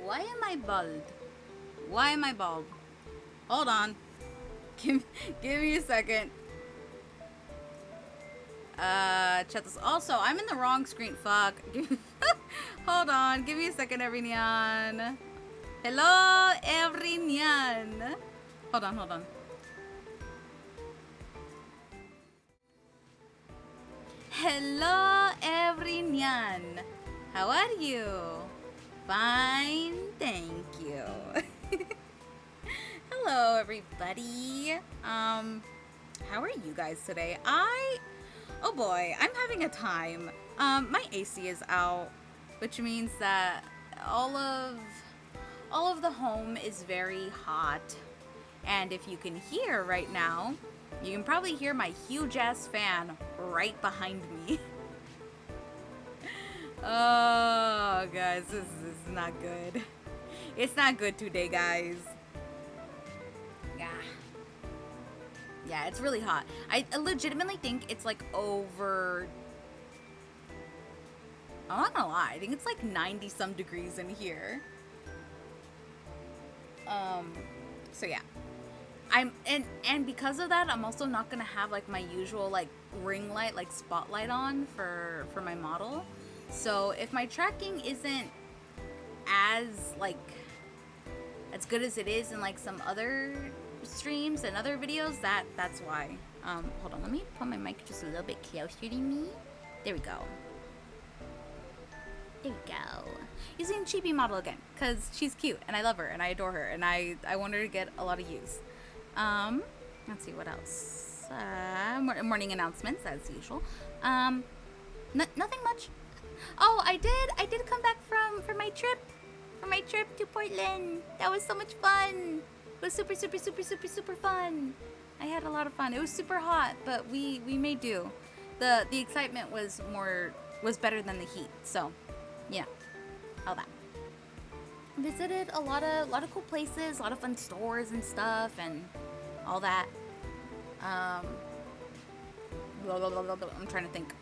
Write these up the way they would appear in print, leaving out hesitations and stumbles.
Why am I bald? Why am I bald? Hold on. Give me a second. Check this. Also, I'm in the wrong screen. Fuck. Hold on. Give me a second, everyone. Hello, everyone. Hold on. Hello, everyone. How are you? Fine, thank you. Hello, everybody. How are you guys today? Oh boy, I'm having a time. My AC is out, which means that all of the home is very hot. And if you can hear right now, you can probably hear my huge ass fan right behind me. Oh, guys, this is not good. It's not good today, guys. Yeah, it's really hot. I legitimately think it's like over. I'm not gonna lie. I think it's like 90 some degrees in here. Um, so yeah. And because of that, I'm also not gonna have like my usual like ring light, like spotlight on for my model. So if my tracking isn't as like as good as it is in like some other streams and other videos, that's why. Hold on, let me put my mic just a little bit closer to me. There we go. There we go. Using Chibi model again, because she's cute and I love her and I adore her and I want her to get a lot of use. Let's see what else. Morning announcements as usual. Nothing much. Oh, I did come back from my trip. For my trip to Portland. That was so much fun. It was super, super, super, super, super fun. I had a lot of fun. It was super hot, but we made do. The excitement was better than the heat. So, yeah, all that. Visited a lot of cool places, a lot of fun stores and stuff, and all that. I'm trying to think.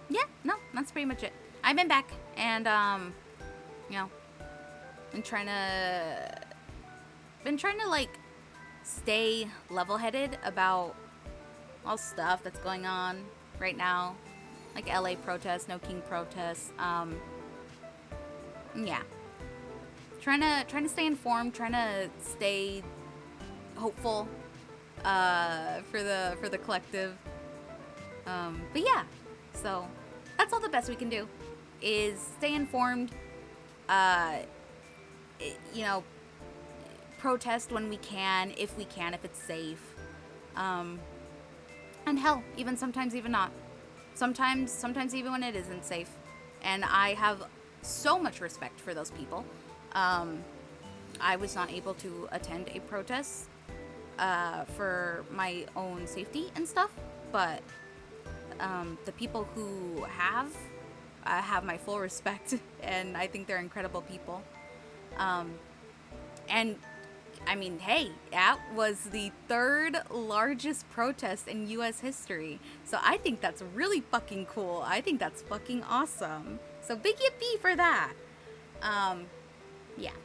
Yeah, no, that's pretty much it. I've been back, and you know, been trying to like stay level-headed about all stuff that's going on right now, like LA protests, No King protests. Yeah, trying to stay informed, trying to stay hopeful for the collective. But yeah. So that's all the best we can do is stay informed, protest when we can, if it's safe. And hell, sometimes even not. Sometimes even when it isn't safe. And I have so much respect for those people. I was not able to attend a protest for my own safety and stuff, but the people who have my full respect, and I think they're incredible people. And I mean, hey, that was the third largest protest in U.S. history. So I think that's really fucking cool. I think that's fucking awesome. So big yippee for that. Yeah.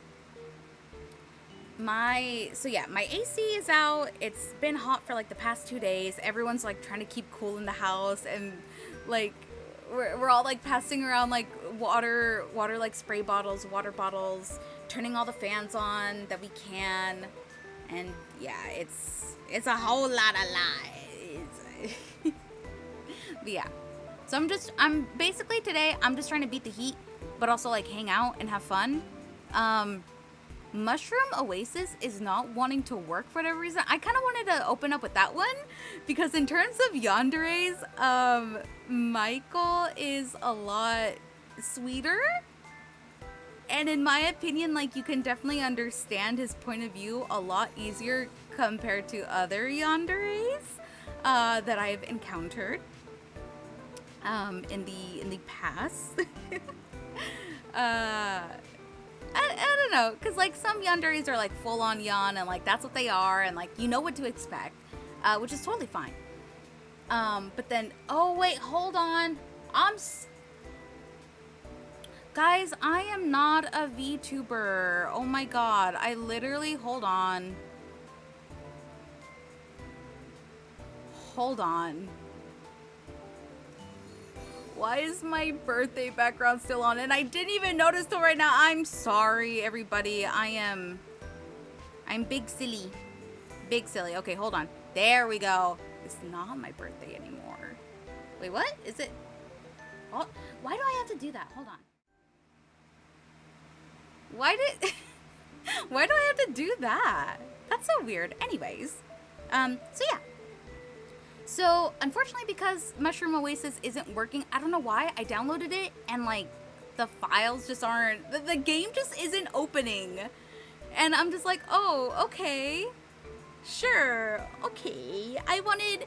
My AC is out. It's been hot for like the past 2 days. Everyone's like trying to keep cool in the house, and like we're all like passing around like water like spray bottles, water bottles, turning all the fans on that we can. And yeah, it's a whole lot of lies. But yeah. So I'm basically today I'm just trying to beat the heat, but also like hang out and have fun. Mushroom Oasis is not wanting to work for whatever reason. I kind of wanted to open up with that one because in terms of yanderes, Michael is a lot sweeter. And in my opinion, like, you can definitely understand his point of view a lot easier compared to other yanderes that I've encountered in the past. I don't know, because, like, some yanderes are, like, full-on yan, and, like, that's what they are, and, like, you know what to expect, which is totally fine. But then, oh, wait, hold on. Guys, I am not a VTuber. Oh, my God. I literally, hold on. Hold on. Why is my birthday background still on? And I didn't even notice till right now. I'm sorry, everybody. I'm big silly. Big silly. Okay, hold on. There we go. It's not my birthday anymore. Wait, what? Is it? Oh, why do I have to do that? Hold on. Why do I have to do that? That's so weird. Anyways. So yeah. So, unfortunately, because Mushroom Oasis isn't working, I don't know why, I downloaded it, and, like, the files just aren't, the game just isn't opening. And I'm just like, oh, okay, sure, okay. I wanted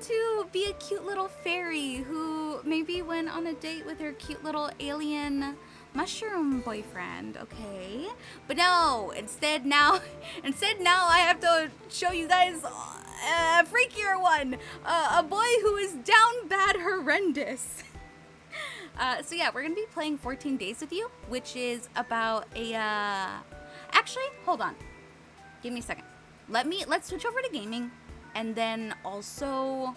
to be a cute little fairy who maybe went on a date with her cute little alien mushroom boyfriend, okay? But no, instead now I have to show you guys a freakier one. A boy who is down bad horrendous. So yeah, we're gonna be playing 14 Days with You, which is about a, actually, hold on. Give me a second. Let's switch over to gaming, and then also,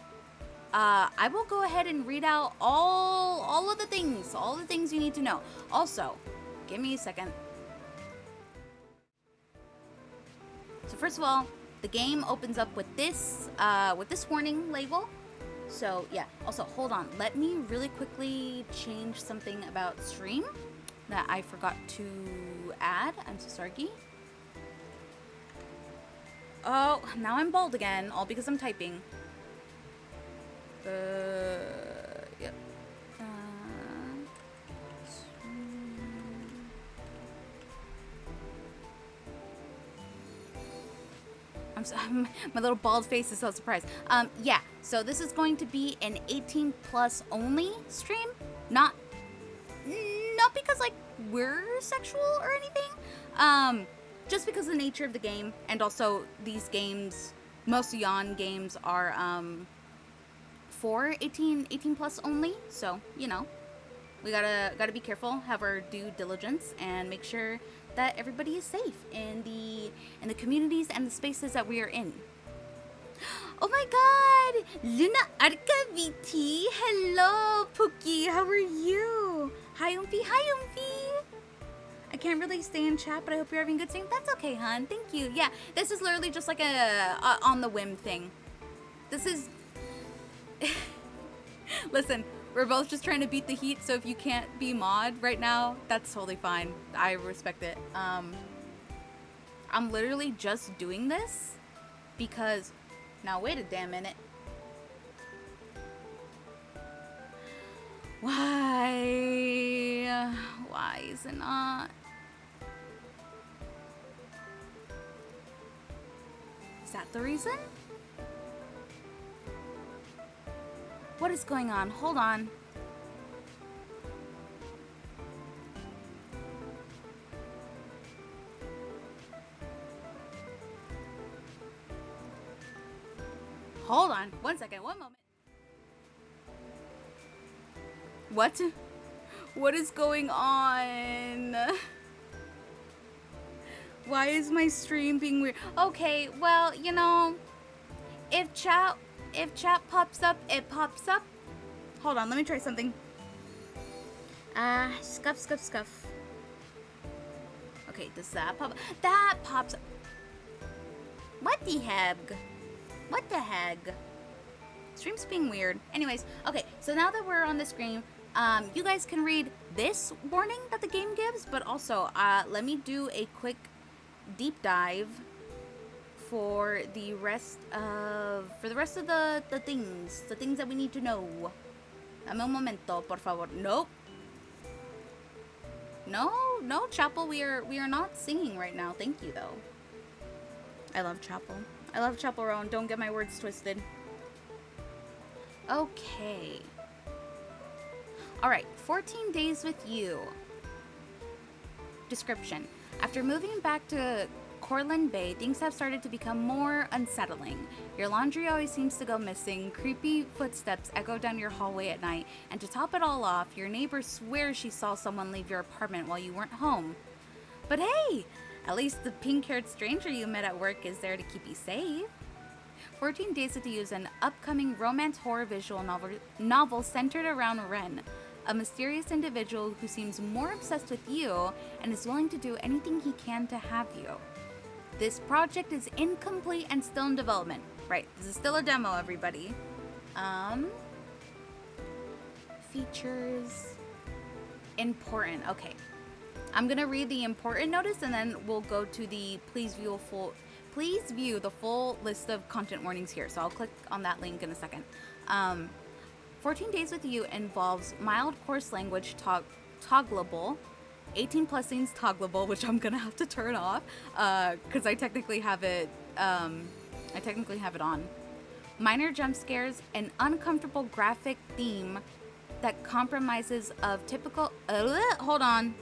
I will go ahead and read out all of the things you need to know. Also, give me a second. So first of all, the game opens up with this warning label. So yeah, also hold on. Let me really quickly change something about stream that I forgot to add. I'm so sorry. Oh, now I'm bald again, all because I'm typing. Yep. My little bald face is so surprised. Yeah, so this is going to be an 18 plus only stream. Not because like we're sexual or anything. Just because of the nature of the game, and also these games, most Yawn games are for 18 plus only. So, you know, we gotta be careful, have our due diligence, and make sure that everybody is safe in the communities and the spaces that we are in. Oh my god! Luna Arca VT! Hello, Pookie! How are you? Hi, Umfi! Hi, Umfi! I can't really stay in chat, but I hope you're having a good stream. That's okay, hon. Thank you. Yeah, this is literally just like a on the whim thing. This is... Listen, we're both just trying to beat the heat, so if you can't be mod right now, that's totally fine. I respect it. I'm literally just doing this because... Now, wait a damn minute. Why? Why is it not? Is that the reason? What is going on? Hold on. Hold on. 1 second. 1 moment. What? What is going on? Why is my stream being weird? Okay, well, you know, if chat pops up, it pops up. Hold on, let me try something. Scuff. Okay, does that pop up? That pops up. What the heck? What the heck? Stream's being weird. Anyways, okay, so now that we're on the screen, you guys can read this warning that the game gives, but also, let me do a quick deep dive for the rest of the things that we need to know. Dame un momento, por favor. Nope. No, Chapel, we are not singing right now. Thank you, though. I love Chapel. I love Chapel Rowan. Don't get my words twisted. Okay. Alright, 14 Days with You. Description. After moving back to Cortland Bay, things have started to become more unsettling. Your laundry always seems to go missing, creepy footsteps echo down your hallway at night, and to top it all off, your neighbor swears she saw someone leave your apartment while you weren't home. But hey, at least the pink-haired stranger you met at work is there to keep you safe. 14 Days with You is an upcoming romance horror visual novel centered around Ren, a mysterious individual who seems more obsessed with you and is willing to do anything he can to have you. This project is incomplete and still in development. Right, this is still a demo, everybody. Features. Important. Okay. I'm gonna read the important notice and then we'll go to the please view the full list of content warnings here. So I'll click on that link in a second. 14 Days with You involves mild coarse language toggleable, 18 plus scenes toggleable, which I'm gonna have to turn off because I technically have it on. Minor jump scares, an uncomfortable graphic theme that compromises of typical... hold on,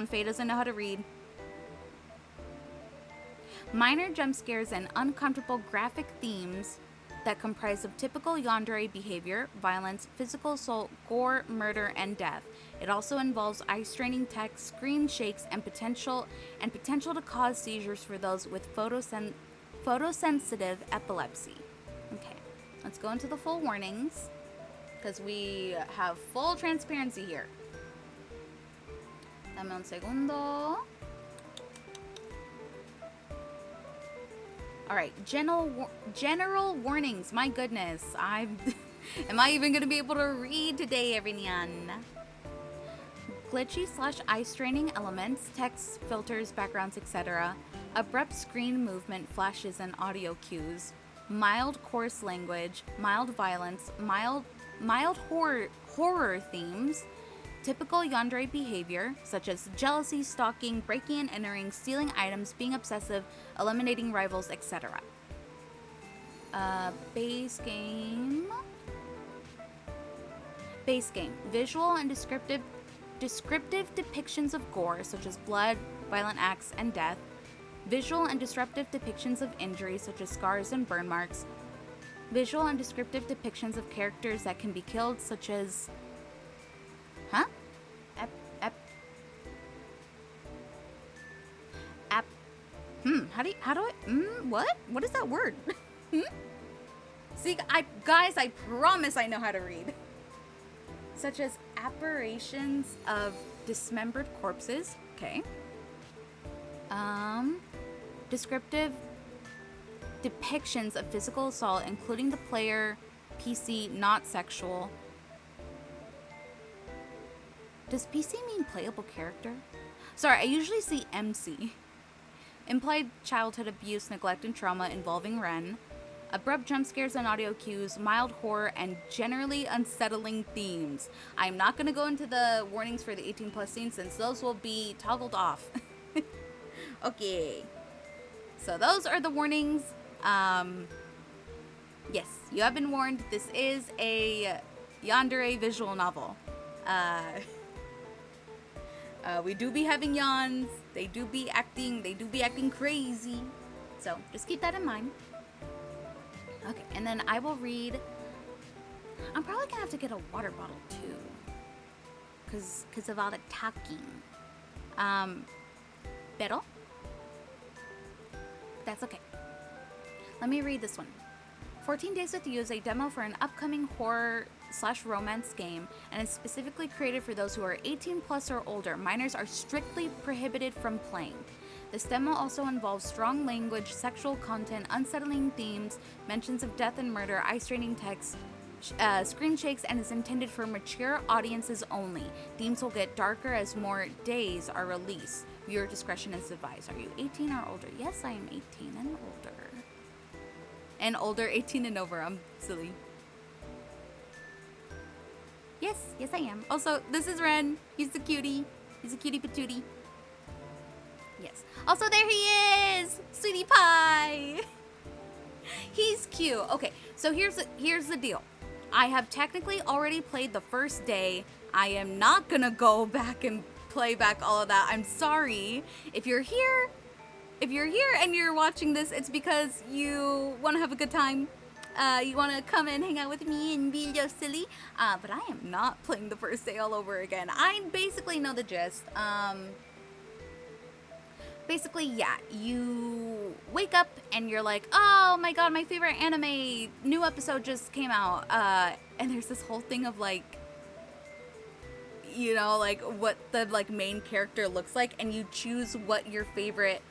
Faye doesn't know how to read. Minor jump scares and uncomfortable graphic themes that comprise of typical yandere behavior, violence, physical assault, gore, murder, and death. It also involves eye-straining text, screen shakes, and potential to cause seizures for those with photosensitive epilepsy. Okay, let's go into the full warnings, because we have full transparency here. Dame un segundo. All right, general warnings. My goodness, am I even gonna be able to read today, everyone? Glitchy / eye-straining elements, text, filters, backgrounds, etc. Abrupt screen movement, flashes, and audio cues. Mild coarse language, mild violence, mild horror themes. Typical yandere behavior, such as jealousy, stalking, breaking and entering, stealing items, being obsessive, eliminating rivals, etc. Base game. Visual and descriptive depictions of gore, such as blood, violent acts, and death. Visual and descriptive depictions of injury, such as scars and burn marks. Visual and descriptive depictions of characters that can be killed, such as... Huh? What is that word? See, guys, I promise I know how to read. Such as apparitions of dismembered corpses. Okay. Descriptive depictions of physical assault, including the player, PC, not sexual. Does PC mean playable character? Sorry, I usually see MC. Implied childhood abuse, neglect, and trauma involving Ren. Abrupt jump scares and audio cues, mild horror, and generally unsettling themes. I'm not going to go into the warnings for the 18+ scenes since those will be toggled off. Okay. So those are the warnings. Yes, you have been warned. This is a yandere visual novel. We do be having yawns. They do be acting crazy. So just keep that in mind. Okay, and then I will read. I'm probably gonna have to get a water bottle too, cause of all the talking. Pero that's okay. Let me read this one. 14 Days with You is a demo for an upcoming horror/romance game, and is specifically created for those who are 18+ or older. Minors are strictly prohibited from playing. This demo also involves strong language, sexual content, unsettling themes, mentions of death and murder, eye-straining text, screen shakes, and is intended for mature audiences only. Themes will get darker as more days are released. Viewer discretion is advised. Are you 18 or older? Yes, I am 18 and older. And older, 18 and over. I'm silly. Yes, I am. Also, this is Ren. He's the cutie. He's a cutie patootie. Yes. Also, there he is! Sweetie Pie! He's cute. Okay, so here's the deal. I have technically already played the first day. I am not gonna go back and play back all of that. I'm sorry. If you're here and you're watching this, it's because you want to have a good time. You want to come and hang out with me and be a little silly. But I am not playing the first day all over again. I basically know the gist. Basically, yeah, you wake up and you're like, oh my god, my favorite anime new episode just came out. And there's this whole thing of like, you know, like what the like main character looks like, and you choose what your favorite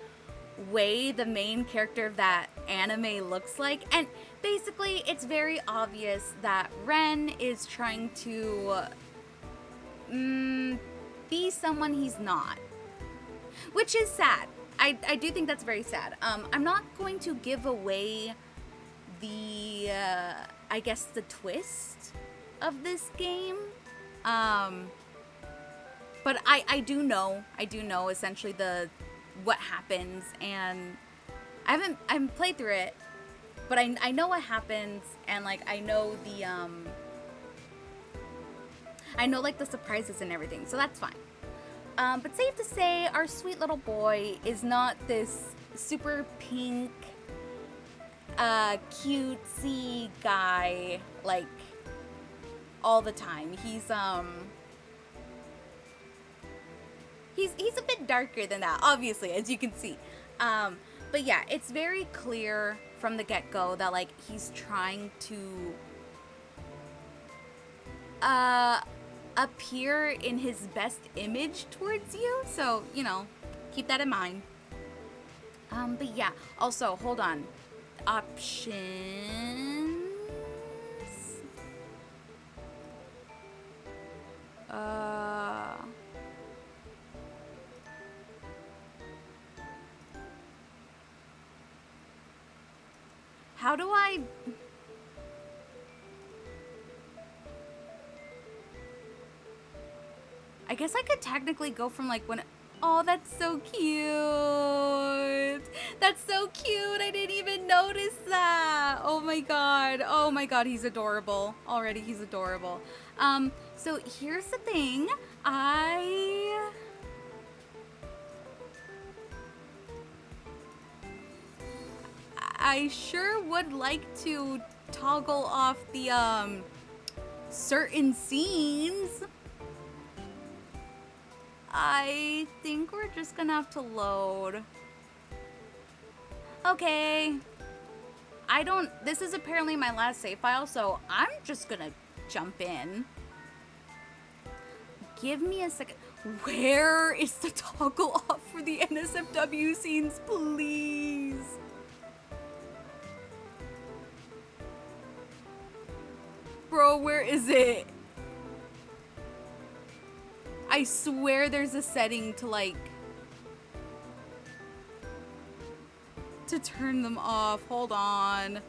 way the main character of that anime looks like. And basically, it's very obvious that Ren is trying to be someone he's not. Which is sad. I do think that's very sad. I'm not going to give away the, I guess, the twist of this game. But I do know essentially what happens, and I haven't played through it, but I know what happens, and like I know I know like the surprises and everything, so that's fine. But safe to say, our sweet little boy is not this super pink, cutesy guy, like, all the time. He's a bit darker than that, obviously, as you can see. But yeah, it's very clear from the get-go that, like, he's trying to appear in his best image towards you. So, you know, keep that in mind. But yeah, also, hold on. Options. How do I... I guess I could technically go from like when... Oh, that's so cute. That's so cute. I didn't even notice that. Oh my god. Oh my god, he's adorable. Already he's adorable. So here's the thing. I sure would like to toggle off the certain scenes. I think we're just gonna have to load. Okay. This is apparently my last save file, so I'm just gonna jump in. Give me a second. Where is the toggle off for the NSFW scenes, please? Bro, where is it? I swear there's a setting to like... to turn them off. Hold on.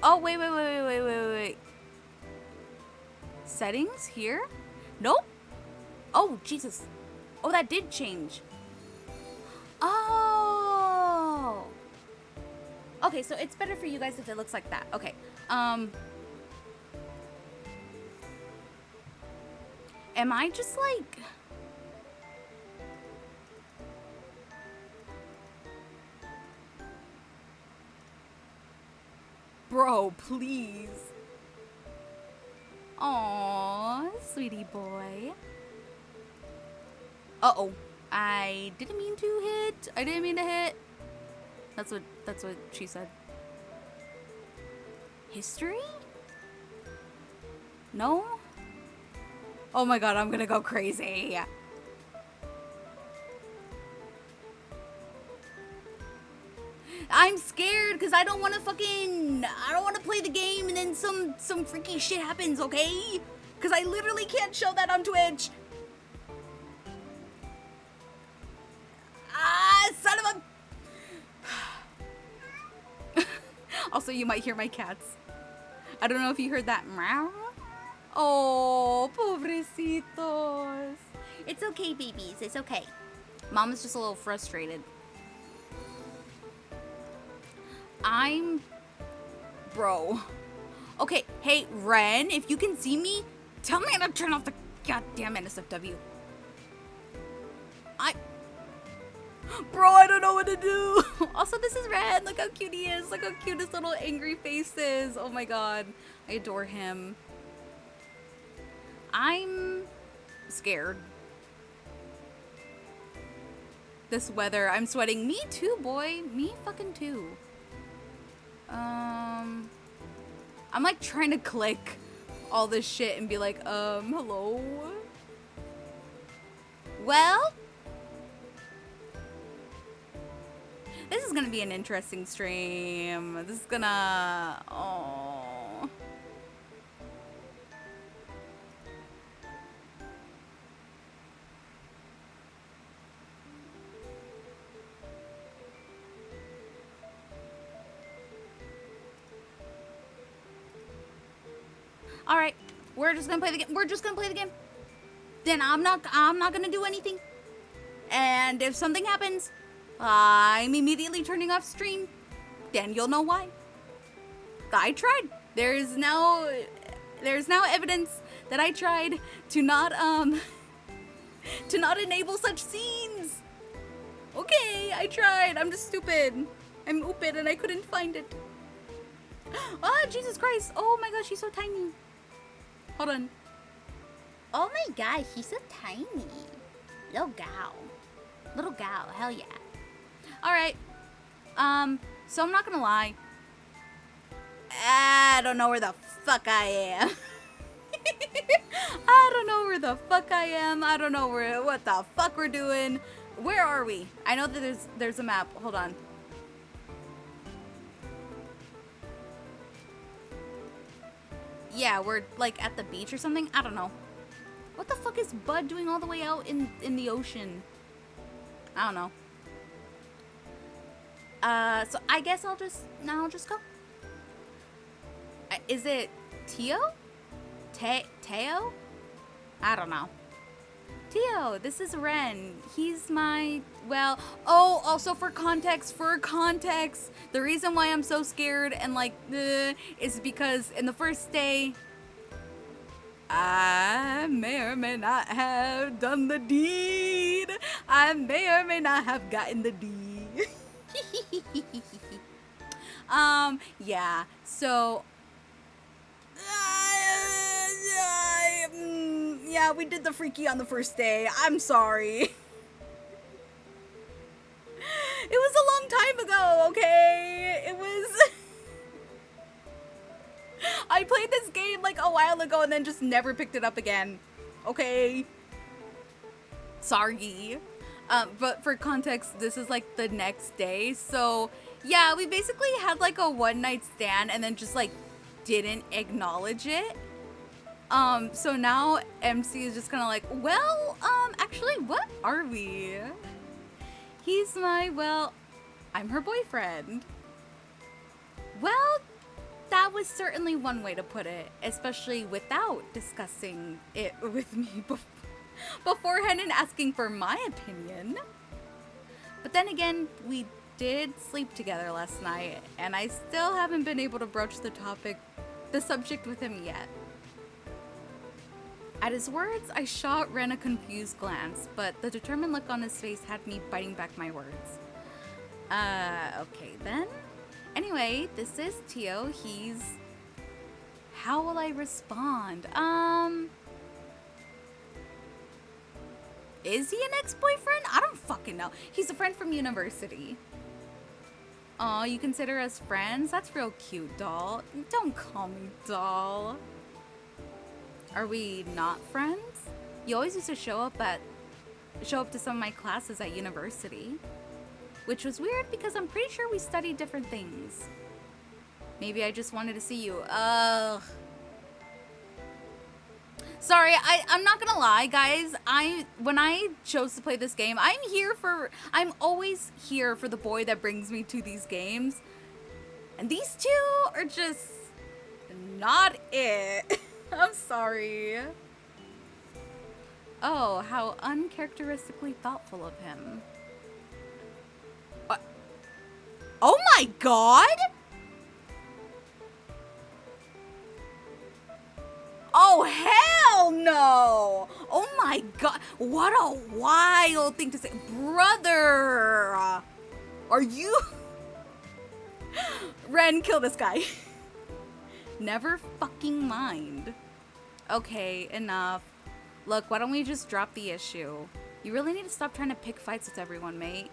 Oh, wait. Settings here? Nope. Oh, Jesus. Oh, that did change. Oh. Okay, so it's better for you guys if it looks like that. Okay. Am I just like... Bro, please. Aww, sweetie boy. Uh-oh. I didn't mean to hit. I didn't mean to hit. That's what she said. History? No? Oh my god, I'm gonna go crazy. I'm scared because I don't want to play the game and then some freaky shit happens, okay? Because I literally can't show that on Twitch. Ah, son of a... Also, you might hear my cats. I don't know if you heard that meow. Oh, pobrecitos. It's okay, babies. It's okay. Mom is just a little frustrated. Bro. Okay, hey, Ren, if you can see me, tell me how to turn off the goddamn NSFW. Bro, I don't know what to do. Also, this is Ren. Look how cute he is. Look how cute his little angry face is. Oh my god. I adore him. I'm scared. This weather, I'm sweating. Me too, boy. Me fucking too. I'm like trying to click all this shit and be like, hello? Well, this is gonna be an interesting stream. This is gonna, oh. All right, we're just gonna play the game. We're just gonna play the game. Then I'm not gonna do anything. And if something happens, I'm immediately turning off stream. then you'll know why. I tried. There's now evidence that I tried to not enable such scenes. Okay, I tried. I'm just stupid. I'm stupid and I couldn't find it. Oh, Jesus Christ. Oh my gosh, she's so tiny. Hold on. Oh my gosh, she's so tiny. Little gal. Little gal, hell yeah. Alright. So I'm not gonna lie. I don't know where the fuck I am. I don't know where the fuck I am. I don't know what the fuck we're doing. Where are we? I know that there's a map. Hold on. Yeah, we're like at the beach or something. I don't know. What the fuck is Bud doing all the way out in the ocean? I don't know. So I guess I'll just go. Is it Tio? Teo? I don't know. Tio, this is Ren. He's my, well, oh, also for context, the reason why I'm so scared and like, is because in the first day, I may or may not have done the deed. I may or may not have gotten the deed. Yeah, so, yeah, we did the freaky on the first day. I'm sorry. It was a long time ago, okay? It was... I played this game like a while ago and then just never picked it up again. Okay? Sorry. But for context, this is like the next day. So, yeah, we basically had like a one-night stand and then just like didn't acknowledge it. So now MC is just kind of like, well, actually, what are we? He's my, well, I'm her boyfriend. Well, that was certainly one way to put it, especially without discussing it with me beforehand and asking for my opinion. But then again, we did sleep together last night, and I still haven't been able to broach the subject with him yet. At his words, I shot Ren a confused glance, but the determined look on his face had me biting back my words. Okay then. Anyway, this is Tio. He's... How will I respond? Is he an ex-boyfriend? I don't fucking know. He's a friend from university. Aw, you consider us friends? That's real cute, doll. Don't call me doll. Are we not friends? You always used to show up to some of my classes at university. Which was weird because I'm pretty sure we studied different things. Maybe I just wanted to see you. Ugh. Sorry, I'm not gonna lie, guys. When I chose to play this game, I'm always here for the boy that brings me to these games. And these two are just not it. I'm sorry. Oh, how uncharacteristically thoughtful of him. Oh my god! Oh, hell no! Oh my god, what a wild thing to say. Brother! Are you... Ren, kill this guy. Never fucking mind. Okay, enough. Look, why don't we just drop the issue? You really need to stop trying to pick fights with everyone, mate.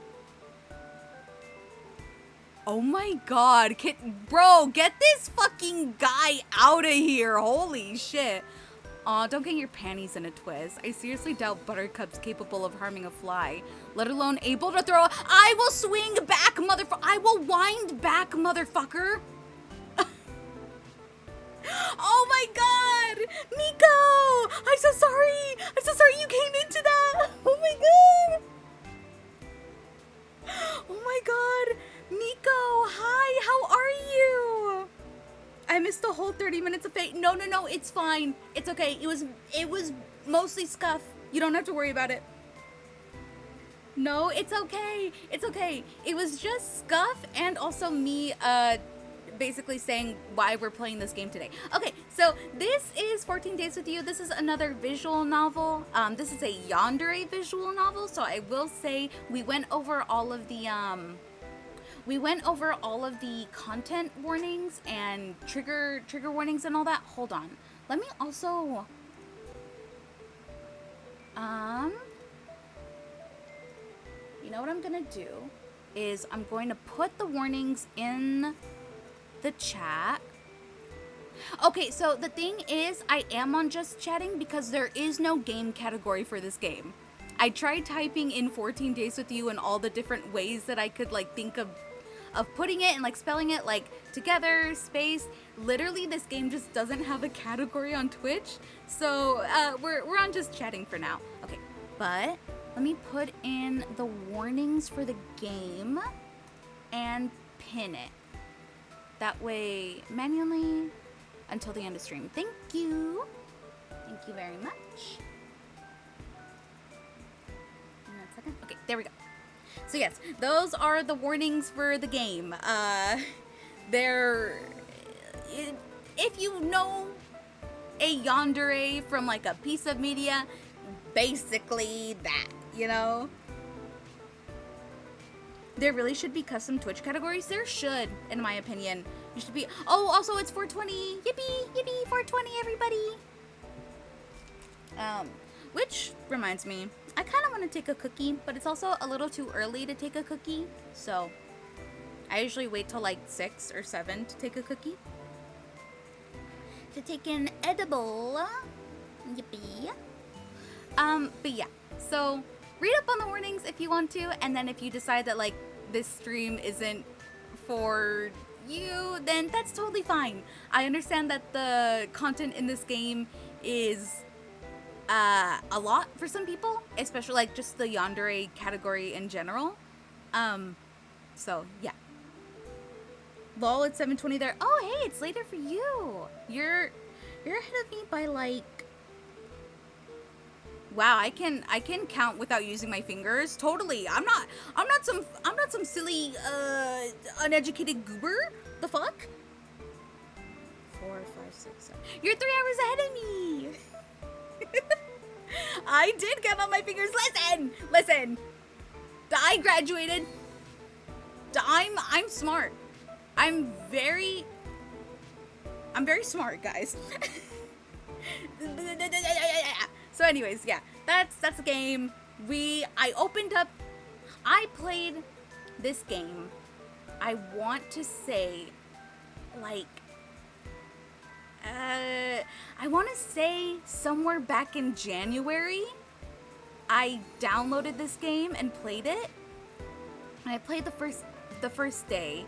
Oh my god, bro, get this fucking guy out of here. Holy shit. Aw, don't get your panties in a twist. I seriously doubt Buttercup's capable of harming a fly, let alone able to throw I will swing back, motherfucker. I will wind back, motherfucker. Oh my god! Miko! I'm so sorry! I'm so sorry you came into that! Oh my god! Oh my god! Miko, hi! How are you? I missed the whole 30 minutes of fate. No, it's fine. It's okay. It was mostly scuff. You don't have to worry about it. No, it's okay. It's okay. It was just Scuff and also me basically saying why we're playing this game today. Okay, so this is 14 Days with You. This is another visual novel. This is a yandere visual novel, so I will say we went over all of the content warnings and trigger warnings and all that. Hold on. Let me also you know what I'm gonna do is I'm going to put the warnings in the chat. Okay, so the thing is, I am on Just Chatting because there is no game category for this game. I tried typing in 14 Days with You and all the different ways that I could like think of putting it and like spelling it like together, space. Literally, this game just doesn't have a category on Twitch. So we're on Just Chatting for now. Okay, but let me put in the warnings for the game and pin it. That way, manually, until the end of stream. Thank you. Thank you very much. One second. Okay, there we go. So yes, those are the warnings for the game. They're... If you know a yandere from like a piece of media, basically that, you know? There really should be custom Twitch categories. There should, in my opinion. You should be... Oh, also it's 420. Yippee, yippee, 420, everybody. Which reminds me, I kind of want to take a cookie, but it's also a little too early to take a cookie. So, I usually wait till like 6 or 7 to take a cookie. To take an edible. Yippee. But yeah. So, read up on the warnings if you want to, and then if you decide that like this stream isn't for you, then that's totally fine. I understand that the content in this game is a lot for some people, especially like just the yandere category in general. So yeah. Lol, it's 7:20 there. Oh hey, it's later for you. You're ahead of me by like... Wow, I can count without using my fingers. Totally. I'm not some silly uneducated goober. The fuck? 4, 5, 6, 7. You're 3 hours ahead of me. I did count on my fingers. Listen. I graduated. I'm smart. I'm very smart, guys. So anyways, yeah, that's the game. I played this game, I want to say, like, I want to say somewhere back in January, I downloaded this game and played it. And I played the first day.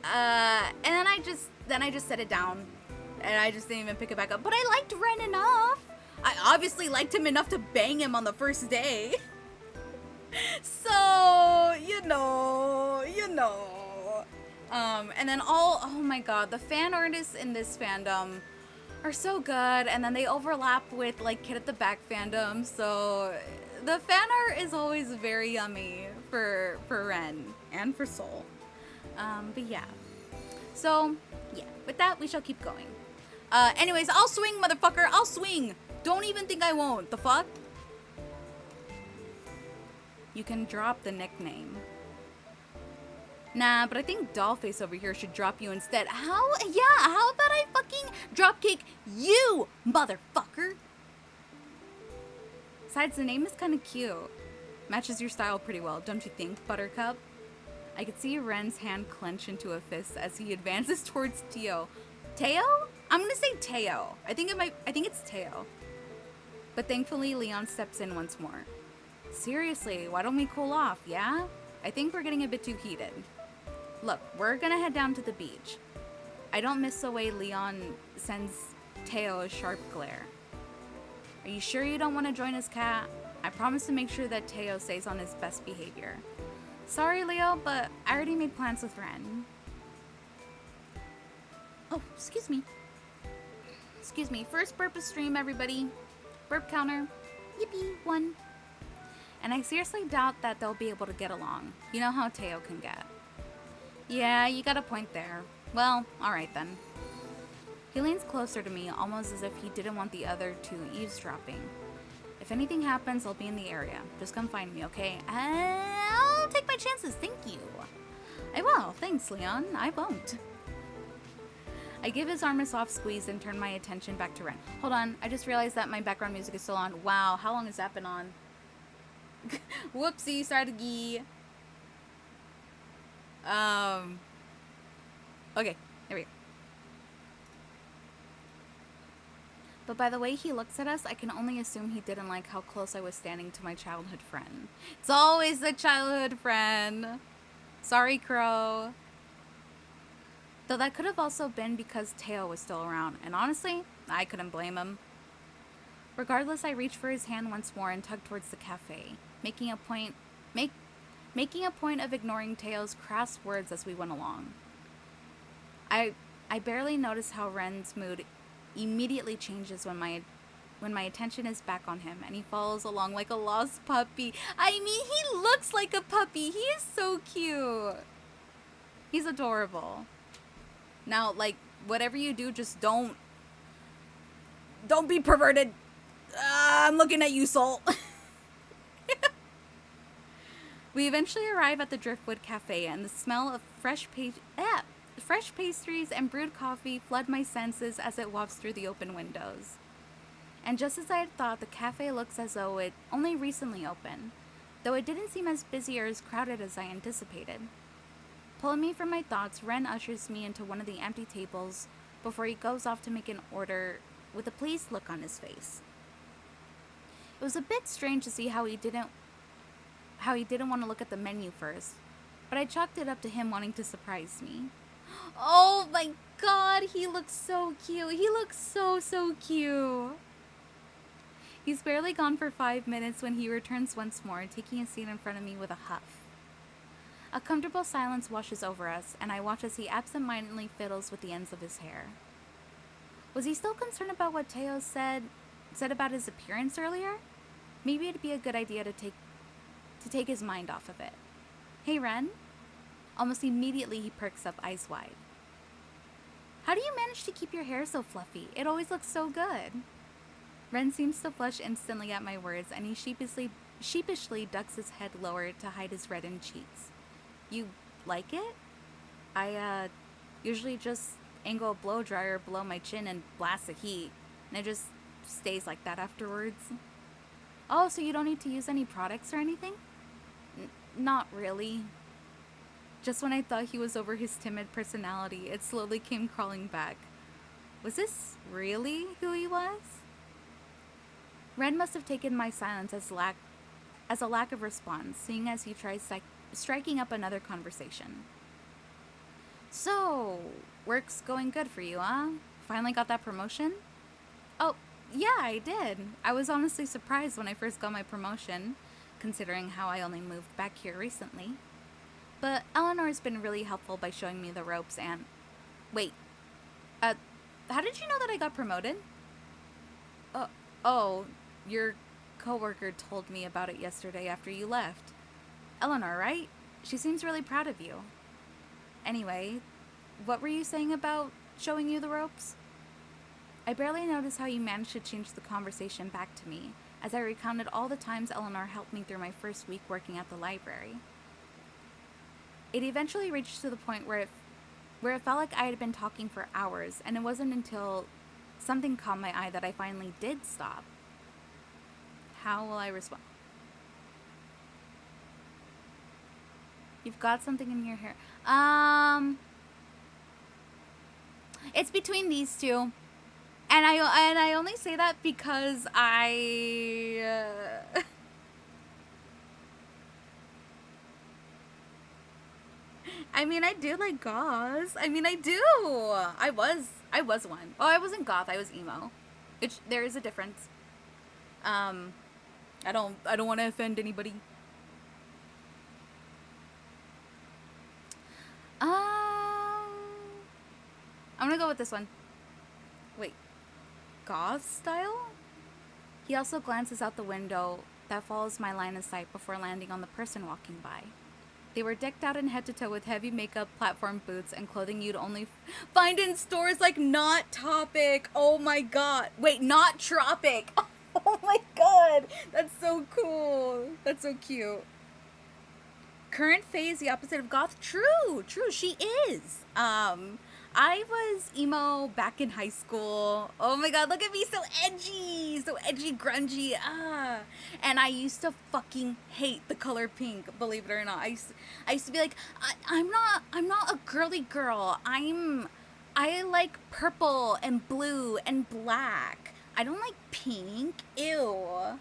And then I just set it down. And I just didn't even pick it back up. But I liked Ren enough. I obviously liked him enough to bang him on the first day. So, you know. And then oh my god, the fan artists in this fandom are so good. And then they overlap with, like, Kid at the Back fandom. So, the fan art is always very yummy for Ren and for Soul. But yeah. So, yeah. With that, we shall keep going. Anyways, I'll swing, motherfucker. I'll swing. Don't even think I won't. The fuck? You can drop the nickname. Nah, but I think Dollface over here should drop you instead. How about I fucking dropkick you, motherfucker? Besides, the name is kind of cute. Matches your style pretty well, don't you think, Buttercup? I could see Ren's hand clench into a fist as he advances towards Teo. Teo? I'm gonna say Teo. I think it's Teo. But thankfully, Leon steps in once more. Seriously, why don't we cool off, yeah? I think we're getting a bit too heated. Look, we're gonna head down to the beach. I don't miss the way Leon sends Teo a sharp glare. Are you sure you don't want to join us, Cat? I promise to make sure that Teo stays on his best behavior. Sorry, Leo, but I already made plans with Ren. Oh, excuse me. First burp of stream, everybody. Burp counter. Yippee, 1. and I seriously doubt that they'll be able to get along. You know how Teo can get. Yeah, you got a point there. Well, alright then. He leans closer to me, almost as if he didn't want the other two eavesdropping. If anything happens, I'll be in the area. Just come find me, okay? I'll take my chances, thank you. I will, thanks, Leon. I won't. I give his arm a soft squeeze and turn my attention back to Ren. Hold on, I just realized that my background music is still on. Wow, how long has that been on? Whoopsie, strategy. Okay, there we go. But by the way he looks at us, I can only assume he didn't like how close I was standing to my childhood friend. It's always the childhood friend. Sorry, Crow. Though that could have also been because Teo was still around, and honestly, I couldn't blame him. Regardless, I reached for his hand once more and tugged towards the cafe, making a point of ignoring Teo's crass words as we went along. I barely noticed how Ren's mood immediately changes when my attention is back on him, and he follows along like a lost puppy. I mean, he looks like a puppy. He is so cute. He's adorable. Now, like, whatever you do, just don't be perverted. I'm looking at you, Soul. We eventually arrive at the Driftwood Cafe, and the smell of fresh pastries and brewed coffee flood my senses as it wafts through the open windows. And just as I had thought, the cafe looks as though it only recently opened, though it didn't seem as busy or as crowded as I anticipated. Pulling me from my thoughts, Ren ushers me into one of the empty tables before he goes off to make an order with a pleased look on his face. It was a bit strange to see how he didn't want to look at the menu first, but I chalked it up to him wanting to surprise me. Oh my god, he looks so cute. He looks so cute. He's barely gone for 5 minutes when he returns once more, taking a seat in front of me with a huff. A comfortable silence washes over us, and I watch as he absent-mindedly fiddles with the ends of his hair. Was he still concerned about what Teo said about his appearance earlier? Maybe it'd be a good idea to take his mind off of it. Hey, Ren? Almost immediately he perks up, eyes wide. How do you manage to keep your hair so fluffy? It always looks so good. Ren seems to flush instantly at my words, and he sheepishly ducks his head lower to hide his reddened cheeks. You like it? I usually just angle a blow dryer below my chin and blast the heat, and it just stays like that afterwards. Oh, so you don't need to use any products or anything? Not really. Just when I thought he was over his timid personality, it slowly came crawling back. Was this really who he was? Ren must have taken my silence as a lack of response, seeing as he tries striking up another conversation. So, work's going good for you, huh? Finally got that promotion? Oh, yeah, I did. I was honestly surprised when I first got my promotion, considering how I only moved back here recently. But Eleanor's been really helpful by showing me the ropes and... Wait, how did you know that I got promoted? Oh, your coworker told me about it yesterday after you left. Eleanor, right? She seems really proud of you. Anyway, what were you saying about showing you the ropes? I barely noticed how you managed to change the conversation back to me, as I recounted all the times Eleanor helped me through my first week working at the library. It eventually reached to the point where it felt like I had been talking for hours, and it wasn't until something caught my eye that I finally did stop. How will I respond? You've got something in your hair. It's between these two. And I only say that because I mean, I do like goths. I mean, I do. I was one. Oh, I wasn't goth. I was emo. There is a difference. I don't want to offend anybody. I'm gonna go with this one. Wait, goth style? He also glances out the window that follows my line of sight before landing on the person walking by. They were decked out in head to toe with heavy makeup, platform boots, and clothing you'd only find in stores like Not Topic. Oh my god. Wait, Not Tropic. Oh my god. That's so cool. That's so cute. Current phase, the opposite of goth. True, true, she is. I was emo back in high school. Oh my god, look at me, so edgy, grungy. And I used to fucking hate the color pink. Believe it or not, I used to be like, I'm not a girly girl. I like purple and blue and black. I don't like pink. Ew.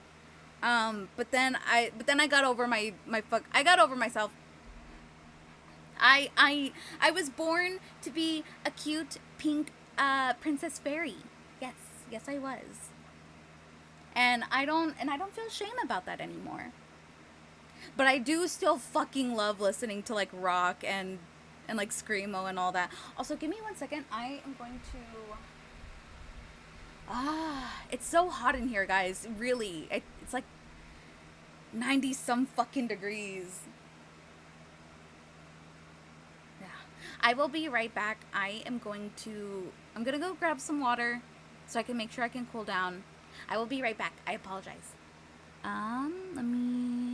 But then I got over I got over myself. I was born to be a cute pink princess fairy. Yes, yes I was. And I don't feel shame about that anymore. But I do still fucking love listening to like rock and like screamo and all that. Also, give me 1 second. I am going to it's so hot in here, guys. Really. It's like 90 some fucking degrees. Yeah. I will be right back. I'm going to go grab some water so I can make sure I can cool down. I will be right back. I apologize. Let me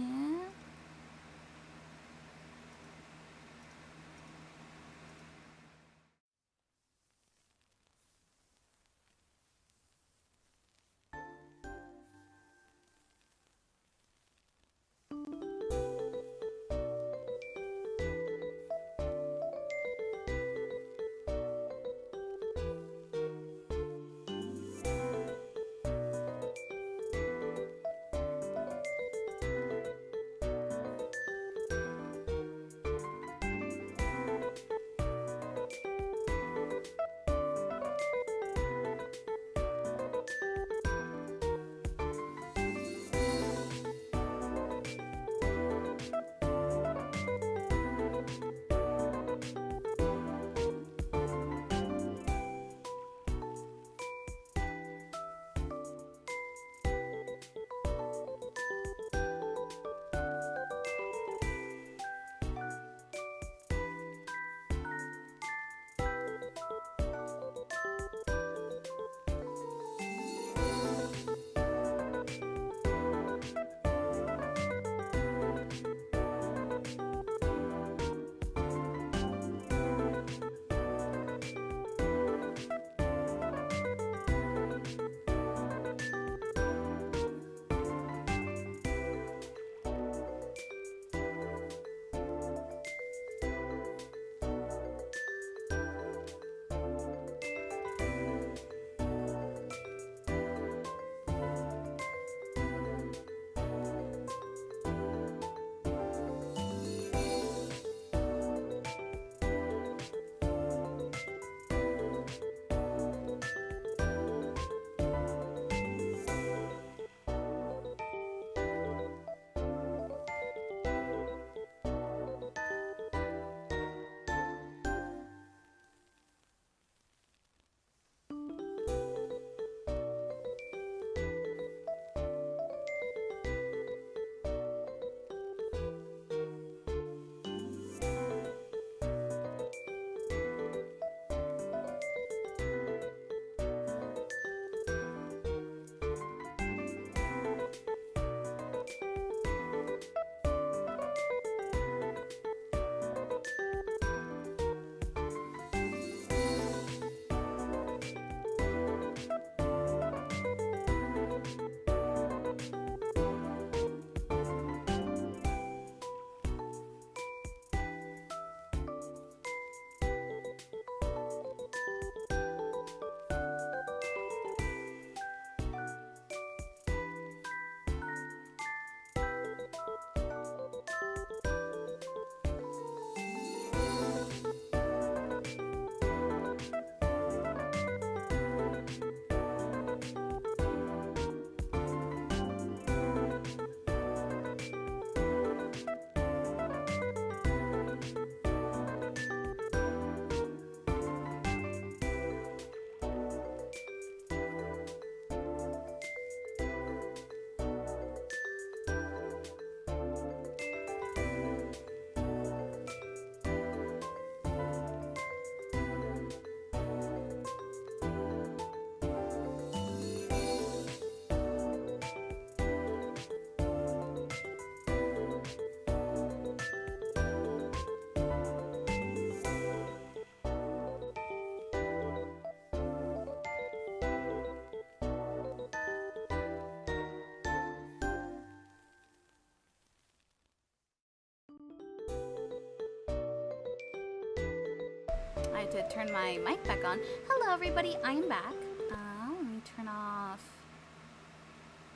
I had to turn my mic back on. Hello, everybody. I'm back. Let me turn off.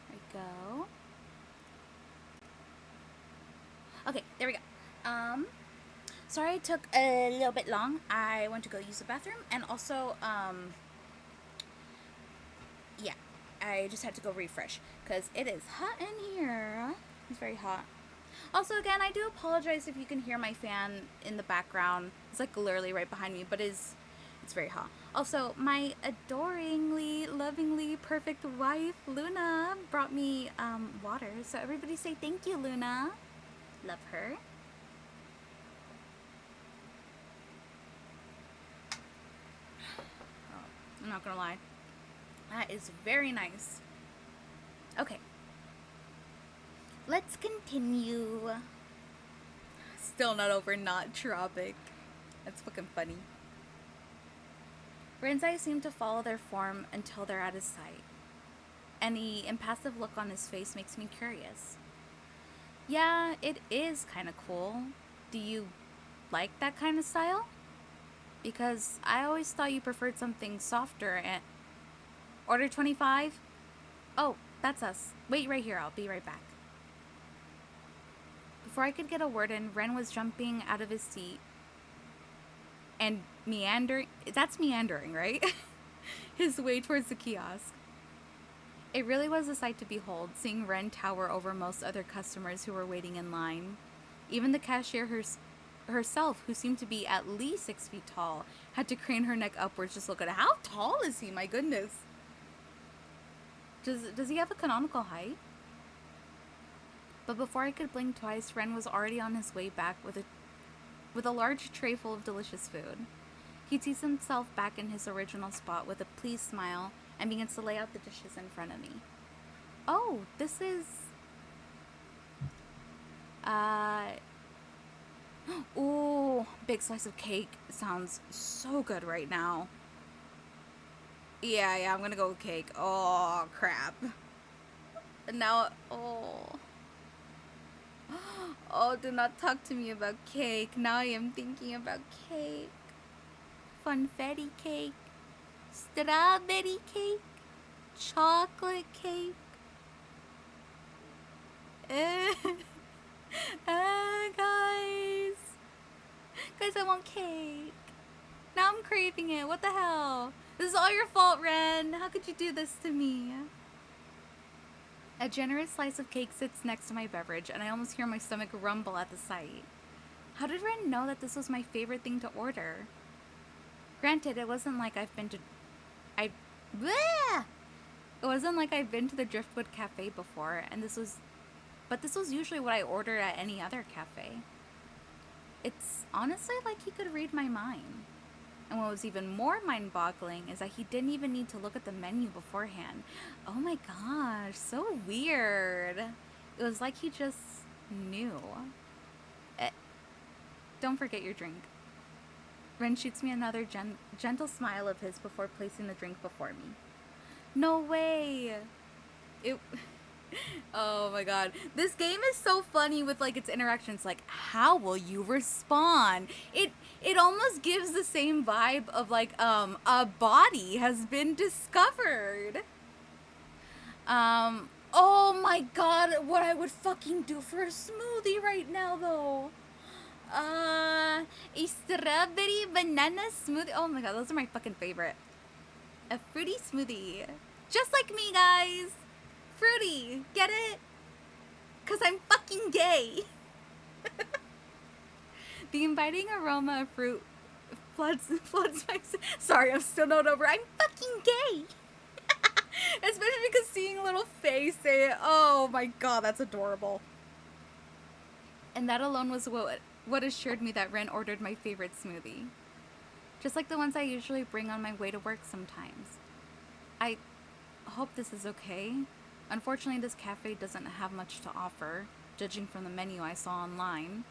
There we go. Okay, there we go. Sorry it took a little bit long. I went to go use the bathroom, and also, yeah, I just had to go refresh because it is hot in here. It's very hot. Also, again, I do apologize if you can hear my fan in the background. It's like literally right behind me, but it's very hot. Also, my adoringly, lovingly, perfect wife, Luna, brought me water. So everybody say thank you, Luna. Love her. Oh, I'm not gonna lie. That is very nice. Okay. Let's continue. Still not over Not Tropic. That's fucking funny. Ren's eyes seem to follow their form until they're out of sight. And the impassive look on his face makes me curious. Yeah, it is kind of cool. Do you like that kind of style? Because I always thought you preferred something softer and... Order 25? Oh, that's us. Wait right here, I'll be right back. Before I could get a word in, Ren was jumping out of his seat and meandering, that's meandering, right? His way towards the kiosk. It really was a sight to behold, seeing Ren tower over most other customers who were waiting in line. Even the cashier herself, who seemed to be at least 6 feet tall, had to crane her neck upwards just look at it. How tall is he? My goodness. Does he have a canonical height? But before I could blink twice, Ren was already on his way back with a large tray full of delicious food. He seats himself back in his original spot with a pleased smile and begins to lay out the dishes in front of me. Oh, this is... Ooh, big slice of cake. Sounds so good right now. Yeah, I'm gonna go with cake. Oh, crap. Now, Oh, do not talk to me about cake. Now I am thinking about cake. Funfetti cake. Strawberry cake. Chocolate cake. Guys. Guys, I want cake. Now I'm craving it. What the hell? This is all your fault, Ren. How could you do this to me? A generous slice of cake sits next to my beverage, and I almost hear my stomach rumble at the sight. How did Ren know that this was my favorite thing to order? Granted, it wasn't like I've been to the Driftwood Cafe before, but this was usually what I ordered at any other cafe. It's honestly like he could read my mind. And what was even more mind-boggling is that he didn't even need to look at the menu beforehand. Oh my gosh, so weird. It was like he just knew. Don't forget your drink. Ren shoots me another gentle smile of his before placing the drink before me. No way! Oh my god. This game is so funny with like its interactions. Like, how will you respond? It almost gives the same vibe of like a body has been discovered. Oh my god, what I would fucking do for a smoothie right now though. A strawberry banana smoothie. Oh my god, those are my fucking favorite. A fruity smoothie. Just like me, guys. Fruity. Get it? Because I'm fucking gay. The inviting aroma of fruit floods my... Sorry, I'm still not over. I'm fucking gay. Especially because seeing a little face say it. Oh my god, that's adorable. And that alone was what assured me that Ren ordered my favorite smoothie. Just like the ones I usually bring on my way to work sometimes. I hope this is okay. Unfortunately, this cafe doesn't have much to offer, judging from the menu I saw online.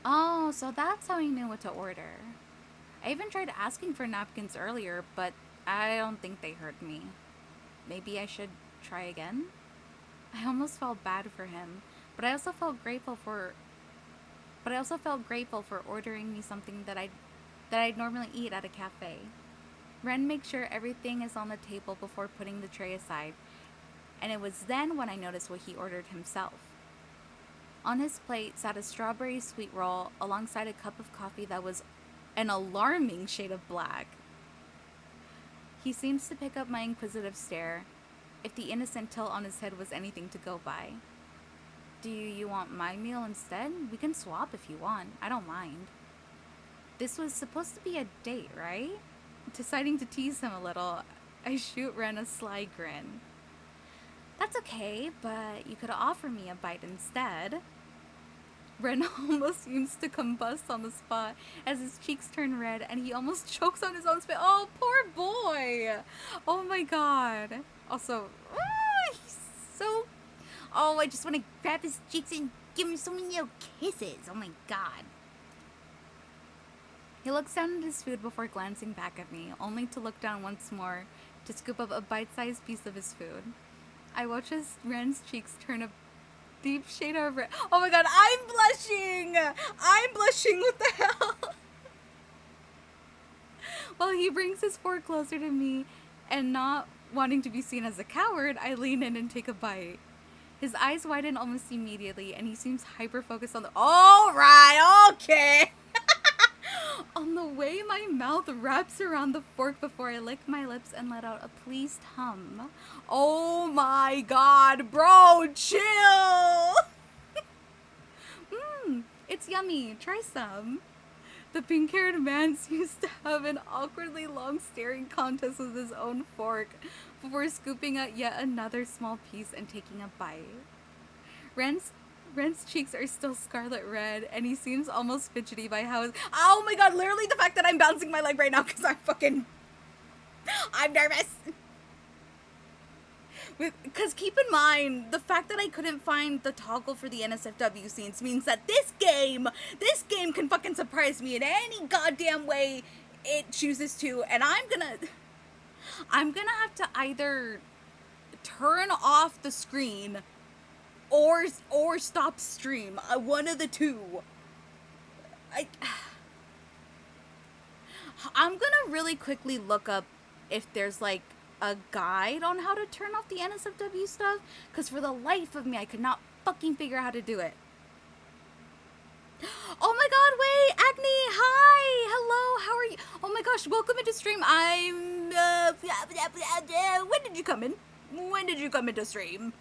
Oh, so that's how he knew what to order. I even tried asking for napkins earlier, but I don't think they heard me. Maybe I should try again? I almost felt bad for him, but I also felt grateful for ordering me something that that I'd normally eat at a cafe. Ren makes sure everything is on the table before putting the tray aside, and it was then when I noticed what he ordered himself. On his plate sat a strawberry sweet roll alongside a cup of coffee that was an alarming shade of black. He seems to pick up my inquisitive stare, if the innocent tilt on his head was anything to go by. Do you want my meal instead? We can swap if you want. I don't mind. This was supposed to be a date, right? Deciding to tease him a little, I shoot Ren a sly grin. That's okay, but you could offer me a bite instead. Ren almost seems to combust on the spot as his cheeks turn red and he almost chokes on his own spit. Oh, poor boy! Oh my god. Also, he's so... Oh, I just want to grab his cheeks and give him so many little kisses. Oh my god. He looks down at his food before glancing back at me, only to look down once more to scoop up a bite-sized piece of his food. I watch as Ren's cheeks turn a deep shade of red. Oh my god, I'm blushing! I'm blushing, what the hell? While he brings his fork closer to me and not wanting to be seen as a coward, I lean in and take a bite. His eyes widen almost immediately and he seems hyper-focused on the... Alright, okay! On the way my mouth wraps around the fork before I lick my lips and let out a pleased hum. Oh my god, bro, chill! It's yummy. Try some. The pink-haired man seems to have an awkwardly long staring contest with his own fork before scooping out yet another small piece and taking a bite. Ren's cheeks are still scarlet red, and he seems almost fidgety by how his... Oh my god, literally the fact that I'm bouncing my leg right now because I'm nervous. Because keep in mind, the fact that I couldn't find the toggle for the NSFW scenes means that this game can fucking surprise me in any goddamn way it chooses to, and I'm gonna have to either turn off the screen or stop stream. One of the two. I'm gonna really quickly look up if there's like a guide on how to turn off the NSFW stuff, because for the life of me I could not fucking figure out how to do it. Oh my god, wait, Agni, hi, hello, how are you? Oh my gosh, welcome into stream. When did you come in? When did you come into stream?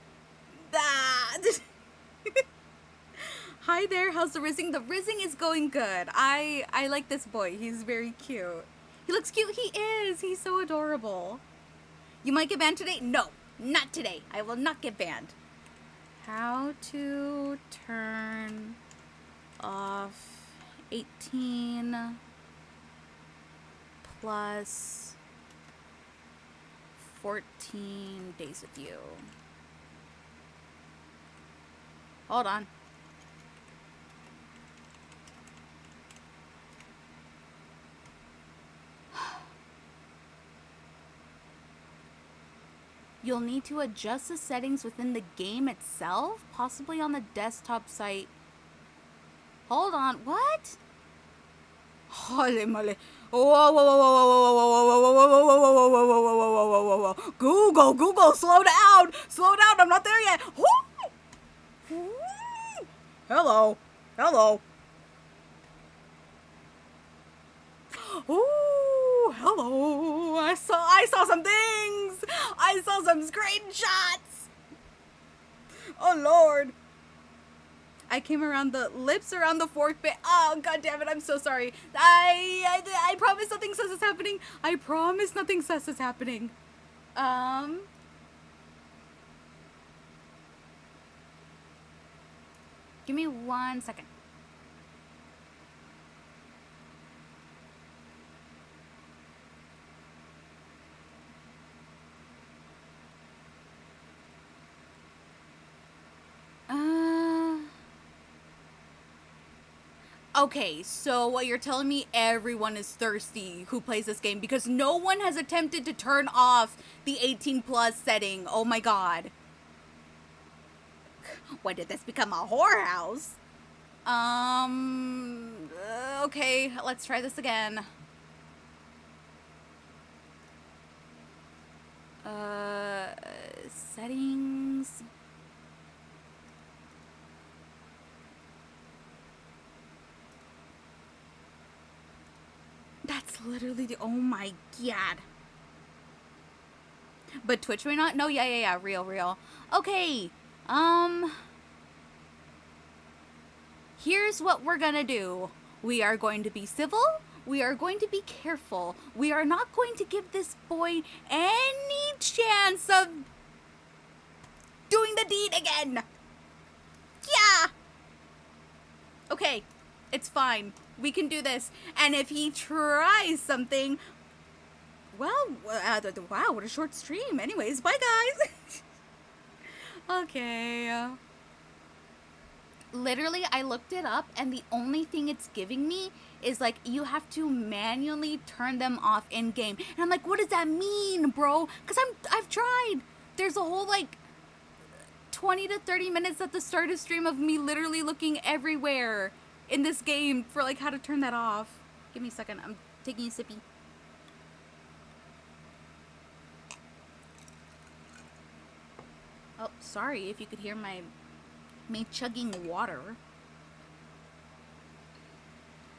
Hi there, how's the rizzing? The rizzing is going good. I like this boy, he's very cute. He looks cute, he is, he's so adorable. You might get banned today? No, not today. I will not get banned. How to turn off 18 plus 14 days with you. Hold on. You'll need to adjust the settings within the game itself, possibly on the desktop site. Hold on, what? Holy moly. Whoa, whoa, whoa, whoa, whoa, whoa, whoa, whoa, whoa, whoa, whoa, whoa, whoa, whoa, whoa, whoa, whoa. Google, slow down, I'm not there yet. Hello. Ooh, hello. I saw some things. I saw some screenshots. Oh Lord. I came around the lips around the fork bit. Oh god damn it, I'm so sorry. I promise nothing sus is happening. I promise nothing sus is happening. Give me 1 second. Okay, so what you're telling me, everyone is thirsty who plays this game because no one has attempted to turn off the 18 plus setting. Oh my god. When did this become a whorehouse? Okay, let's try this again. Uh, settings. That's literally the, oh my god. But Twitch may not? No, yeah, real. Okay, um, here's what we're gonna do. We are going to be civil. We are going to be careful. We are not going to give this boy any chance of doing the deed again. Yeah. Okay, it's fine. We can do this. And if he tries something, well, wow, what a short stream. Anyways, bye guys. Okay. Literally, I looked it up, and the only thing it's giving me is like you have to manually turn them off in game. And I'm like, what does that mean, bro? Because I've tried. There's a whole like 20 to 30 minutes at the start of stream of me literally looking everywhere in this game for like how to turn that off. Give me a second. I'm taking a sippy. Oh, sorry if you could hear me chugging water.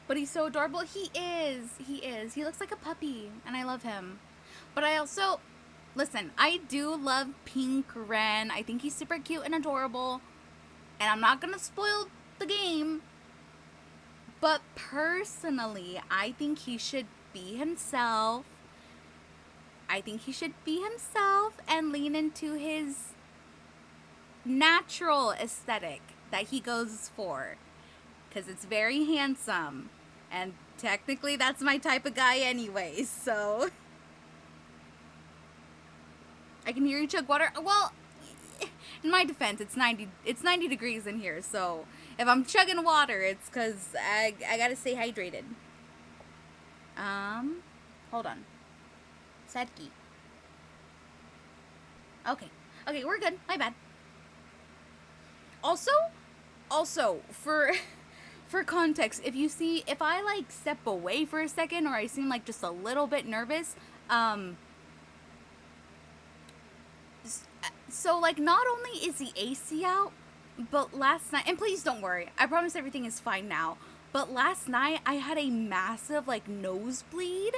But he's so adorable. He is. He looks like a puppy, and I love him. But I also, listen, I do love Pink Ren. I think he's super cute and adorable. And I'm not gonna spoil the game. But personally, I think he should be himself. I think he should be himself and lean into his natural aesthetic that he goes for, because it's very handsome, and technically that's my type of guy anyways. So I can hear you chug water. Well, in my defense, it's 90 degrees in here, so if I'm chugging water, it's because I gotta stay hydrated. Hold on. Sadki. Okay, we're good. My bad. Also, for context, if I like step away for a second or I seem like just a little bit nervous, so like not only is the AC out, but last night, and please don't worry, I promise everything is fine now, but last night I had a massive like nosebleed,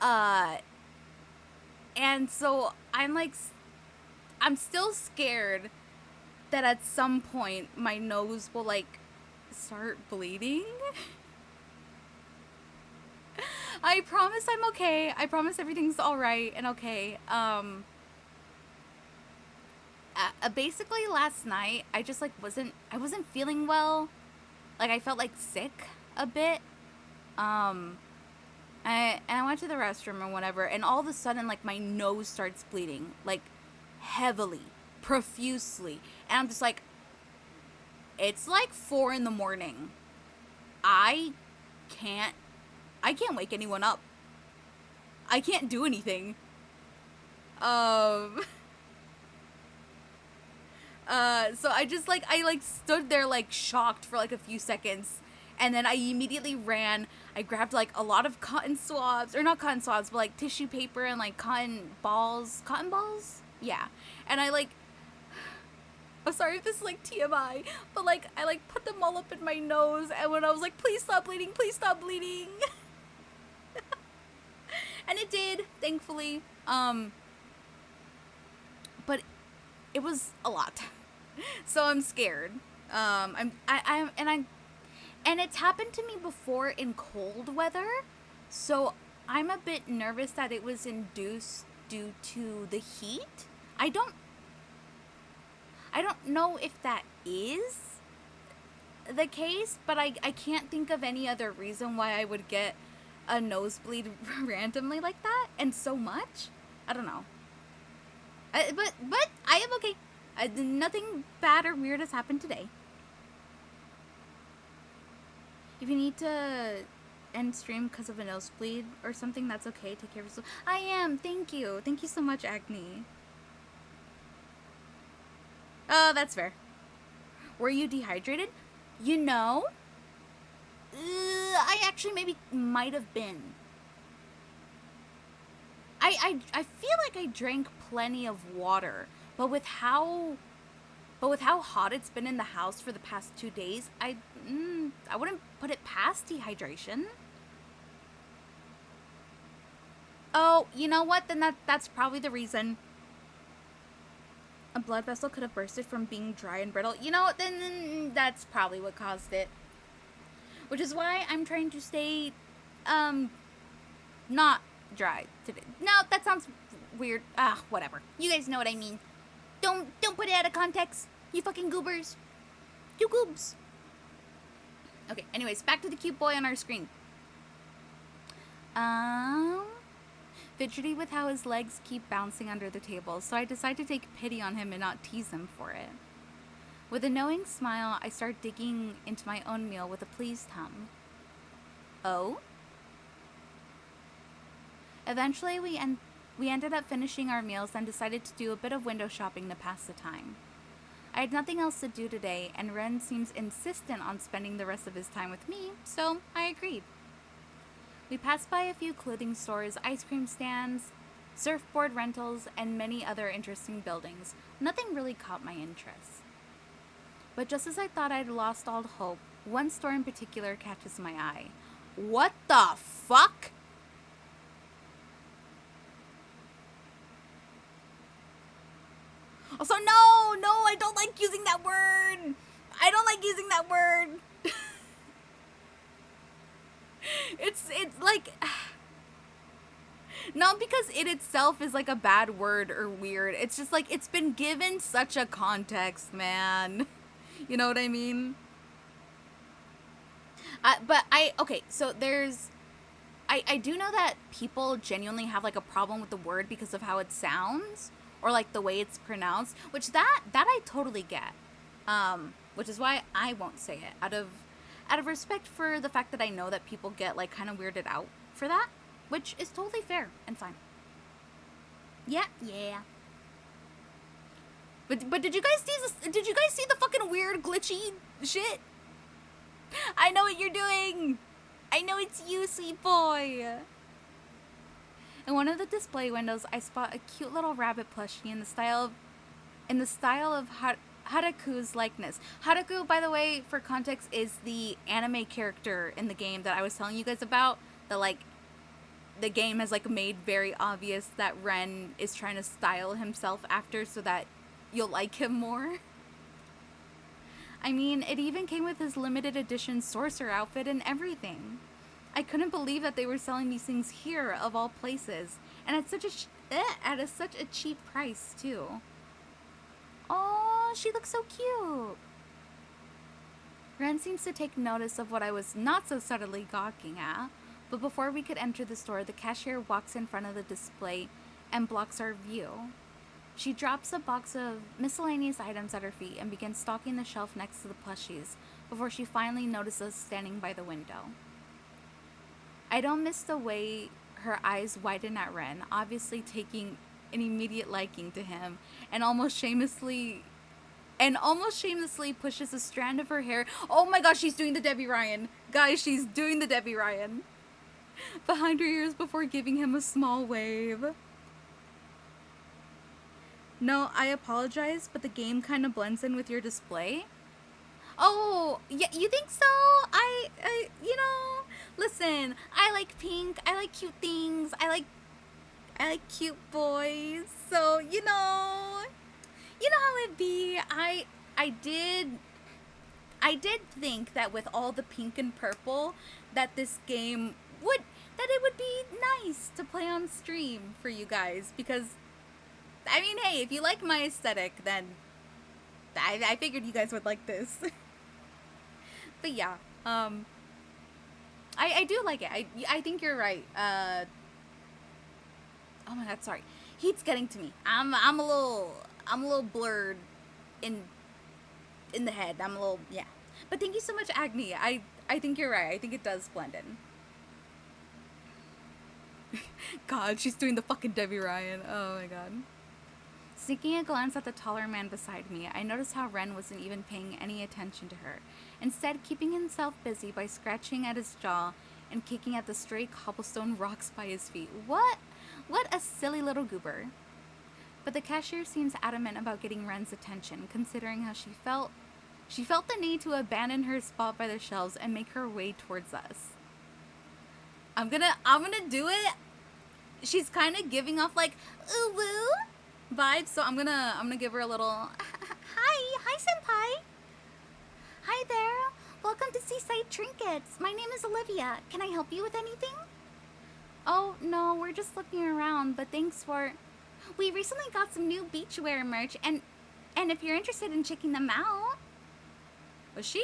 and so I'm still scared that at some point my nose will like start bleeding. I promise I'm okay. I promise everything's all right and okay. Basically last night I just like I wasn't feeling well. Like I felt like sick a bit. And I went to the restroom or whatever, and all of a sudden like my nose starts bleeding, like heavily, profusely, and I'm just like, it's like 4 a.m. I can't wake anyone up. I can't do anything. So I just like, I stood there like shocked for like a few seconds, and then I immediately ran. I grabbed like a lot of cotton swabs, or not cotton swabs, but like tissue paper and like cotton balls? Yeah. And I like, I'm sorry if this is like TMI, but like I like put them all up in my nose, and when I was like, please stop bleeding, and it did, thankfully. But it was a lot, so I'm scared. And it's happened to me before in cold weather, so I'm a bit nervous that it was induced due to the heat. I don't know if that is the case, but I can't think of any other reason why I would get a nosebleed randomly like that and so much. I don't know. But I am okay. Nothing bad or weird has happened today. If you need to end stream because of a nosebleed or something, that's okay. Take care of yourself. I am. Thank you. Thank you so much, Agni. Oh, that's fair. Were you dehydrated? You know, I actually maybe might have been. I feel like I drank plenty of water, but with how hot it's been in the house for the past 2 days, I wouldn't put it past dehydration. Oh, you know what? Then that's probably the reason. A blood vessel could have bursted from being dry and brittle. You know, then that's probably what caused it. Which is why I'm trying to stay, not dry today. No, that sounds weird. Whatever. You guys know what I mean. Don't put it out of context. You fucking goobers. You goobs. Okay, anyways, back to the cute boy on our screen. Fidgety with how his legs keep bouncing under the table, so I decide to take pity on him and not tease him for it. With a knowing smile, I start digging into my own meal with a pleased hum. Oh? Eventually, we ended up finishing our meals and decided to do a bit of window shopping to pass the time. I had nothing else to do today, and Ren seems insistent on spending the rest of his time with me, so I agreed. We passed by a few clothing stores, ice cream stands, surfboard rentals, and many other interesting buildings. Nothing really caught my interest. But just as I thought I'd lost all hope, one store in particular catches my eye. What the fuck? Also, no, I don't like using that word. I don't like using that word. It's like, not because it itself is like a bad word or weird. It's just like, it's been given such a context, man. You know what I mean? Okay, so I do know that people genuinely have like a problem with the word because of how it sounds or like the way it's pronounced, which that I totally get. Which is why I won't say it out of respect for the fact that I know that people get like kind of weirded out for that, which is totally fair and fine. Yeah. But did you guys see this? Did you guys see the fucking weird glitchy shit? I know what you're doing. I know it's you, sweet boy. In one of the display windows, I spot a cute little rabbit plushie in the style of Haraku's likeness. Haraku, by the way, for context, is the anime character in the game that I was telling you guys about. That like the game has like made very obvious that Ren is trying to style himself after so that you'll like him more. I mean, it even came with his limited edition sorcerer outfit and everything. I couldn't believe that they were selling these things here, of all places, and at such a cheap price too. Oh, she looks so cute. Ren seems to take notice of what I was not so subtly gawking at, but before we could enter the store, the cashier walks in front of the display and blocks our view. She drops a box of miscellaneous items at her feet and begins stalking the shelf next to the plushies before she finally notices us standing by the window. I don't miss the way her eyes widen at Ren, obviously taking an immediate liking to him, and almost shamelessly pushes a strand of her hair. Oh my gosh, she's doing the Debbie Ryan. Guys, she's doing the Debbie Ryan. Behind her ears before giving him a small wave. No, I apologize, but the game kind of blends in with your display. Oh, yeah, you think so? I listen, I like pink, I like cute things, I like cute boys, so, you know how it be. I did think that with all the pink and purple, that this game it would be nice to play on stream for you guys, because, I mean, hey, if you like my aesthetic, then I figured you guys would like this. But yeah, I do like it. I think you're right. Oh my god, sorry. Heat's getting to me. I'm a little blurred in the head. Yeah. But thank you so much, Agni. I think you're right. I think it does blend in. God, she's doing the fucking Debbie Ryan. Oh my god. Sneaking a glance at the taller man beside me, I noticed how Ren wasn't even paying any attention to her, instead keeping himself busy by scratching at his jaw and kicking at the stray cobblestone rocks by his feet. What What a silly little goober. But the cashier seems adamant about getting Ren's attention, considering how she felt. She felt the need to abandon her spot by the shelves and make her way towards us. I'm gonna do it. She's kind of giving off like ooh woo vibes, so I'm gonna give her a little hi senpai. Hi there. Welcome to Seaside Trinkets. My name is Olivia. Can I help you with anything? Oh no, we're just looking around, but thanks for. We recently got some new beachwear merch, and if you're interested in checking them out. Was she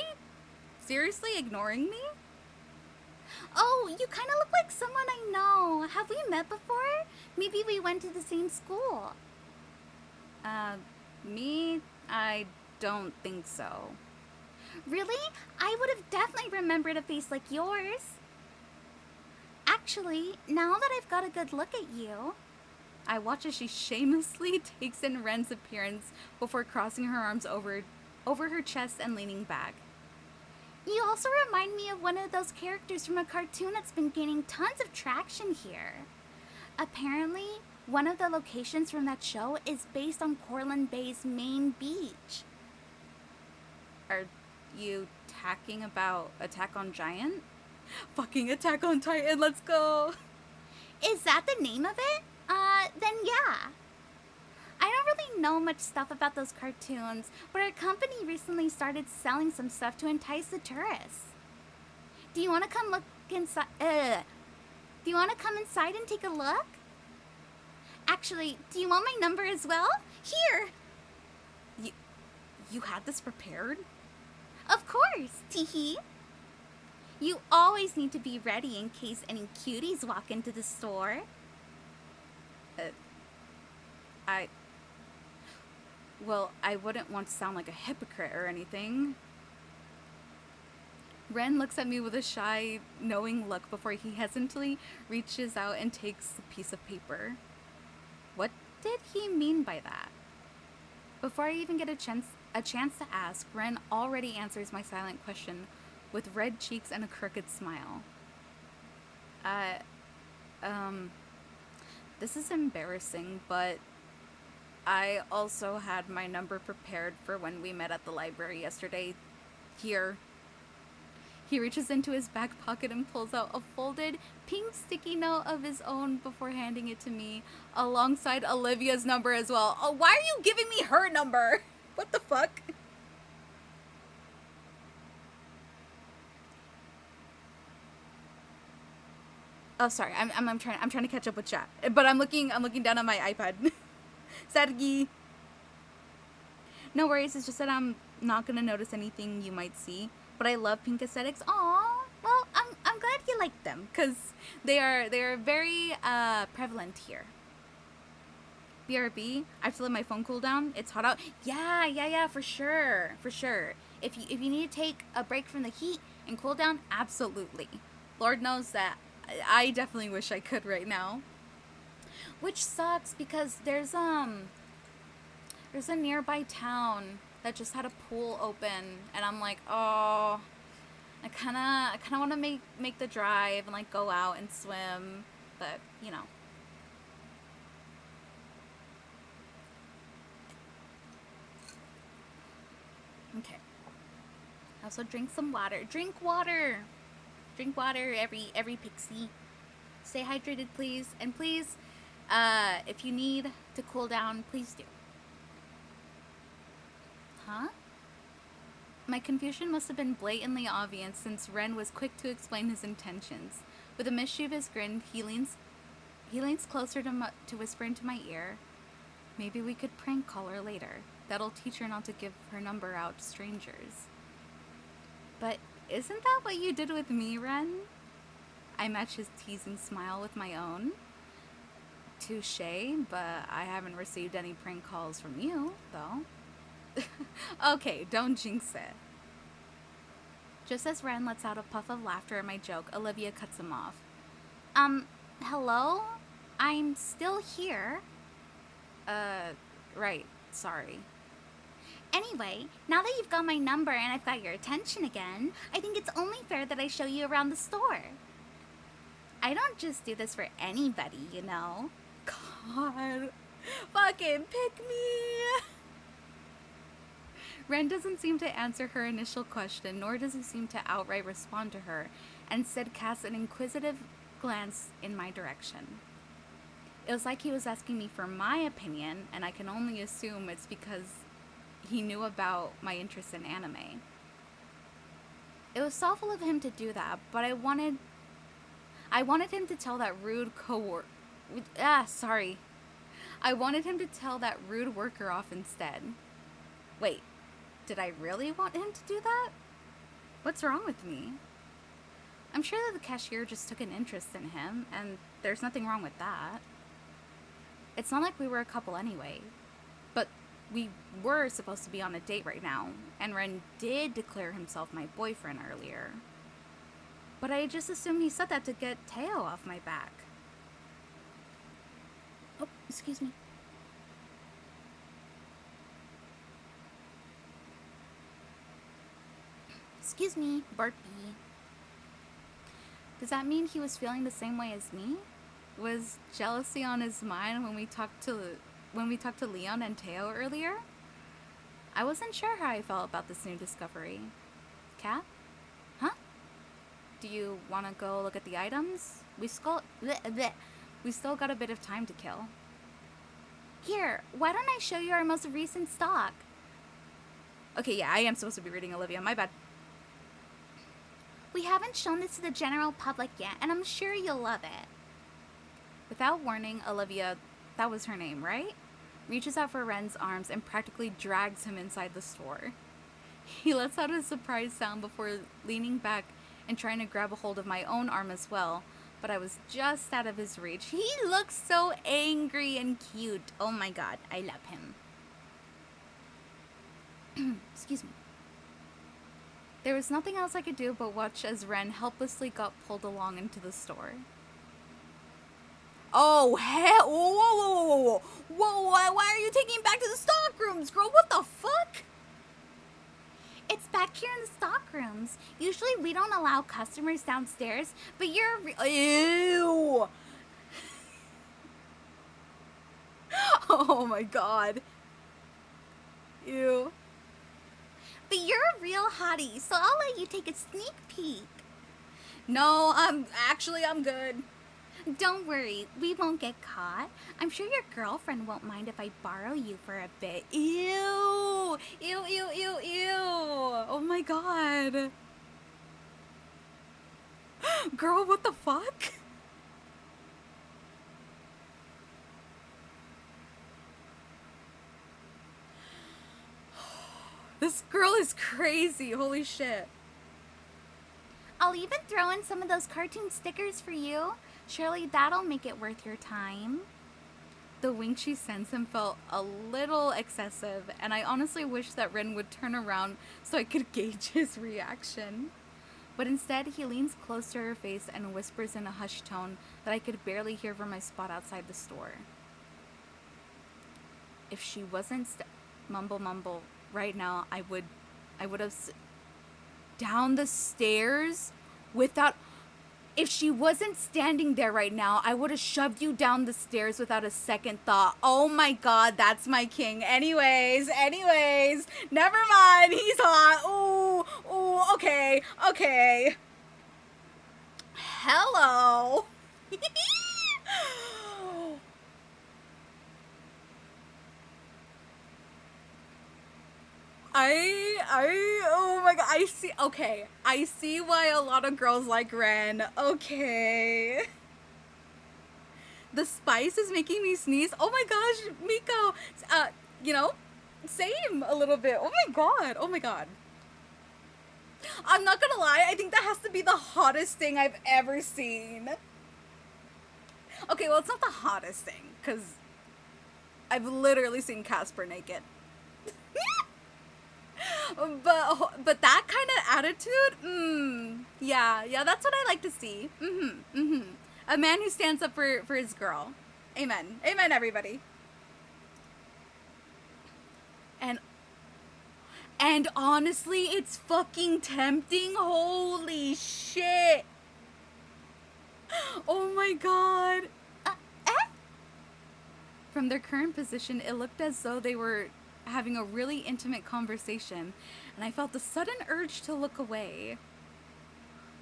seriously ignoring me? Oh, you kind of look like someone I know. Have we met before? Maybe we went to the same school. Me? I don't think so. Really? I would have definitely remembered a face like yours. Actually, now that I've got a good look at you... I watch as she shamelessly takes in Ren's appearance before crossing her arms over her chest and leaning back. You also remind me of one of those characters from a cartoon that's been gaining tons of traction here. Apparently, one of the locations from that show is based on Cortland Bay's main beach. Are you talking about Attack on Giant? Fucking Attack on Titan, let's go! Is that the name of it? Then yeah. I don't really know much stuff about those cartoons, but our company recently started selling some stuff to entice the tourists. Do you want to come look inside? Do you want to come inside and take a look? Actually, do you want my number as well? Here! You had this prepared? Of course, teehee. You always need to be ready in case any cuties walk into the store. Well, I wouldn't want to sound like a hypocrite or anything. Ren looks at me with a shy, knowing look before he hesitantly reaches out and takes a piece of paper. What did he mean by that? Before I even get a chance to ask, Ren already answers my silent question with red cheeks and a crooked smile. This is embarrassing, but I also had my number prepared for when we met at the library yesterday. Here. He reaches into his back pocket and pulls out a folded pink sticky note of his own before handing it to me, alongside Olivia's number as well. Oh, why are you giving me her number? What the fuck? Oh, sorry. I'm trying to catch up with chat, but I'm looking down at my iPad. Sargi. No worries. It's just that I'm not gonna notice anything you might see. But I love pink aesthetics. Aw. Well, I'm glad you like them, cause they are very prevalent here. BRB. I have to let my phone cool down. It's hot out. Yeah. For sure. If you need to take a break from the heat and cool down, absolutely. Lord knows that I definitely wish I could right now. Which sucks because there's a nearby town that just had a pool open, and I'm like, oh, I kind of want to make the drive and like go out and swim, but you know. Okay. Also drink some water. Drink water, every pixie. Stay hydrated, please. And please, if you need to cool down, please do. Huh? My confusion must have been blatantly obvious since Ren was quick to explain his intentions. With a mischievous grin, he leans closer to whisper into my ear, maybe we could prank call her later. That'll teach her not to give her number out to strangers. But isn't that what you did with me, Ren? I match his teasing smile with my own. Touché, but I haven't received any prank calls from you, though. Okay, don't jinx it. Just as Ren lets out a puff of laughter at my joke, Olivia cuts him off. Hello? I'm still here. Right, sorry. Anyway, now that you've got my number and I've got your attention again, I think it's only fair that I show you around the store. I don't just do this for anybody, you know. god. Fucking pick me. Ren doesn't seem to answer her initial question, nor does he seem to outright respond to her, and instead casts an inquisitive glance in my direction. It was like he was asking me for my opinion, and I can only assume it's because he knew about my interest in anime. It was thoughtful of him to do that, but I wanted him to tell that I wanted him to tell that rude worker off instead. Wait, did I really want him to do that? What's wrong with me? I'm sure that the cashier just took an interest in him, and there's nothing wrong with that. It's not like we were a couple anyway. But we were supposed to be on a date right now, and Ren did declare himself my boyfriend earlier. But I just assumed he said that to get Teo off my back. Oh, excuse me. Excuse me, burpee. Does that mean he was feeling the same way as me? Was jealousy on his mind when we talked to Leon and Teo earlier? I wasn't sure how I felt about this new discovery. Cat? Huh? Do you want to go look at the items? We still got a bit of time to kill. Here, why don't I show you our most recent stock? Okay, yeah, I am supposed to be reading Olivia, my bad. We haven't shown this to the general public yet, and I'm sure you'll love it. Without warning, Olivia, that was her name, right? Reaches out for Ren's arms and practically drags him inside the store. He lets out a surprised sound before leaning back and trying to grab a hold of my own arm as well, but I was just out of his reach. He looks so angry and cute. Oh my god, I love him. Excuse me. There was nothing else I could do but watch as Ren helplessly got pulled along into the store. Oh, hell. Whoa, whoa, whoa, whoa, whoa. Whoa, why are you taking him back to the stock rooms, girl? What the fuck? It's back here in the stock rooms. Usually we don't allow customers downstairs, but you're... Ew. Oh my god. Ew. But you're a real hottie, so I'll let you take a sneak peek. No, I'm good. Don't worry, we won't get caught. I'm sure your girlfriend won't mind if I borrow you for a bit. Ew! Ew, ew, ew, ew! Oh my god. Girl, what the fuck? This girl is crazy, holy shit. I'll even throw in some of those cartoon stickers for you. Surely that'll make it worth your time. The wink she sends him felt a little excessive, and I honestly wish that Ren would turn around so I could gauge his reaction. But instead, he leans close to her face and whispers in a hushed tone that I could barely hear from my spot outside the store. If she wasn't mumble right now, I would have down the stairs without... If she wasn't standing there right now, I would have shoved you down the stairs without a second thought. Oh my god, that's my king. Anyways, never mind. He's hot. Ooh, okay. Hello. Oh my god, I see why a lot of girls like Ren. Okay. The spice is making me sneeze. Oh my gosh, Miko. Same a little bit. Oh my god. I'm not gonna lie, I think that has to be the hottest thing I've ever seen. Okay, well, it's not the hottest thing, because I've literally seen Casper naked. But that kind of attitude, yeah, that's what I like to see. A man who stands up for his girl. Amen, everybody. And honestly, it's fucking tempting. Holy shit. Oh my god. From their current position, it looked as though they were having a really intimate conversation, and I felt a sudden urge to look away.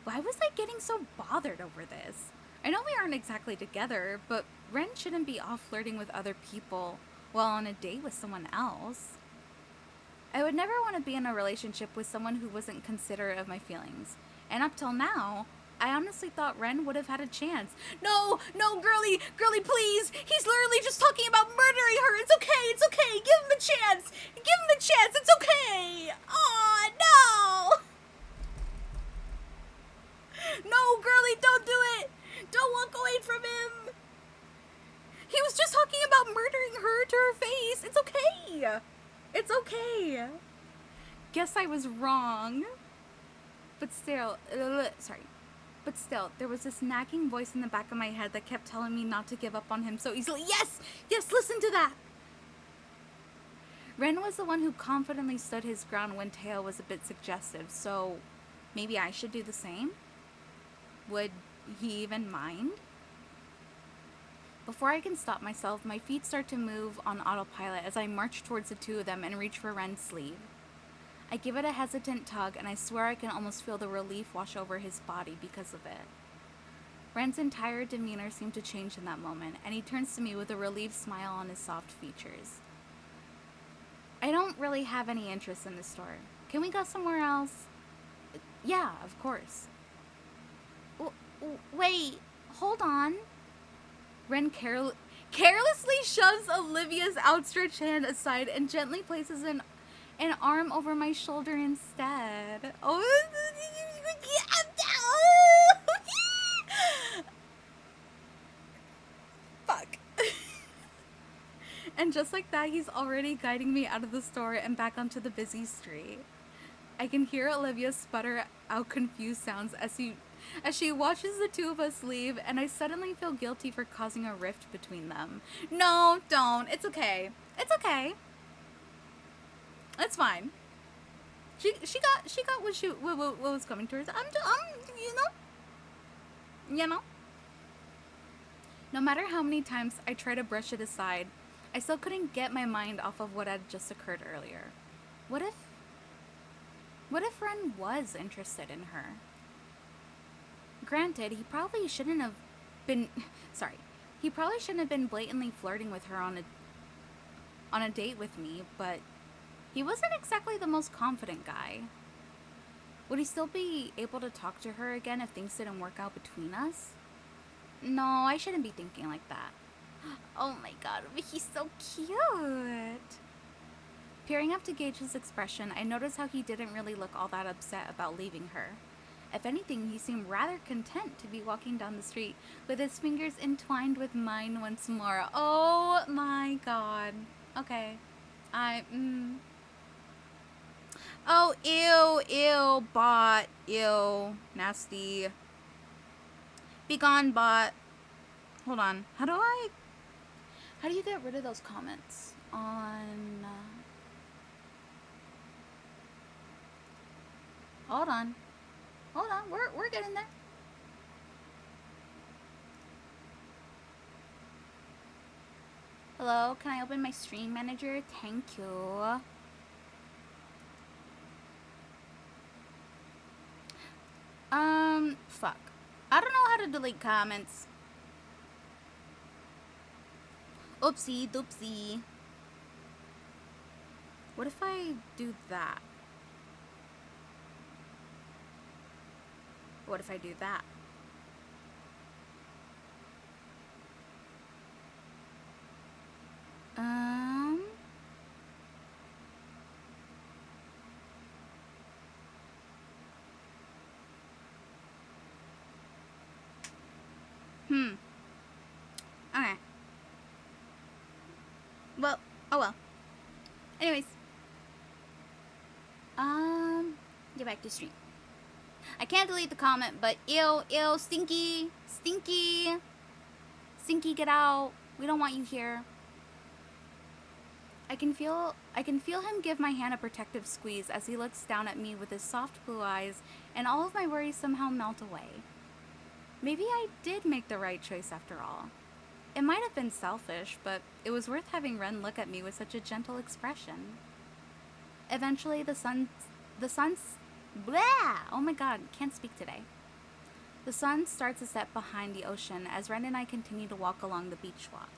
Why was I getting so bothered over this? I know we aren't exactly together, but Ren shouldn't be off flirting with other people while on a date with someone else. I would never want to be in a relationship with someone who wasn't considerate of my feelings. And up till now, I honestly thought Ren would have had a chance. No, girly, please! He's literally just talking about murdering her! It's okay! Give him a chance! It's okay! Aw, no! No, girly, don't do it! Don't walk away from him! He was just talking about murdering her to her face! It's okay! Guess I was wrong. But still, there was this nagging voice in the back of my head that kept telling me not to give up on him so easily. Yes, listen to that! Ren was the one who confidently stood his ground when Teo was a bit suggestive, so maybe I should do the same? Would he even mind? Before I can stop myself, my feet start to move on autopilot as I march towards the two of them and reach for Ren's sleeve. I give it a hesitant tug, and I swear I can almost feel the relief wash over his body because of it. Ren's entire demeanor seemed to change in that moment, and he turns to me with a relieved smile on his soft features. I don't really have any interest in this store. Can we go somewhere else? Yeah, of course. Wait, hold on. Ren carelessly shoves Olivia's outstretched hand aside and gently places an arm over my shoulder instead. Oh, fuck. And just like that, he's already guiding me out of the store and back onto the busy street. I can hear Olivia sputter out confused sounds as she watches the two of us leave, and I suddenly feel guilty for causing a rift between them. No, don't. It's okay. It's fine. She got what was coming to her. You know. No matter how many times I try to brush it aside, I still couldn't get my mind off of what had just occurred earlier. What if Ren was interested in her? Granted, he probably shouldn't have been blatantly flirting with her on a date with me, but he wasn't exactly the most confident guy. Would he still be able to talk to her again if things didn't work out between us? No, I shouldn't be thinking like that. Oh my god, but he's so cute. Peering up to gauge his expression, I noticed how he didn't really look all that upset about leaving her. If anything, he seemed rather content to be walking down the street with his fingers entwined with mine once more. Oh my god. Okay. Oh, ew, bot. Ew. Nasty. Be gone, bot. Hold on. How do you get rid of those comments on... Hold on. We're getting there. Hello, can I open my stream manager? Thank you. Fuck. I don't know how to delete comments. Oopsie doopsie. What if I do that? What if I do that? Okay. Well, oh well. Anyways. Get back to stream. I can't delete the comment, but ew, stinky, get out. We don't want you here. I can feel him give my hand a protective squeeze as he looks down at me with his soft blue eyes, and all of my worries somehow melt away. Maybe I did make the right choice after all. It might have been selfish, but it was worth having Ren look at me with such a gentle expression. Eventually, blah! Oh my god, can't speak today. The sun starts to set behind the ocean as Ren and I continue to walk along the beach walk.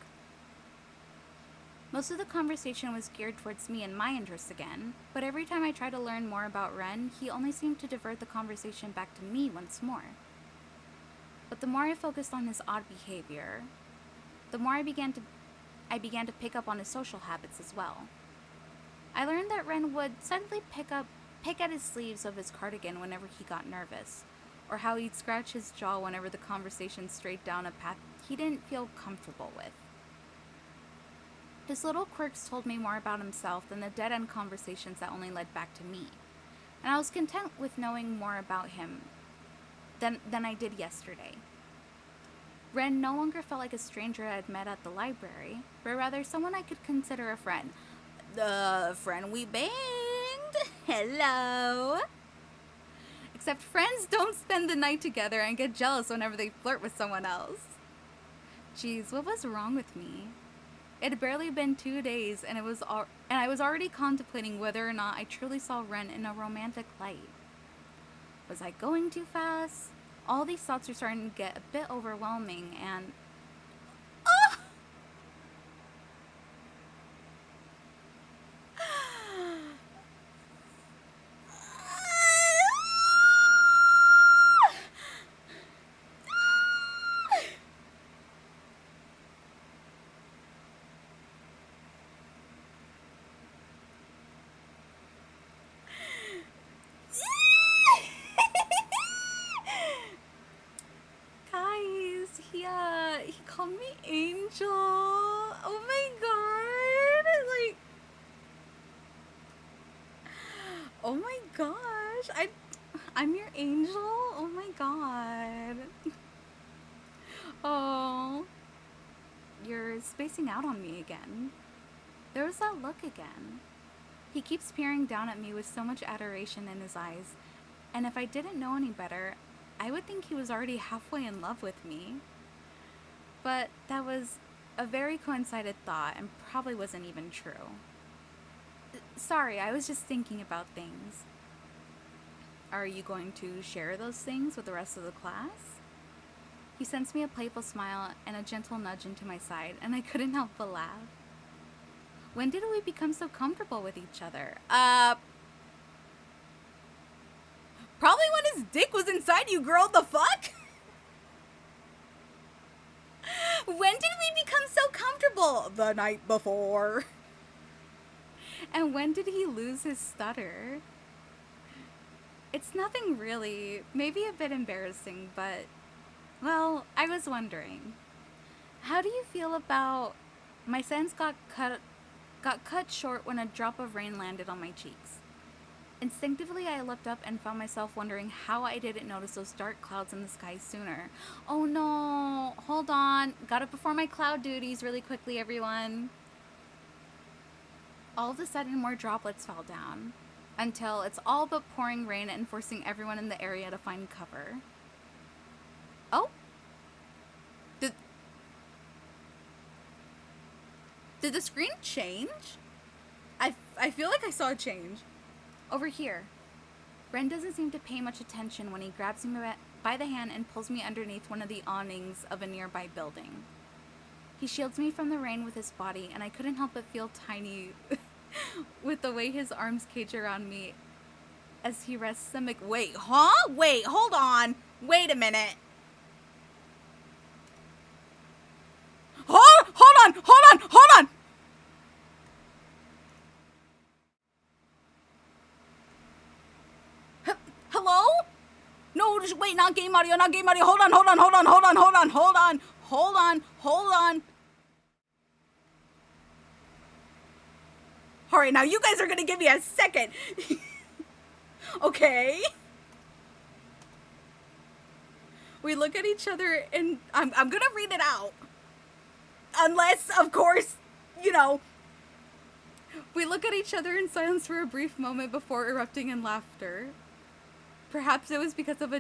Most of the conversation was geared towards me and my interests again, but every time I tried to learn more about Ren, he only seemed to divert the conversation back to me once more. But the more I focused on his odd behavior, the more I began to pick up on his social habits as well. I learned that Ren would suddenly pick at his sleeves of his cardigan whenever he got nervous, or how he'd scratch his jaw whenever the conversation strayed down a path he didn't feel comfortable with. His little quirks told me more about himself than the dead-end conversations that only led back to me, and I was content with knowing more about him than I did yesterday. Ren no longer felt like a stranger I had met at the library, but rather someone I could consider a friend. The friend we banged! Hello! Except friends don't spend the night together and get jealous whenever they flirt with someone else. Jeez, what was wrong with me? It had barely been 2 days, and I was already contemplating whether or not I truly saw Ren in a romantic light. Was I going too fast? All these thoughts were starting to get a bit overwhelming, and... Oh! He called me Angel. Oh my god. Like, oh my gosh. I'm your angel. Oh my god. Oh. You're spacing out on me again. There was that look again. He keeps peering down at me with so much adoration in his eyes, and if I didn't know any better, I would think he was already halfway in love with me. But that was a very coincided thought and probably wasn't even true. Sorry, I was just thinking about things. Are you going to share those things with the rest of the class? He sends me a playful smile and a gentle nudge into my side, and I couldn't help but laugh. When did we become so comfortable with each other? Probably when his dick was inside you, girl. The fuck? When did we become so comfortable? The night before. And when did he lose his stutter? It's nothing really. Maybe a bit embarrassing, but... Well, I was wondering. How do you feel about... My sentence got cut short when a drop of rain landed on my cheeks. Instinctively, I looked up and found myself wondering how I didn't notice those dark clouds in the sky sooner. Oh no, hold on. Gotta perform my cloud duties really quickly, everyone. All of a sudden, more droplets fell down, until it's all but pouring rain and forcing everyone in the area to find cover. Oh? Did the screen change? I feel like I saw a change. Over here. Ren doesn't seem to pay much attention when he grabs me by the hand and pulls me underneath one of the awnings of a nearby building. He shields me from the rain with his body, and I couldn't help but feel tiny with the way his arms cage around me as he rests them. Wait, huh? Wait, hold on. Wait a minute. Hold on. Hello? No, just wait, not game audio. Hold on. Alright, now you guys are gonna give me a second. Okay. We look at each other and I'm gonna read it out. Unless, of course, we look at each other in silence for a brief moment before erupting in laughter. Perhaps it was because of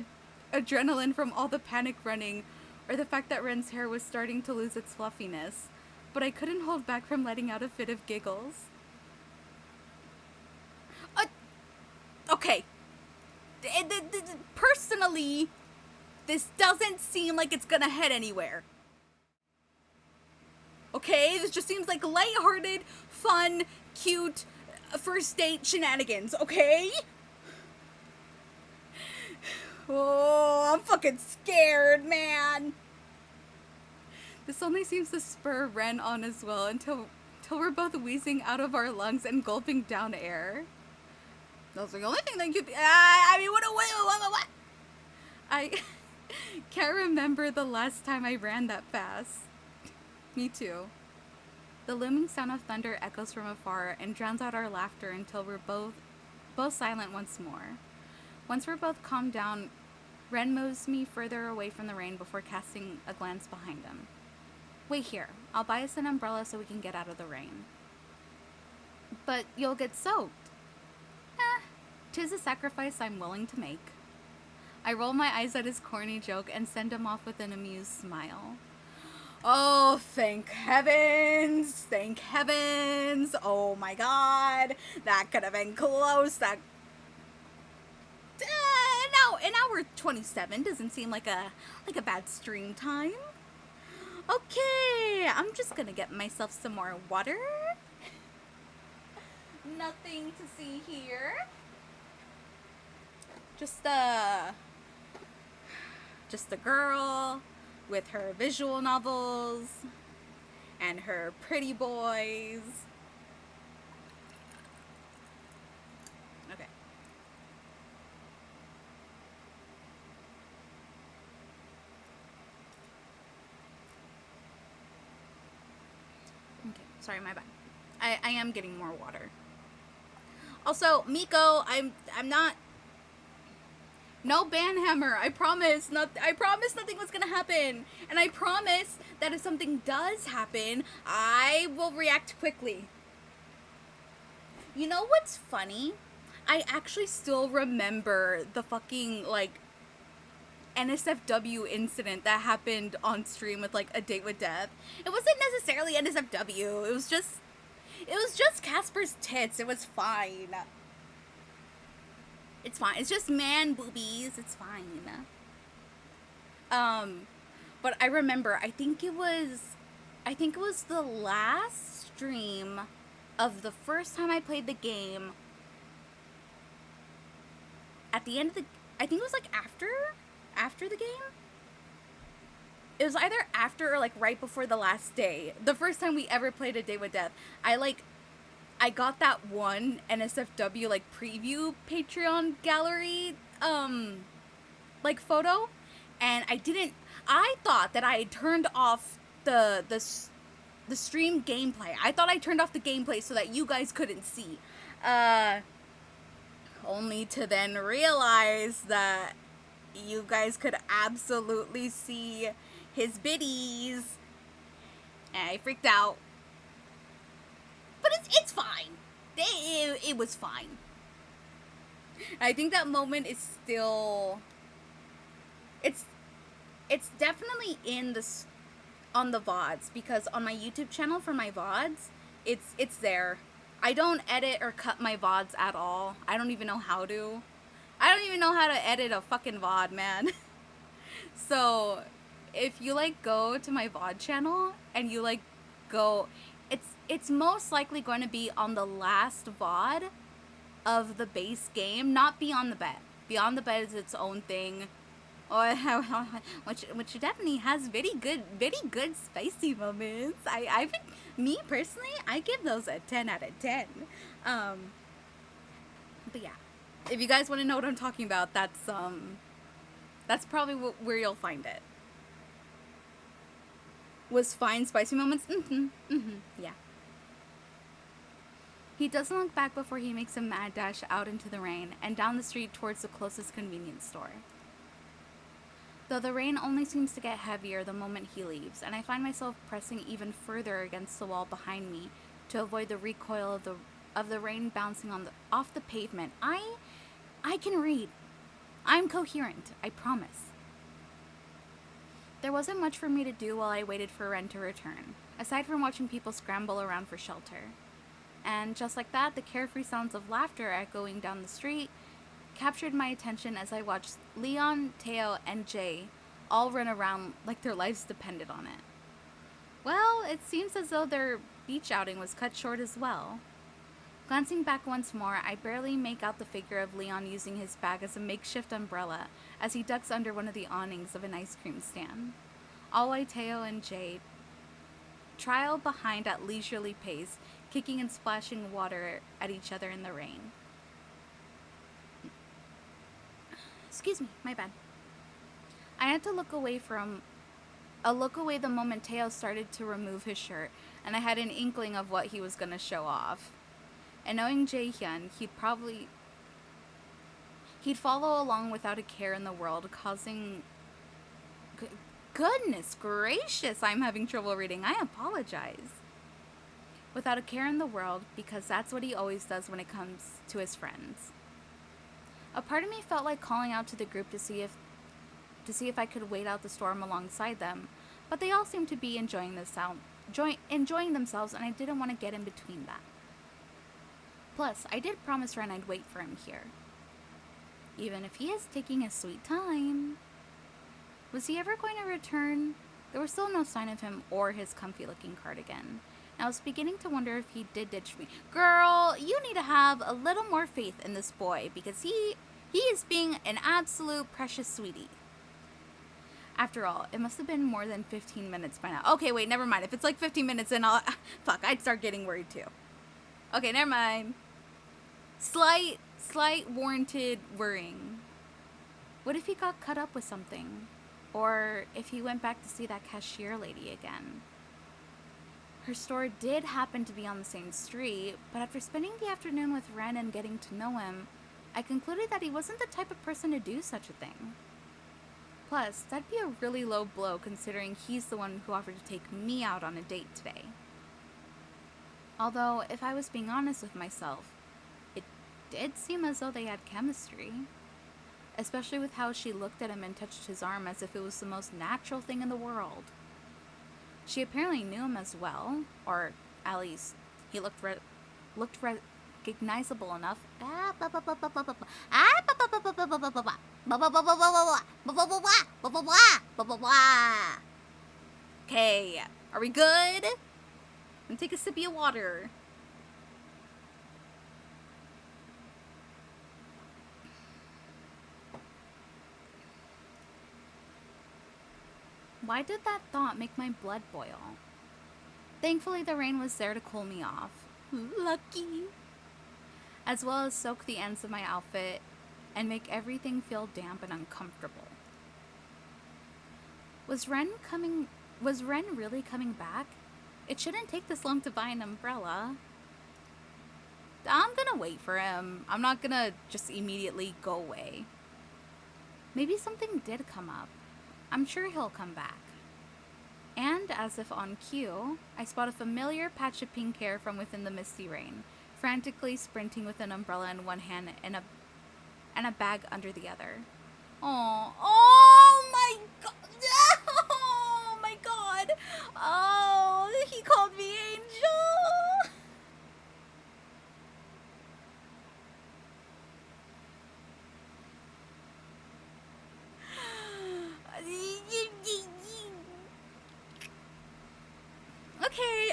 adrenaline from all the panic running, or the fact that Ren's hair was starting to lose its fluffiness, but I couldn't hold back from letting out a fit of giggles. Okay. Personally, this doesn't seem like it's gonna head anywhere. Okay, this just seems like lighthearted, fun, cute, first date shenanigans, okay? Oh, I'm fucking scared, man. This only seems to spur Ren on as well until we're both wheezing out of our lungs and gulping down air. That's the only thing that could be. I mean, what? I can't remember the last time I ran that fast. Me too. The looming sound of thunder echoes from afar and drowns out our laughter until we're both silent once more. Once we're both calmed down, Ren moves me further away from the rain before casting a glance behind him. Wait here. I'll buy us an umbrella so we can get out of the rain. But you'll get soaked. 'Tis a sacrifice I'm willing to make. I roll my eyes at his corny joke and send him off with an amused smile. Oh, thank heavens! Thank heavens! Oh my god! That could have been close. That no, an hour 27 doesn't seem like a bad stream time. Okay, I'm just gonna get myself some more water. Nothing to see here. Just a girl with her visual novels and her pretty boys. Okay. Okay, sorry, my bad. I am getting more water. Also, Miko, I'm not. No banhammer. I promise. I promise nothing was gonna happen, and I promise that if something does happen, I will react quickly. You know what's funny? I actually still remember the fucking NSFW incident that happened on stream with A Date with Death. It wasn't necessarily NSFW. It was just Casper's tits. It was fine. It's fine. It's just man boobies. It's fine. But I remember, I think it was the last stream of the first time I played the game. At the end of I think it was after the game. It was either after or right before the last day. The first time we ever played A Date with Death. I got that one NSFW preview Patreon gallery photo, and I thought that I had turned off the stream gameplay. I thought I turned off the gameplay so that you guys couldn't see. Only to then realize that you guys could absolutely see his biddies. And I freaked out. But it's fine. It was fine. I think that moment is still. It's definitely on the VODs, because on my YouTube channel for my VODs, it's there. I don't edit or cut my VODs at all. I don't even know how to. I don't even know how to edit a fucking VOD, man. So, if you go to my VOD channel and you go. It's most likely going to be on the last VOD of the base game, not Beyond the Bed. Beyond the Bed is its own thing, which definitely has very good spicy moments. Me personally, I give those a 10 out of 10. But yeah, if you guys want to know what I'm talking about, that's probably where you'll find it. Was fine spicy moments? Yeah. He doesn't look back before he makes a mad dash out into the rain and down the street towards the closest convenience store. Though the rain only seems to get heavier the moment he leaves, and I find myself pressing even further against the wall behind me to avoid the recoil of the rain bouncing off the pavement. I can read. I'm coherent, I promise. There wasn't much for me to do while I waited for Ren to return, aside from watching people scramble around for shelter. And just like that, the carefree sounds of laughter echoing down the street captured my attention as I watched Leon, Teo, and Jay all run around like their lives depended on it. Well, it seems as though their beach outing was cut short as well. Glancing back once more, I barely make out the figure of Leon using his bag as a makeshift umbrella as he ducks under one of the awnings of an ice cream stand. All while Teo and Jay trail behind at leisurely pace, kicking and splashing water at each other in the rain. Excuse me, my bad. I had to look away the moment Teo started to remove his shirt, and I had an inkling of what he was going to show off. And knowing Jae-hyun, he'd follow along without a care in the world, causing... Goodness gracious, I'm having trouble reading. I apologize. Without a care in the world, because that's what he always does when it comes to his friends. A part of me felt like calling out to the group to see if I could wait out the storm alongside them, but they all seemed to be enjoying themselves, and I didn't want to get in between that. Plus, I did promise Ren I'd wait for him here. Even if he is taking his sweet time. Was he ever going to return? There was still no sign of him or his comfy-looking cardigan. And I was beginning to wonder if he did ditch me. Girl, you need to have a little more faith in this boy, because he is being an absolute precious sweetie. After all, it must have been more than 15 minutes by now. Okay, wait, never mind. If it's like 15 minutes, then I'd start getting worried too. Okay, never mind. Slight warranted worrying. What if he got cut up with something? Or if he went back to see that cashier lady again? Her store did happen to be on the same street, but after spending the afternoon with Ren and getting to know him, I concluded that he wasn't the type of person to do such a thing. Plus, that'd be a really low blow considering he's the one who offered to take me out on a date today. Although, if I was being honest with myself, it did seem as though they had chemistry. Especially with how she looked at him and touched his arm as if it was the most natural thing in the world. She apparently knew him as well, or at least he looked recognizable enough. Okay, are we good? Let me take a sip of water. Why did that thought make my blood boil? Thankfully, the rain was there to cool me off. Lucky. As well as soak the ends of my outfit and make everything feel damp and uncomfortable. Was Ren really coming back? It shouldn't take this long to buy an umbrella. I'm gonna wait for him. I'm not gonna just immediately go away. Maybe something did come up. I'm sure he'll come back. And, as if on cue, I spot a familiar patch of pink hair from within the misty rain, frantically sprinting with an umbrella in one hand and a bag under the other. Oh my god! Oh my god! Oh, he called me Angel!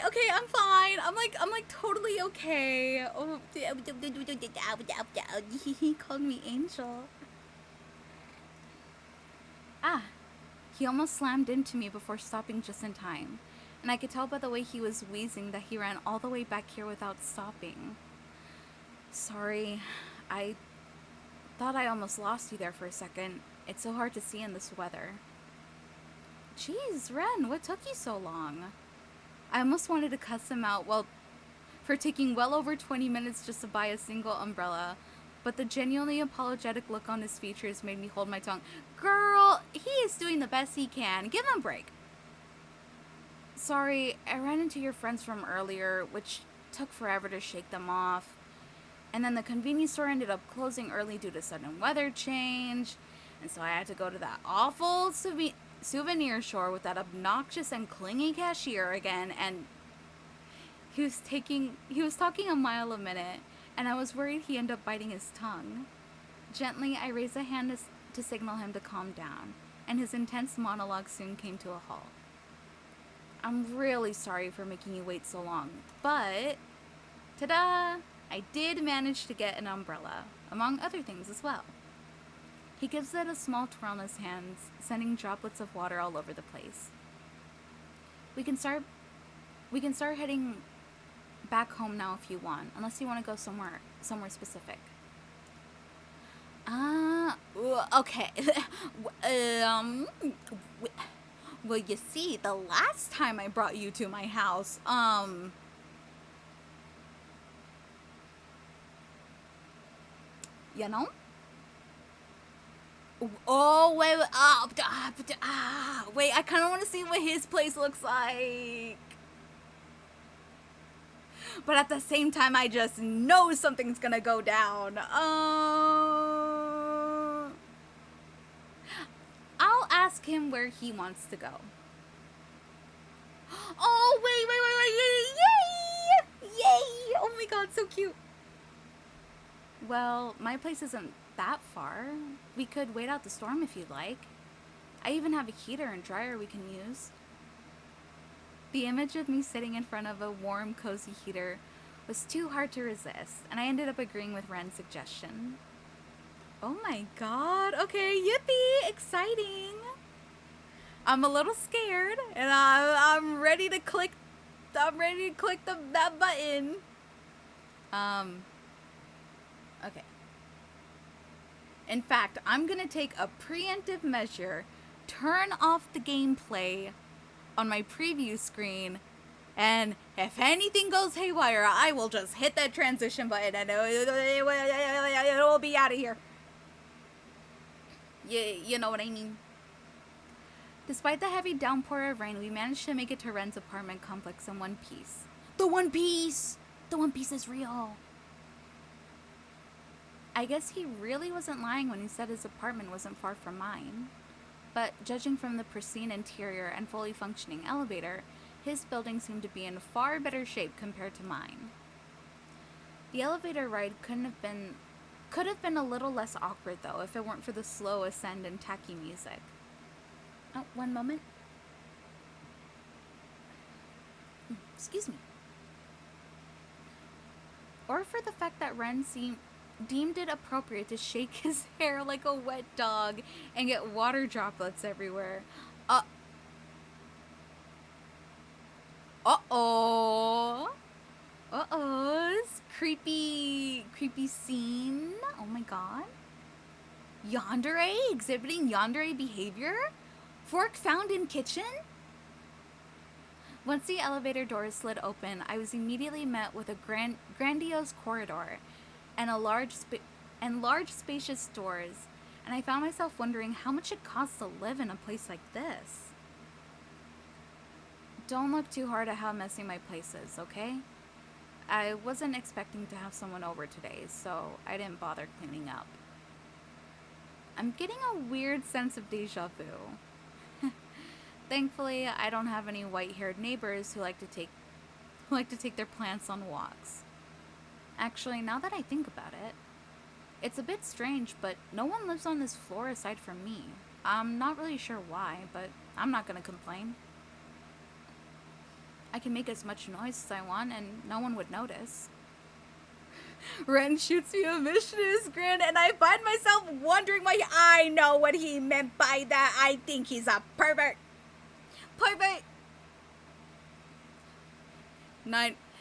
Okay, I'm fine. I'm like totally okay. Oh, he called me Angel. Ah, he almost slammed into me before stopping just in time, and I could tell by the way he was wheezing that he ran all the way back here without stopping. Sorry, I thought I almost lost you there for a second. It's so hard to see in this weather. Jeez, Ren, what took you so long? I almost wanted to cuss him out for taking well over 20 minutes just to buy a single umbrella, but the genuinely apologetic look on his features made me hold my tongue. Girl, he is doing the best he can. Give him a break. Sorry, I ran into your friends from earlier, which took forever to shake them off. And then the convenience store ended up closing early due to sudden weather change. And so I had to go to that awful souvenir store with that obnoxious and clingy cashier again, and he was talking a mile a minute, and I was worried he ended up biting his tongue. Gently, I raised a hand to signal him to calm down, and his intense monologue soon came to a halt. I'm really sorry for making you wait so long, but ta-da! I did manage to get an umbrella, among other things as well. He gives it a small twirl in his hands, sending droplets of water all over the place. We can start heading back home now if you want, unless you want to go somewhere specific. Okay. Well, you see, the last time I brought you to my house, you know? Oh, wait, wait, I kind of want to see what his place looks like. But at the same time, I just know something's gonna go down. I'll ask him where he wants to go. Oh, wait, yay! Oh my god, so cute. Well, my place isn't that far. We could wait out the storm if you'd like. I even have a heater and dryer we can use. The image of me sitting in front of a warm, cozy heater was too hard to resist, and I ended up agreeing with Ren's suggestion. Oh my god, okay, yippee, exciting. I'm a little scared, and I'm ready to click that button. Okay. In fact, I'm gonna take a preemptive measure, turn off the gameplay on my preview screen, and if anything goes haywire, I will just hit that transition button and it will be out of here. You know what I mean? Despite the heavy downpour of rain, we managed to make it to Ren's apartment complex in one piece. The One Piece! The One Piece is real! I guess he really wasn't lying when he said his apartment wasn't far from mine. But judging from the pristine interior and fully functioning elevator, his building seemed to be in far better shape compared to mine. The elevator ride could have been a little less awkward though if it weren't for the slow ascend and tacky music. Oh, one moment. Excuse me. Or for the fact that Ren deemed it appropriate to shake his hair like a wet dog and get water droplets everywhere. This creepy scene. Oh my god. Yandere exhibiting yandere behavior? Fork found in kitchen? Once the elevator doors slid open, I was immediately met with a grandiose corridor and large spacious doors, and I found myself wondering how much it costs to live in a place like this. Don't look too hard at how messy my place is, okay? I wasn't expecting to have someone over today, so I didn't bother cleaning up. I'm getting a weird sense of deja vu. Thankfully, I don't have any white-haired neighbors who like to take their plants on walks. Actually, now that I think about it, it's a bit strange, but no one lives on this floor aside from me. I'm not really sure why, but I'm not gonna complain. I can make as much noise as I want and no one would notice. Ren shoots me a mischievous grin and I find myself wondering why. I know what he meant by that. I think he's a pervert. Pervert!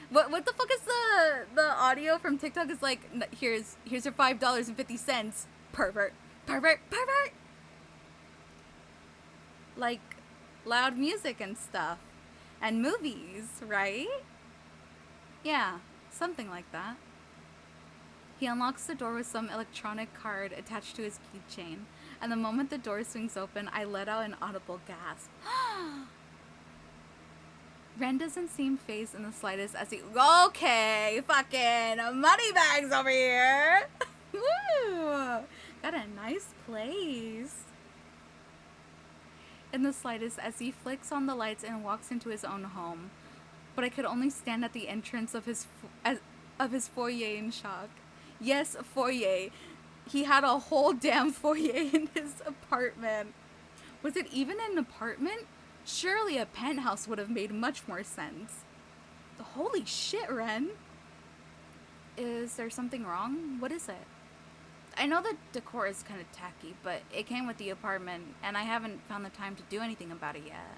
What the fuck is the audio from TikTok is like, here's your $5.50. Pervert. Pervert. Pervert! Like, loud music and stuff. And movies, right? Yeah, something like that. He unlocks the door with some electronic card attached to his keychain, and the moment the door swings open, I let out an audible gasp. Ren doesn't seem fazed in the slightest as he... Okay, fucking money bags over here! Woo! Got a nice place. In the slightest as he flicks on the lights and walks into his own home. But I could only stand at the entrance of his foyer in shock. Yes, foyer. He had a whole damn foyer in his apartment. Was it even an apartment? Surely a penthouse would have made much more sense. Holy shit, Ren. Is there something wrong? What is it? I know the decor is kind of tacky, but it came with the apartment, and I haven't found the time to do anything about it yet.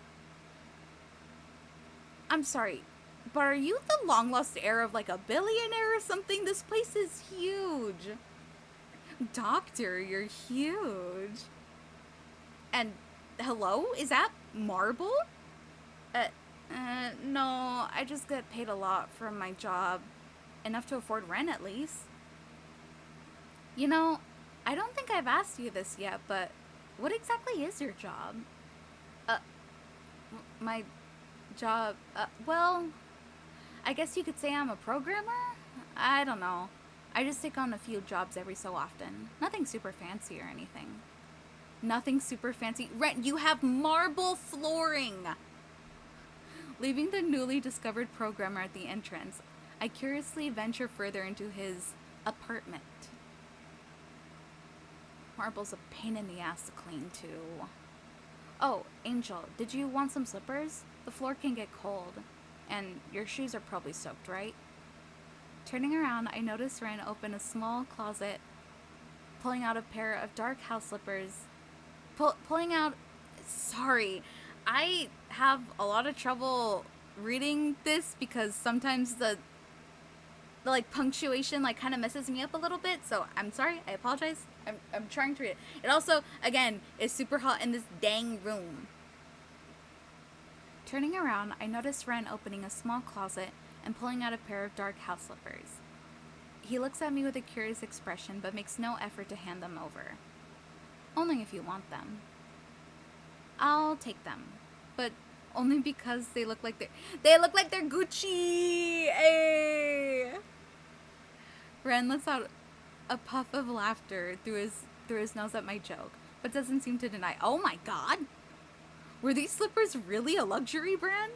I'm sorry, but are you the long-lost heir of like a billionaire or something? This place is huge. Doctor, you're huge. And hello? Is that marble? No, I just get paid a lot from my job. Enough to afford rent, at least. You know, I don't think I've asked you this yet, but what exactly is your job? My job, well, I guess you could say I'm a programmer? I don't know. I just take on a few jobs every so often. Nothing super fancy or anything. Nothing super fancy. Rent, you have marble flooring! Leaving the newly discovered programmer at the entrance, I curiously venture further into his apartment. Marble's a pain in the ass to clean, too. Oh, Angel, did you want some slippers? The floor can get cold. And your shoes are probably soaked, right? Turning around, I notice Ren open a small closet, pulling out a pair of dark house slippers. Pulling out... Sorry, I have a lot of trouble reading this because sometimes the like punctuation like kind of messes me up a little bit, so I'm sorry, I apologize. I'm trying to read it. It also, again, is super hot in this dang room. Turning around, I notice Ren opening a small closet and pulling out a pair of dark house slippers. He looks at me with a curious expression but makes no effort to hand them over. Only if you want them. I'll take them, but only because they look like they're Gucci. Hey! Ren lets out a puff of laughter through his nose at my joke, but doesn't seem to deny. Oh my god! Were these slippers really a luxury brand?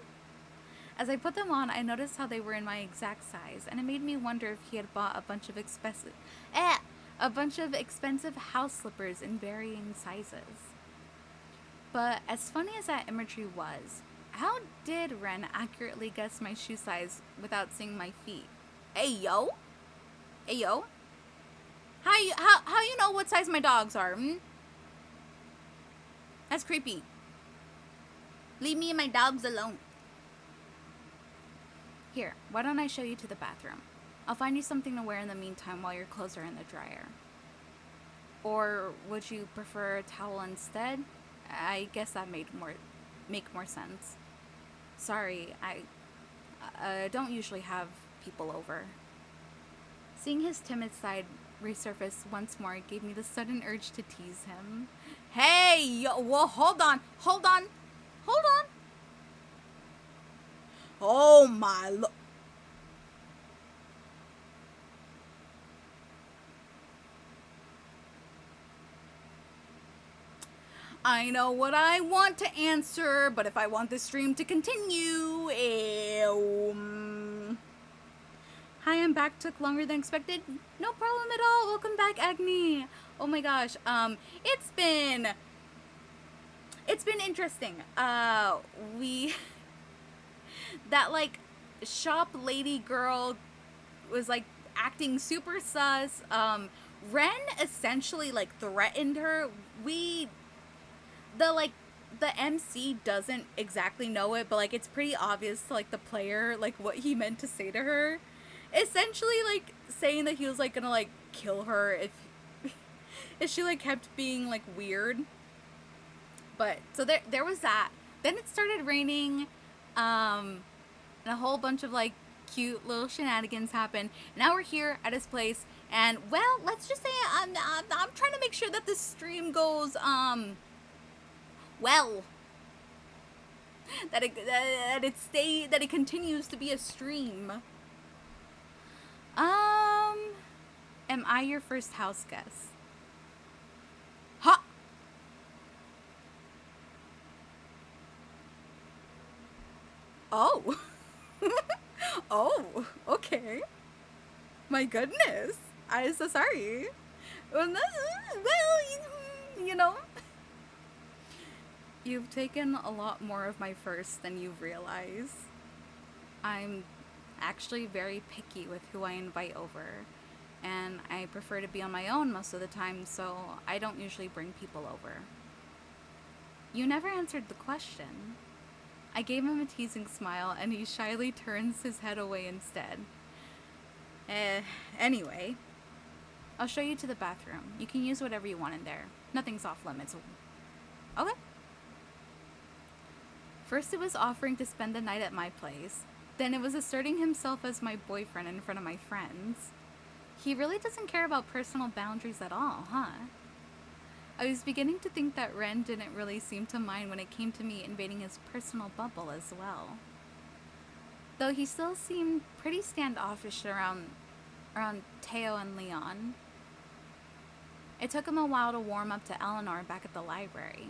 As I put them on, I noticed how they were in my exact size, and it made me wonder if he had bought a bunch of expensive house slippers in varying sizes. But as funny as that imagery was, how did Ren accurately guess my shoe size without seeing my feet? Hey yo? Hey yo? How you know what size my dogs are, hmm? That's creepy. Leave me and my dogs alone. Here, why don't I show you to the bathroom? I'll find you something to wear in the meantime while your clothes are in the dryer. Or would you prefer a towel instead? I guess that make more sense. Sorry, I don't usually have people over. Seeing his timid side resurface once more gave me the sudden urge to tease him. Hey, yo, well, hold on. Oh my I know what I want to answer, but if I want this stream to continue, Hi, I'm back. Took longer than expected. No problem at all. Welcome back, Agni. Oh my gosh. It's been interesting. We that like shop lady girl was like acting super sus. Ren essentially like threatened her. The MC doesn't exactly know it, but like it's pretty obvious to like the player like what he meant to say to her. Essentially like saying that he was like gonna like kill her if she like kept being like weird. But so there was that. Then it started raining, and a whole bunch of like cute little shenanigans happened. Now we're here at his place, and well, let's just say I'm trying to make sure that this stream goes well. That it continues to be a stream. Am I your first house guest? Oh. Oh, okay. My goodness. I'm so sorry. Well, you know, you've taken a lot more of my first than you realize. I'm actually very picky with who I invite over, and I prefer to be on my own most of the time, so I don't usually bring people over. You never answered the question. I gave him a teasing smile, and he shyly turns his head away instead. Eh, anyway, I'll show you to the bathroom. You can use whatever you want in there. Nothing's off limits. Okay. First, it was offering to spend the night at my place. Then, it was asserting himself as my boyfriend in front of my friends. He really doesn't care about personal boundaries at all, huh? I was beginning to think that Ren didn't really seem to mind when it came to me invading his personal bubble as well. Though he still seemed pretty standoffish around Teo and Leon. It took him a while to warm up to Eleanor back at the library.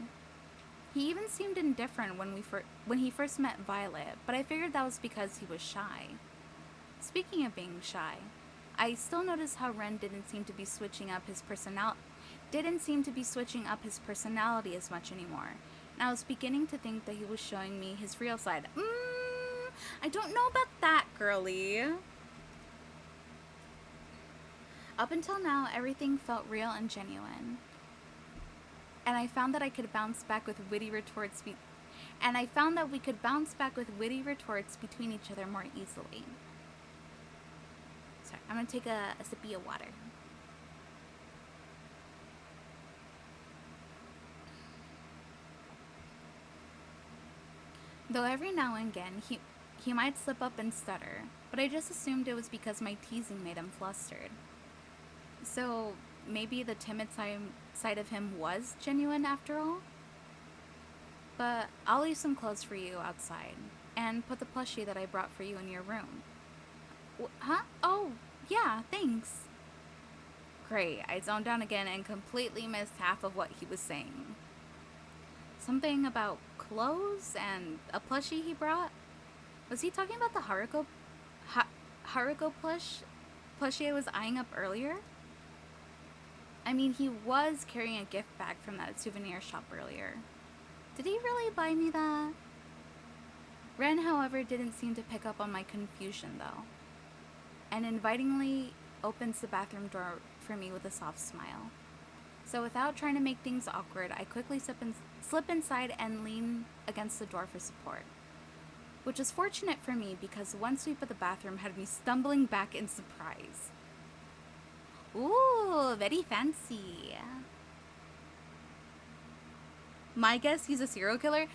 He even seemed indifferent when he first met Violet, but I figured that was because he was shy. Speaking of being shy, I still noticed how Ren didn't seem to be switching up his personality as much anymore, and I was beginning to think that he was showing me his real side. I don't know about that, girly. Up until now, everything felt real and genuine. And I found that we could bounce back with witty retorts between each other more easily. Sorry, I'm gonna take a sippy of water. Though every now and again he might slip up and stutter, but I just assumed it was because my teasing made him flustered. So maybe the timid side of him was genuine after all? But I'll leave some clothes for you outside, and put the plushie that I brought for you in your room. Huh? Oh, yeah, thanks. Great, I zoned out again and completely missed half of what he was saying. Something about clothes and a plushie he brought? Was he talking about the Haruko plushie I was eyeing up earlier? I mean, he was carrying a gift bag from that souvenir shop earlier. Did he really buy me that? Ren, however, didn't seem to pick up on my confusion, though, and invitingly opens the bathroom door for me with a soft smile. So without trying to make things awkward, I quickly slip inside and lean against the door for support. Which is fortunate for me because one sweep of the bathroom had me stumbling back in surprise. Ooh, very fancy. My guess, he's a serial killer.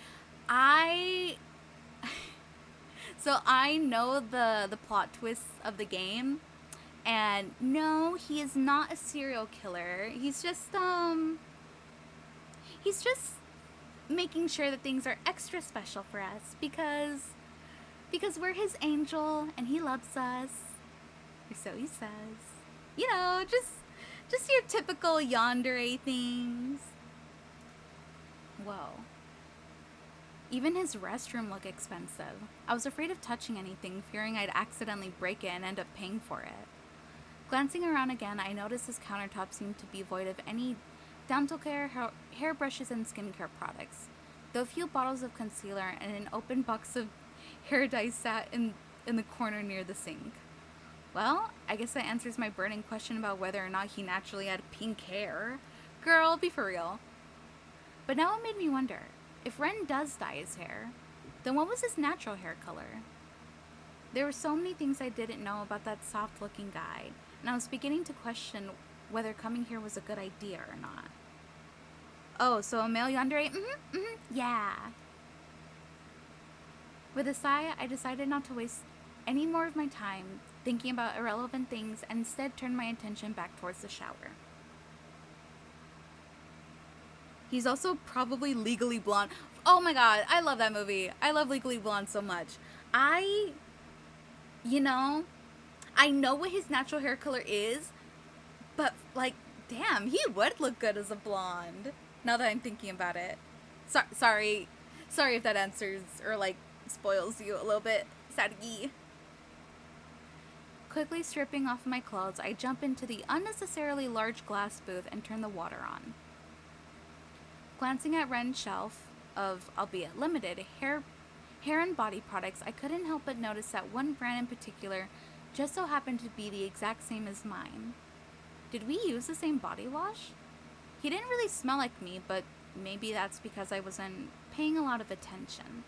So I know the plot twists of the game, and no, he is not a serial killer. He's just making sure that things are extra special for us because we're his angel and he loves us. Or so he says. You know, just your typical yandere things. Whoa. Even his restroom looked expensive. I was afraid of touching anything, fearing I'd accidentally break it and end up paying for it. Glancing around again, I noticed his countertop seemed to be void of any dental care, hairbrushes, and skincare products, though a few bottles of concealer and an open box of hair dye sat in the corner near the sink. Well, I guess that answers my burning question about whether or not he naturally had pink hair. Girl, be for real. But now it made me wonder, if Ren does dye his hair, then what was his natural hair color? There were so many things I didn't know about that soft-looking guy, and I was beginning to question whether coming here was a good idea or not. Oh, so a male yandere? Yeah. With a sigh, I decided not to waste any more of my time thinking about irrelevant things and instead turned my attention back towards the shower. He's also probably Legally Blonde. Oh my god, I love that movie. I love Legally Blonde so much. I know what his natural hair color is, but, like, damn, he would look good as a blonde, now that I'm thinking about it. Sorry if that answers, or, like, spoils you a little bit, Sadgi. Quickly stripping off my clothes, I jump into the unnecessarily large glass booth and turn the water on. Glancing at Ren's shelf of, albeit limited, hair and body products, I couldn't help but notice that one brand in particular just so happened to be the exact same as mine. Did we use the same body wash? He didn't really smell like me, but maybe that's because I wasn't paying a lot of attention.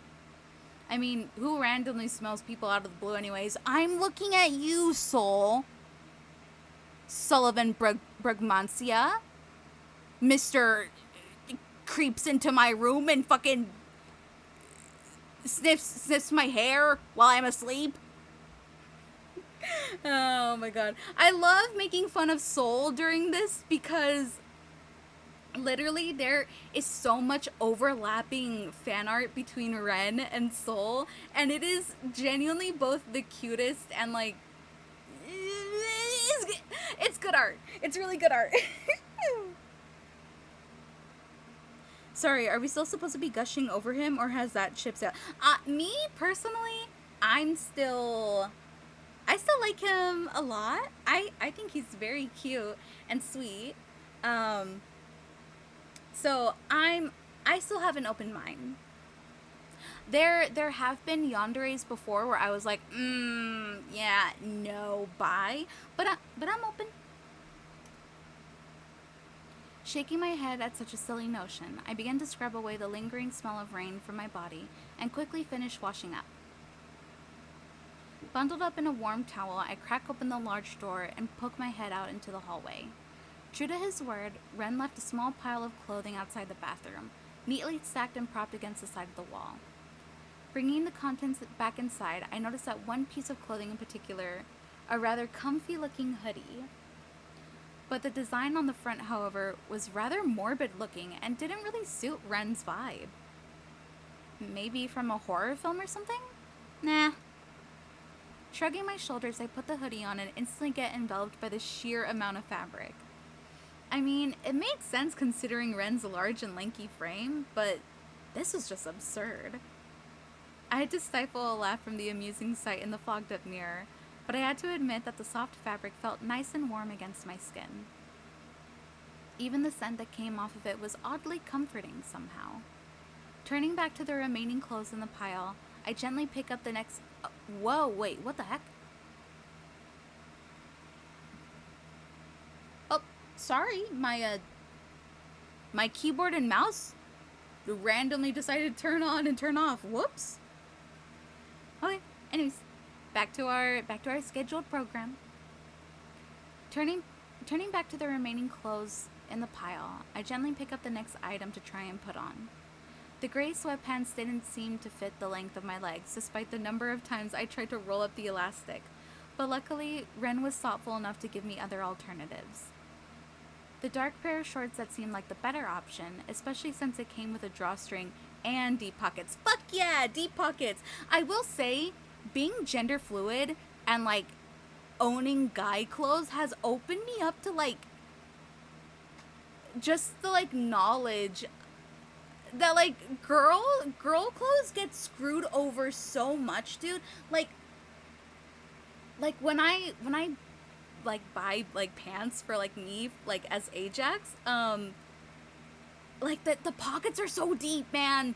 I mean, who randomly smells people out of the blue anyways? I'm looking at you, Soul. Sullivan Brugmancia. Mr. creeps into my room and fucking sniffs my hair while I'm asleep. Oh my god. I love making fun of Soul during this because literally there is so much overlapping fan art between Ren and Soul, and it is genuinely both the cutest and like it's good art. It's really good art. Sorry, are we still supposed to be gushing over him, or has that chipped out? Me personally, I still like him a lot. I think he's very cute and sweet. So I still have an open mind. There have been yanderes before where I was like, yeah, no, bye. But I'm open. Shaking my head at such a silly notion, I began to scrub away the lingering smell of rain from my body and quickly finished washing up. Bundled up in a warm towel, I crack open the large door and poke my head out into the hallway. True to his word, Ren left a small pile of clothing outside the bathroom, neatly stacked and propped against the side of the wall. Bringing the contents back inside, I noticed that one piece of clothing in particular, a rather comfy-looking hoodie. But the design on the front, however, was rather morbid-looking and didn't really suit Ren's vibe. Maybe from a horror film or something? Nah. Shrugging my shoulders, I put the hoodie on and instantly get enveloped by the sheer amount of fabric. I mean, it made sense considering Ren's large and lanky frame, but this was just absurd. I had to stifle a laugh from the amusing sight in the fogged-up mirror, but I had to admit that the soft fabric felt nice and warm against my skin. Even the scent that came off of it was oddly comforting somehow. Turning back to the remaining clothes in the pile, I gently pick up the next... whoa, wait, what the heck? Oh, sorry, my keyboard and mouse randomly decided to turn on and turn off. Whoops. Okay, anyways, back to our scheduled program. Turning back to the remaining clothes in the pile, I gently pick up the next item to try and put on. The gray sweatpants didn't seem to fit the length of my legs, despite the number of times I tried to roll up the elastic, but luckily, Ren was thoughtful enough to give me other alternatives. The dark pair of shorts that seemed like the better option, especially since it came with a drawstring and deep pockets. Fuck yeah, deep pockets! I will say, being gender fluid and, like, owning guy clothes has opened me up to, like, just the, like, knowledge that, like, girl clothes get screwed over so much, dude. Like when I like buy like pants for like me, like as Ajax, like the pockets are so deep, man,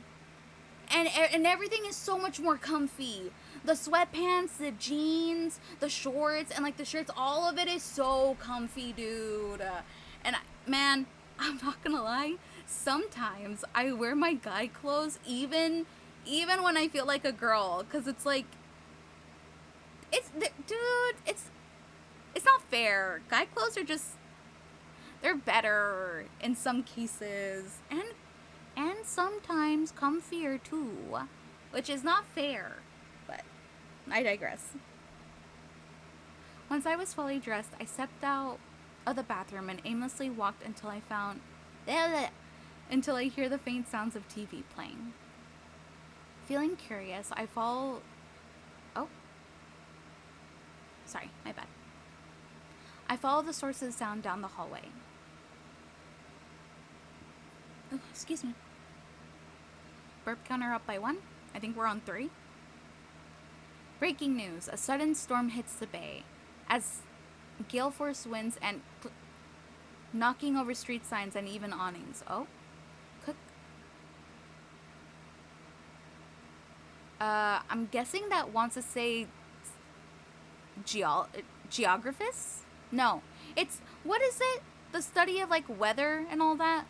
and everything is so much more comfy. The sweatpants, the jeans, the shorts, and like the shirts, all of it is so comfy, dude. And man, I'm not gonna lie, sometimes I wear my guy clothes even when I feel like a girl, because it's like, it's not fair. Guy clothes are just, they're better in some cases, and sometimes comfier too, which is not fair, but I digress. Once I was fully dressed, I stepped out of the bathroom and aimlessly walked until I hear the faint sounds of TV playing. Feeling curious, I follow... Oh. Sorry, my bad. I follow the source of the sound down the hallway. Oh, excuse me. Burp counter up by 1. I think we're on 3. Breaking news. A sudden storm hits the bay. As gale force winds and knocking over street signs and even awnings. Oh? Cook. I'm guessing that wants to say geographist? No. It's, what is it? The study of, like, weather and all that?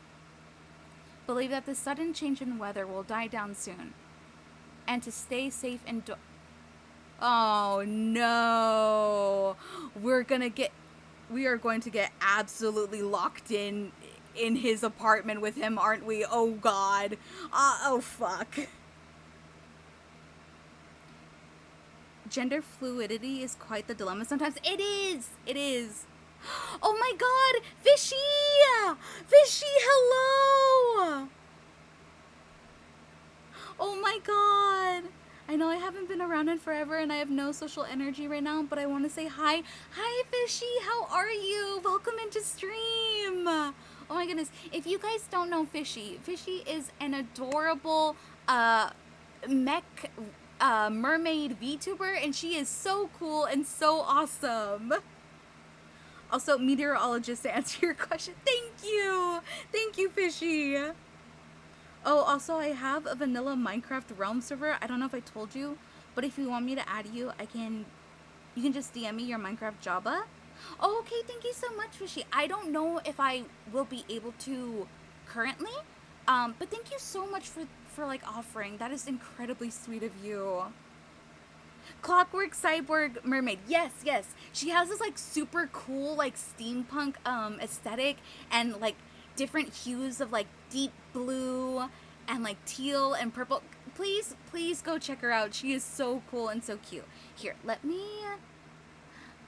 Believe that the sudden change in weather will die down soon. And to stay safe and oh no. We are going to get absolutely locked in his apartment with him, aren't we? Oh god. Oh fuck. Gender fluidity is quite the dilemma sometimes. It is. It is. Oh my god! Fishy! Fishy, hello! Oh my god! I know I haven't been around in forever and I have no social energy right now, but I want to say hi. Hi, Fishy! How are you? Welcome into stream! Oh my goodness. If you guys don't know Fishy, Fishy is an adorable mech mermaid VTuber, and she is so cool and so awesome. Also, meteorologist, to answer your question. Thank you! Thank you, Fishy! Oh, also, I have a vanilla Minecraft Realm server. I don't know if I told you, but if you want me to add you, you can just DM me your Minecraft Java. Oh, okay, thank you so much, Fishy. I don't know if I will be able to currently, but thank you so much for like, offering. That is incredibly sweet of you. Clockwork Cyborg Mermaid. Yes, yes. She has this, like, super cool, like, steampunk aesthetic and, like, different hues of, like, deep blue and, like, teal and purple. Please, please go check her out. She is so cool and so cute. Here, let me...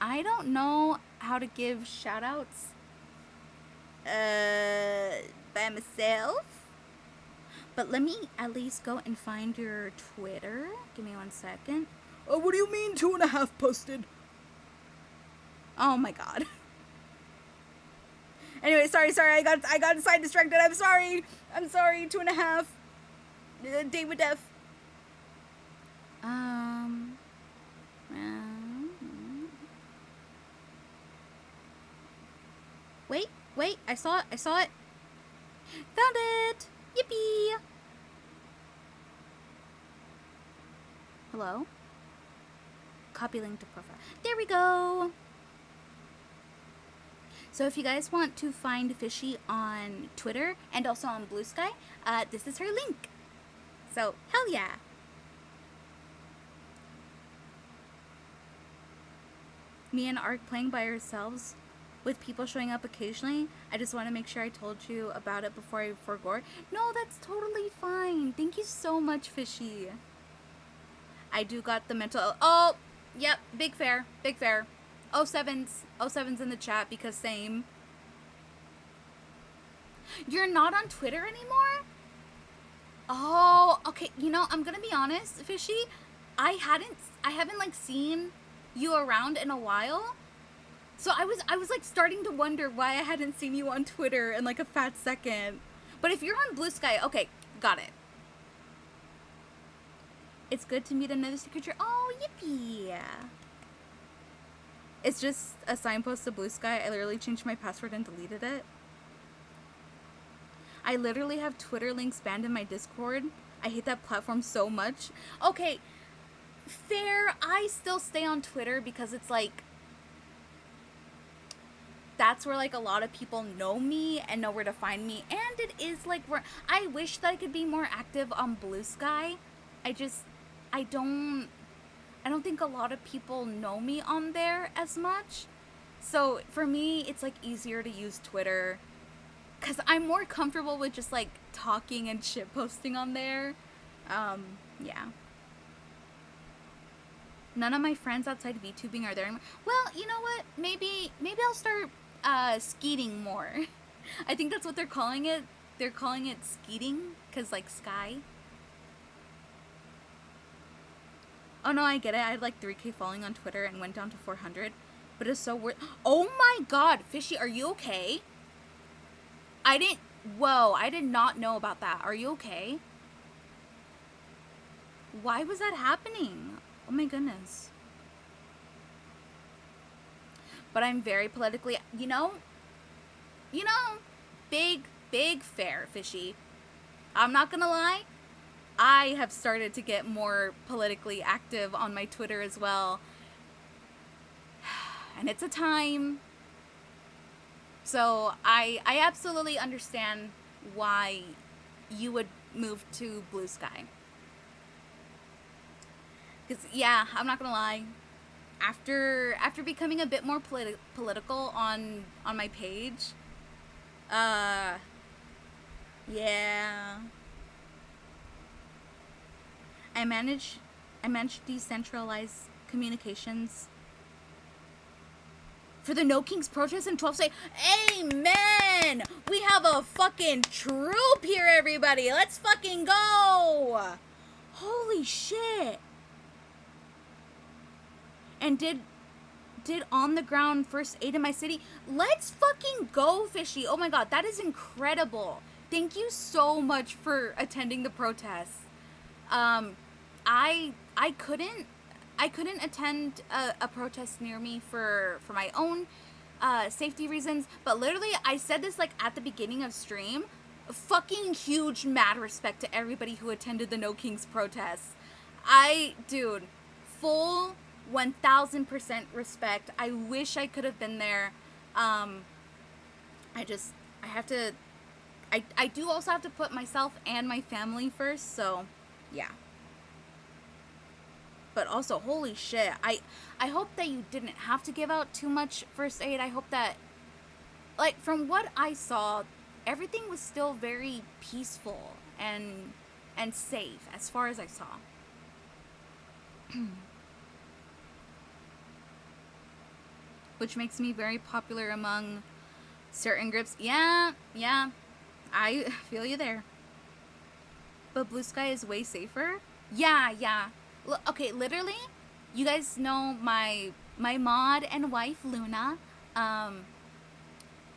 I don't know how to give shout-outs by myself. But let me at least go and find your Twitter. Give me 1 second. Oh, what do you mean 2.5 posted? Oh my god. Anyway, sorry. I got side distracted. I'm sorry. 2.5. Day with death. Wait. I saw it. Found it. Yippee. Hello? Copy link to profile. There we go. So if you guys want to find Fishy on Twitter and also on Blue Sky, this is her link. So, hell yeah. Me and Ark playing by ourselves with people showing up occasionally. I just want to make sure I told you about it before I forgot. No, that's totally fine. Thank you so much, Fishy. I do got the mental... Oh, yep, big fair. 07's in the chat because same. You're not on Twitter anymore? Oh, okay. You know, I'm gonna be honest, Fishy. I haven't like seen you around in a while. So I was like starting to wonder why I hadn't seen you on Twitter in like a fat second. But if you're on Blue Sky, okay, got it. It's good to meet another creature. Oh, yippee. It's just a signpost to Blue Sky. I literally changed my password and deleted it. I literally have Twitter links banned in my Discord. I hate that platform so much. Okay, fair. I still stay on Twitter because it's like... that's where like a lot of people know me and know where to find me. And it is like where... I wish that I could be more active on Blue Sky. I don't think a lot of people know me on there as much. So for me, it's like easier to use Twitter because I'm more comfortable with just like talking and shit posting on there. Yeah. None of my friends outside VTubing are there anymore. Well, you know what? Maybe I'll start skeeting more. I think that's what they're calling it. They're calling it skeeting because like sky. Oh no, I get it. I had like 3K following on Twitter and went down to 400. But it's so weird. Oh my god, Fishy, are you okay? Whoa, I did not know about that. Are you okay? Why was that happening? Oh my goodness. But I'm very politically, big fair, fishy. I'm not gonna lie, I have started to get more politically active on my Twitter as well. And it's a time. So I absolutely understand why you would move to Blue Sky. Because, yeah, I'm not gonna lie. After becoming a bit more political on my page, uh, yeah, I manage decentralized communications for the No Kings protest in 12 state. Amen! We have a fucking troop here, everybody. Let's fucking go! Holy shit! And did on the ground first aid in my city. Let's fucking go, fishy. Oh my god, that is incredible. Thank you so much for attending the protest. I couldn't attend a protest near me for my own safety reasons, but literally I said this like at the beginning of stream. Fucking huge mad respect to everybody who attended the No Kings protests. Dude, full 1000% respect. I wish I could have been there. I do also have to put myself and my family first, so yeah. But also, holy shit, I hope that you didn't have to give out too much first aid. I hope that, like, from what I saw, everything was still very peaceful and safe as far as I saw. Which makes me very popular among certain groups. Yeah, I feel you there. But Blue Sky is way safer? Yeah. Okay, literally, you guys know my mod and wife, Luna.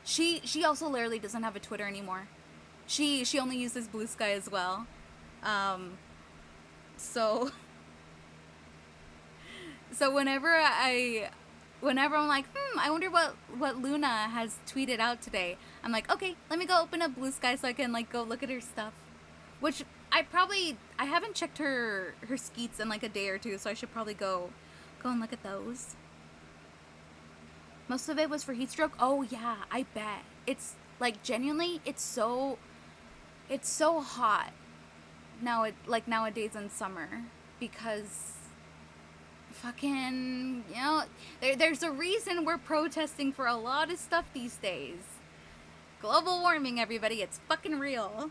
She also literally doesn't have a Twitter anymore. She only uses Blue Sky as well. So whenever I'm like, I wonder what Luna has tweeted out today, I'm like, okay, let me go open up Blue Sky so I can like go look at her stuff. Which I haven't checked her skeets in like a day or two, so I should probably go and look at those. Most of it was for heat stroke. Oh yeah, I bet. It's like genuinely, it's so hot now, nowadays in summer, because fucking, there's a reason we're protesting for a lot of stuff these days. Global warming, everybody, it's fucking real.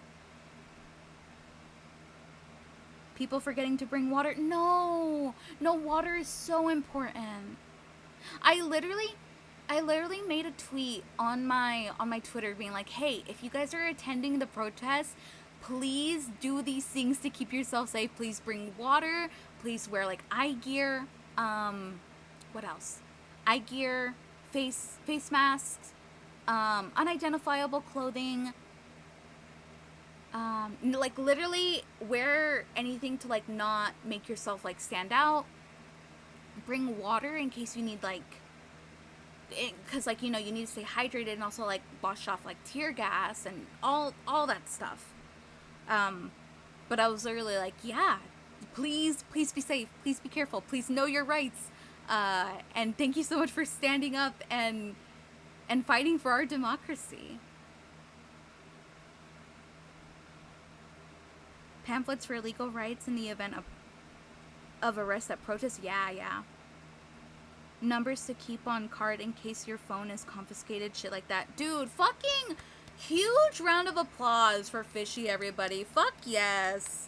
People forgetting to bring water. No, water is so important. I literally made a tweet on my Twitter being like, hey, if you guys are attending the protest, please do these things to keep yourself safe. Please bring water. Please wear like eye gear. What else? Eye gear, face masks, unidentifiable clothing. Like literally wear anything to like not make yourself like stand out. Bring water in case you need like, because like you need to stay hydrated, and also like wash off like tear gas and all that stuff. But I was literally like, yeah, please be safe, please be careful, please know your rights, and thank you so much for standing up and fighting for our democracy. Pamphlets for legal rights in the event of arrest at protests. Yeah. Numbers to keep on card in case your phone is confiscated. Shit like that. Dude, fucking huge round of applause for Fishy, everybody. Fuck yes.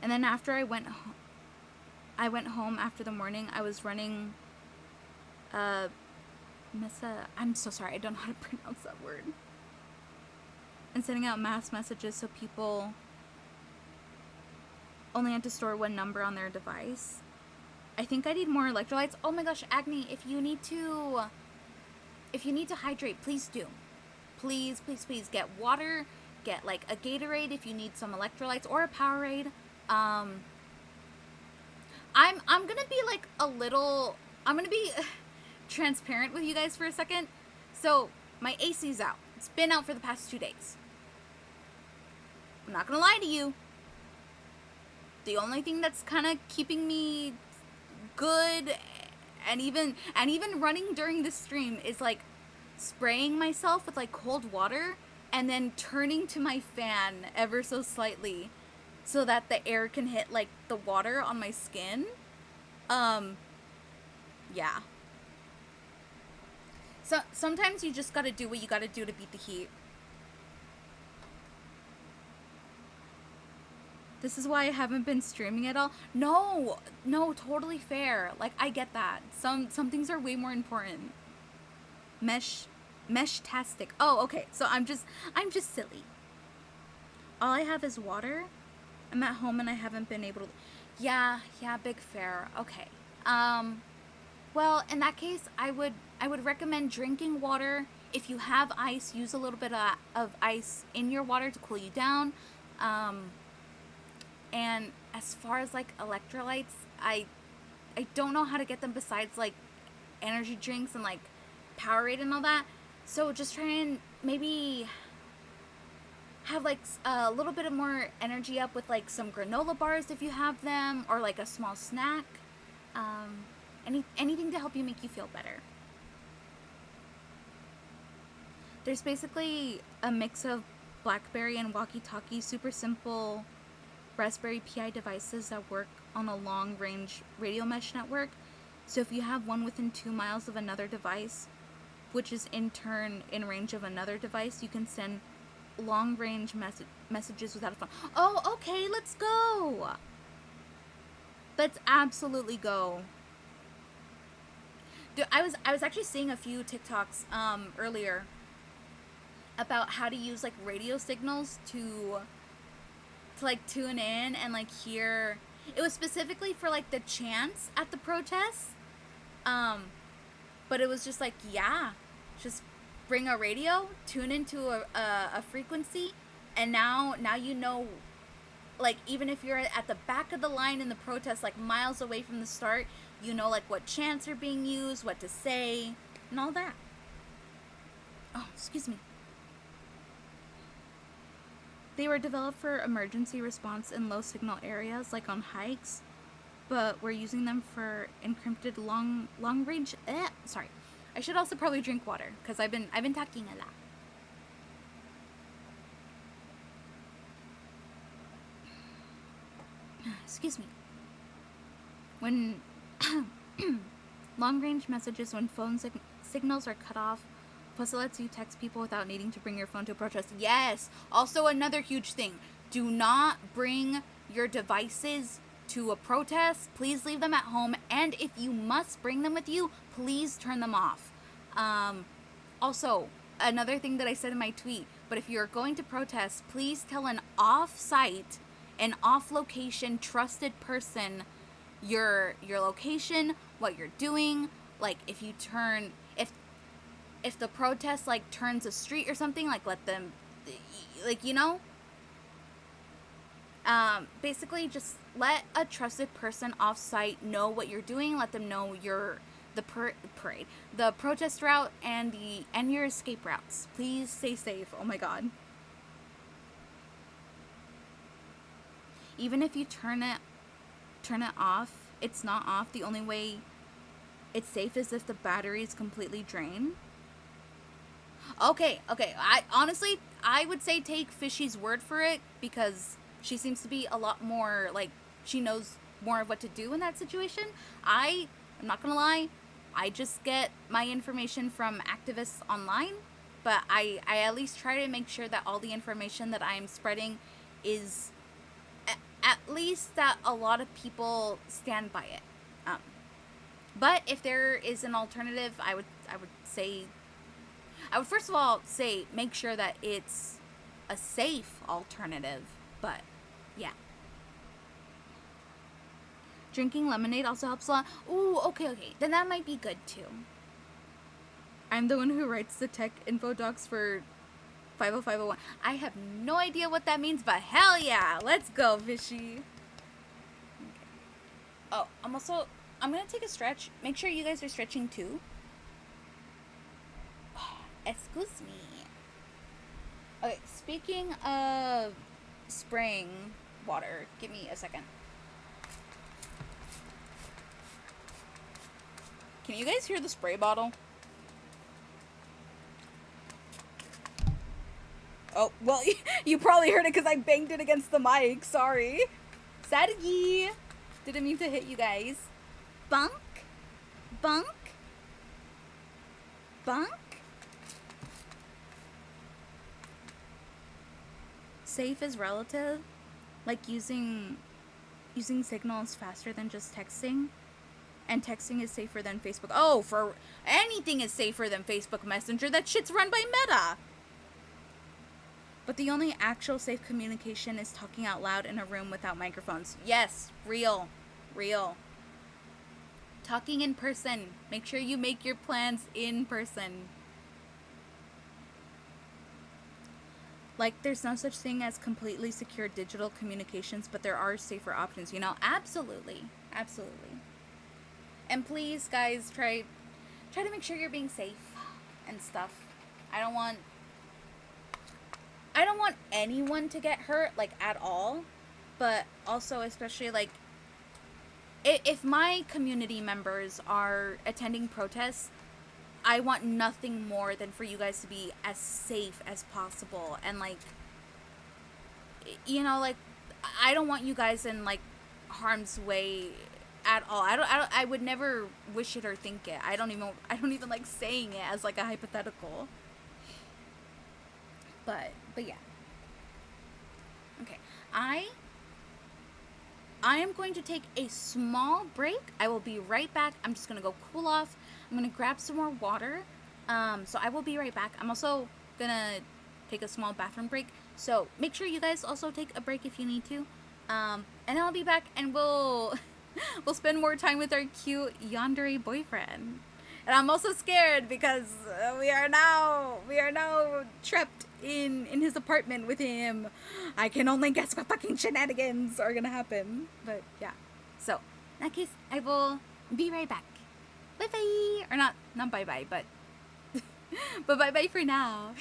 And then after I went home after the morning, I was running I'm so sorry, I don't know how to pronounce that word. And sending out mass messages so people only had to store one number on their device. I think I need more electrolytes. Oh my gosh, Agni, if you need to hydrate, please do. Please get water, get like a Gatorade if you need some electrolytes, or a Powerade. I'm gonna be like a little. I'm gonna be transparent with you guys for a second. So my AC's out. It's been out for the past 2 days. I'm not gonna lie to you. The only thing that's kind of keeping me good and even running during the stream is like spraying myself with like cold water and then turning to my fan ever so slightly so that the air can hit like the water on my skin. Um yeah. So sometimes you just got to do what you got to do to beat the heat. This is why I haven't been streaming at all. No, no, totally fair. Like I get that. Some things are way more important. Mesh-tastic. Oh, okay. So I'm just silly. All I have is water. I'm at home and I haven't been able to. Yeah, big fair. Okay. Well, in that case, I would recommend drinking water. If you have ice, use a little bit of ice in your water to cool you down. And as far as like electrolytes, I don't know how to get them besides like energy drinks and like Powerade and all that. So just try and maybe have like a little bit of more energy up with like some granola bars if you have them, or like a small snack. Anything to help you make you feel better. There's basically a mix of BlackBerry and walkie-talkie, super simple Raspberry Pi devices that work on a long-range radio mesh network. So if you have one within 2 miles of another device, which is in turn in range of another device, you can send long-range messages without a phone. Oh, okay, let's go. Let's absolutely go. Dude, I was actually seeing a few TikToks earlier about how to use like radio signals to like tune in and like hear. It was specifically for like the chants at the protests, but it was just like, yeah, just bring a radio, tune into a frequency, and now you know, like even if you're at the back of the line in the protest, like miles away from the start, you know like what chants are being used, what to say, and all that. Oh, excuse me. They were developed for emergency response in low signal areas, like on hikes, but we're using them for encrypted long range. Sorry, I should also probably drink water because I've been talking a lot. Excuse me. When long range messages, when phone signals are cut off. Plus, it lets you text people without needing to bring your phone to a protest. Yes! Also, another huge thing. Do not bring your devices to a protest. Please leave them at home. And if you must bring them with you, please turn them off. Also, another thing that I said in my tweet, but if you're going to protest, please tell an off-site, an off-location, trusted person your location, what you're doing. Like, if you turn... If the protest, like, turns a street or something, like, let them, like, you know? Basically, just let a trusted person off-site know what you're doing. Let them know the parade, the protest route, and your escape routes. Please stay safe. Oh, my God. Even if you turn it off, it's not off. The only way it's safe is if the battery is completely drained. Okay. I would say take Fishy's word for it, because she seems to be a lot more, like, she knows more of what to do in that situation. I'm not gonna lie, I just get my information from activists online, but I at least try to make sure that all the information that I'm spreading is at least that a lot of people stand by it. But if there is an alternative, I would first of all say make sure that it's a safe alternative. But yeah, drinking lemonade also helps a lot. Ooh, okay, then that might be good too. I'm the one who writes the tech info docs for 50501. I have no idea what that means, but hell yeah, let's go, Fishy. Oh, I'm gonna take a stretch. Make sure you guys are stretching too. Excuse me. Okay, speaking of spraying water, give me a second. Can you guys hear the spray bottle? Oh, well, you probably heard it because I banged it against the mic. Sorry. Sadie. Didn't mean to hit you guys. Bunk? Bunk? Bunk? Safe is relative? Like using signals faster than just texting? And texting is safer than Facebook. Oh, for anything is safer than Facebook Messenger. That shit's run by Meta. But the only actual safe communication is talking out loud in a room without microphones. Yes, real. Real. Talking in person. Make sure you make your plans in person. Like, there's no such thing as completely secure digital communications, but there are safer options, you know? Absolutely. Absolutely. And please, guys, try to make sure you're being safe and stuff. I don't want anyone to get hurt, like, at all. But also, especially, like, if my community members are attending protests, I want nothing more than for you guys to be as safe as possible. And, like, you know, like, I don't want you guys in, like, harm's way at all. I would never wish it or think it. I don't even like saying it as, like, a hypothetical. But yeah. Okay. I am going to take a small break. I will be right back. I'm just going to go cool off. I'm going to grab some more water. So I will be right back. I'm also going to take a small bathroom break. So make sure you guys also take a break if you need to. And I'll be back and we'll spend more time with our cute yandere boyfriend. And I'm also scared because we are now trapped in his apartment with him. I can only guess what fucking shenanigans are gonna happen. But yeah. So, in that case, I will be right back. Bye bye. Or not bye bye, but but bye bye for now.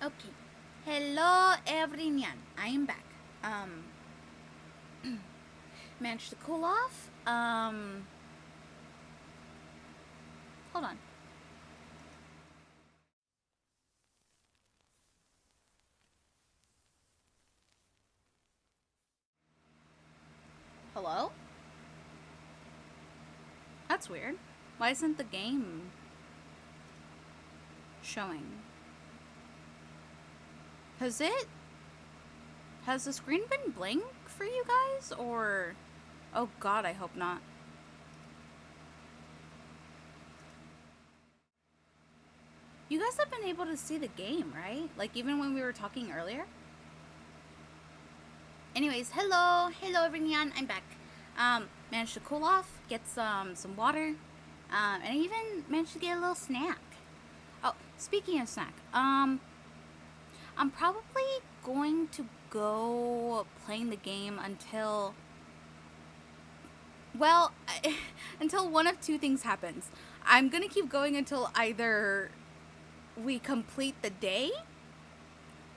Okay. Hello, everyone. I am back. Managed to cool off. Hold on. Hello? That's weird. Why isn't the game showing? Has it? Has the screen been blank for you guys? Or. Oh god, I hope not. You guys have been able to see the game, right? Like, even when we were talking earlier? Anyways, hello everyone, I'm back. Managed to cool off, get some water, and I even managed to get a little snack. Oh, speaking of snack, I'm probably going to go playing the game until, well, until one of two things happens. I'm gonna keep going until either we complete the day,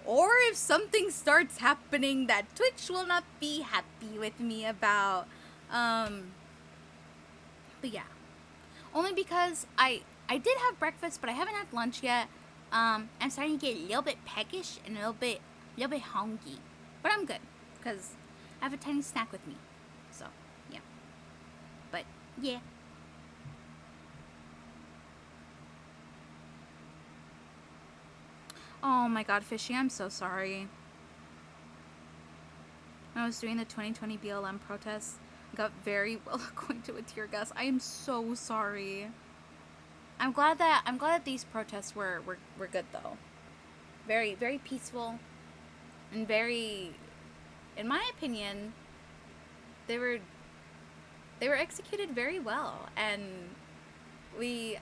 or if something starts happening that Twitch will not be happy with me about. But yeah. Only because I did have breakfast, but I haven't had lunch yet. I'm starting to get a little bit peckish and a little bit hungry. But I'm good, because I have a tiny snack with me. So, yeah. But, yeah. Oh my god, Fishy, I'm so sorry. When I was doing the 2020 BLM protests, I got very well acquainted with tear gas. I am so sorry. I'm glad that these protests were good though. Very peaceful and very, in my opinion, they were executed very well, and I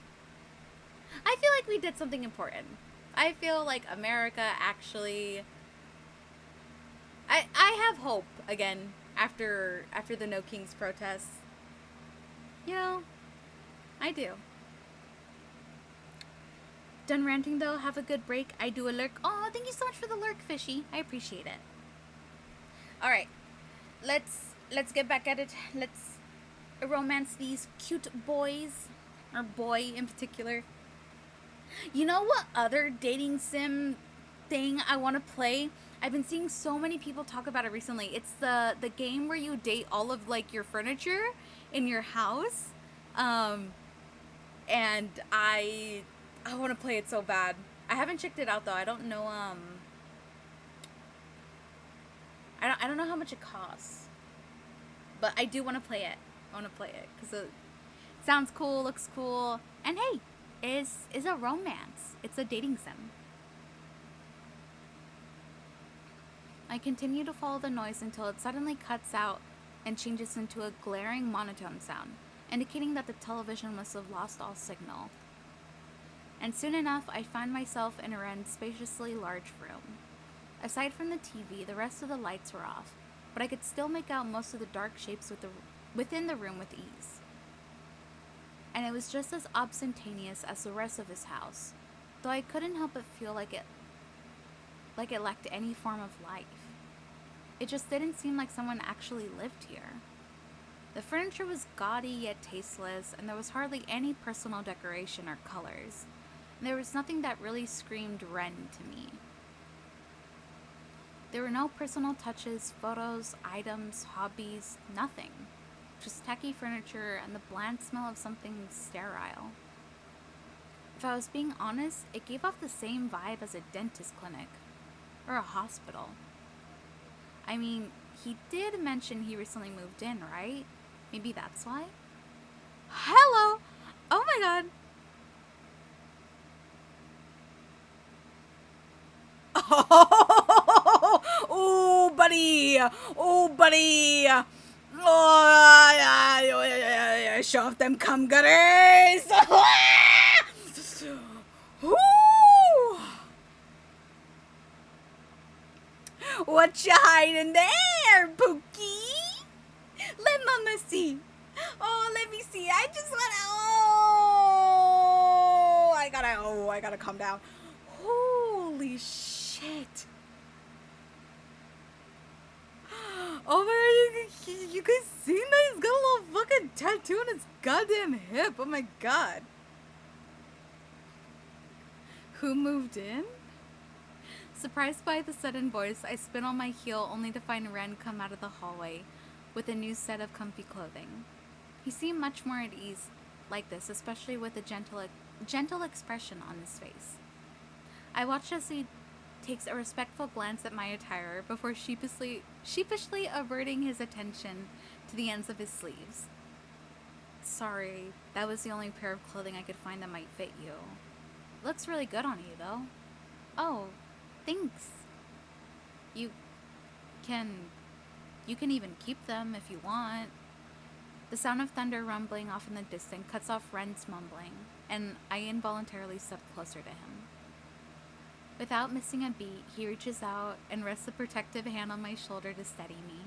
feel like we did something important. I feel like America actually, I have hope again after the No Kings protests. You know, I do. Done ranting though. Have a good break. I do a lurk. Oh, thank you so much for the lurk, Fishy. I appreciate it. All right, let's get back at it. Let's romance these cute boys, or boy in particular. You know what other dating sim thing I want to play? I've been seeing so many people talk about it recently. It's the game where you date all of like your furniture in your house. And I want to play it so bad. I haven't checked it out though. I don't know I don't know how much it costs. But I do want to play it. I want to play it cuz it sounds cool, looks cool. And hey, is a romance. It's a dating sim. I continue to follow the noise until it suddenly cuts out and changes into a glaring monotone sound, indicating that the television must have lost all signal. And soon enough, I find myself in a spaciously large room. Aside from the TV, the rest of the lights were off, but I could still make out most of the dark shapes within the room with ease. And it was just as ostentatious as the rest of his house, though I couldn't help but feel like it lacked any form of life. It just didn't seem like someone actually lived here. The furniture was gaudy yet tasteless, and there was hardly any personal decoration or colors. And there was nothing that really screamed Ren to me. There were no personal touches, photos, items, hobbies, nothing. Just tacky furniture and the bland smell of something sterile. If I was being honest, it gave off the same vibe as a dentist clinic. Or a hospital. I mean, he did mention he recently moved in, right? Maybe that's why? Hello! Oh my god! Oh, buddy! Oh, buddy! Oh, show off them cum gutters! What you hiding there, Pookie? Let mama see. Oh, let me see. I just wanna. I gotta calm down. Holy Holy shit. Oh my god, you guys seen that? He's got a little fucking tattoo on his goddamn hip. Oh my god. Who moved in? Surprised by the sudden voice, I spin on my heel only to find Ren come out of the hallway with a new set of comfy clothing. He seemed much more at ease like this, especially with a gentle expression on his face. I watched as he takes a respectful glance at my attire before sheepishly averting his attention to the ends of his sleeves. Sorry, that was the only pair of clothing I could find that might fit you. Looks really good on you, though. Oh, thanks. You can even keep them if you want. The sound of thunder rumbling off in the distance cuts off Ren's mumbling, and I involuntarily step closer to him. Without missing a beat, he reaches out and rests a protective hand on my shoulder to steady me.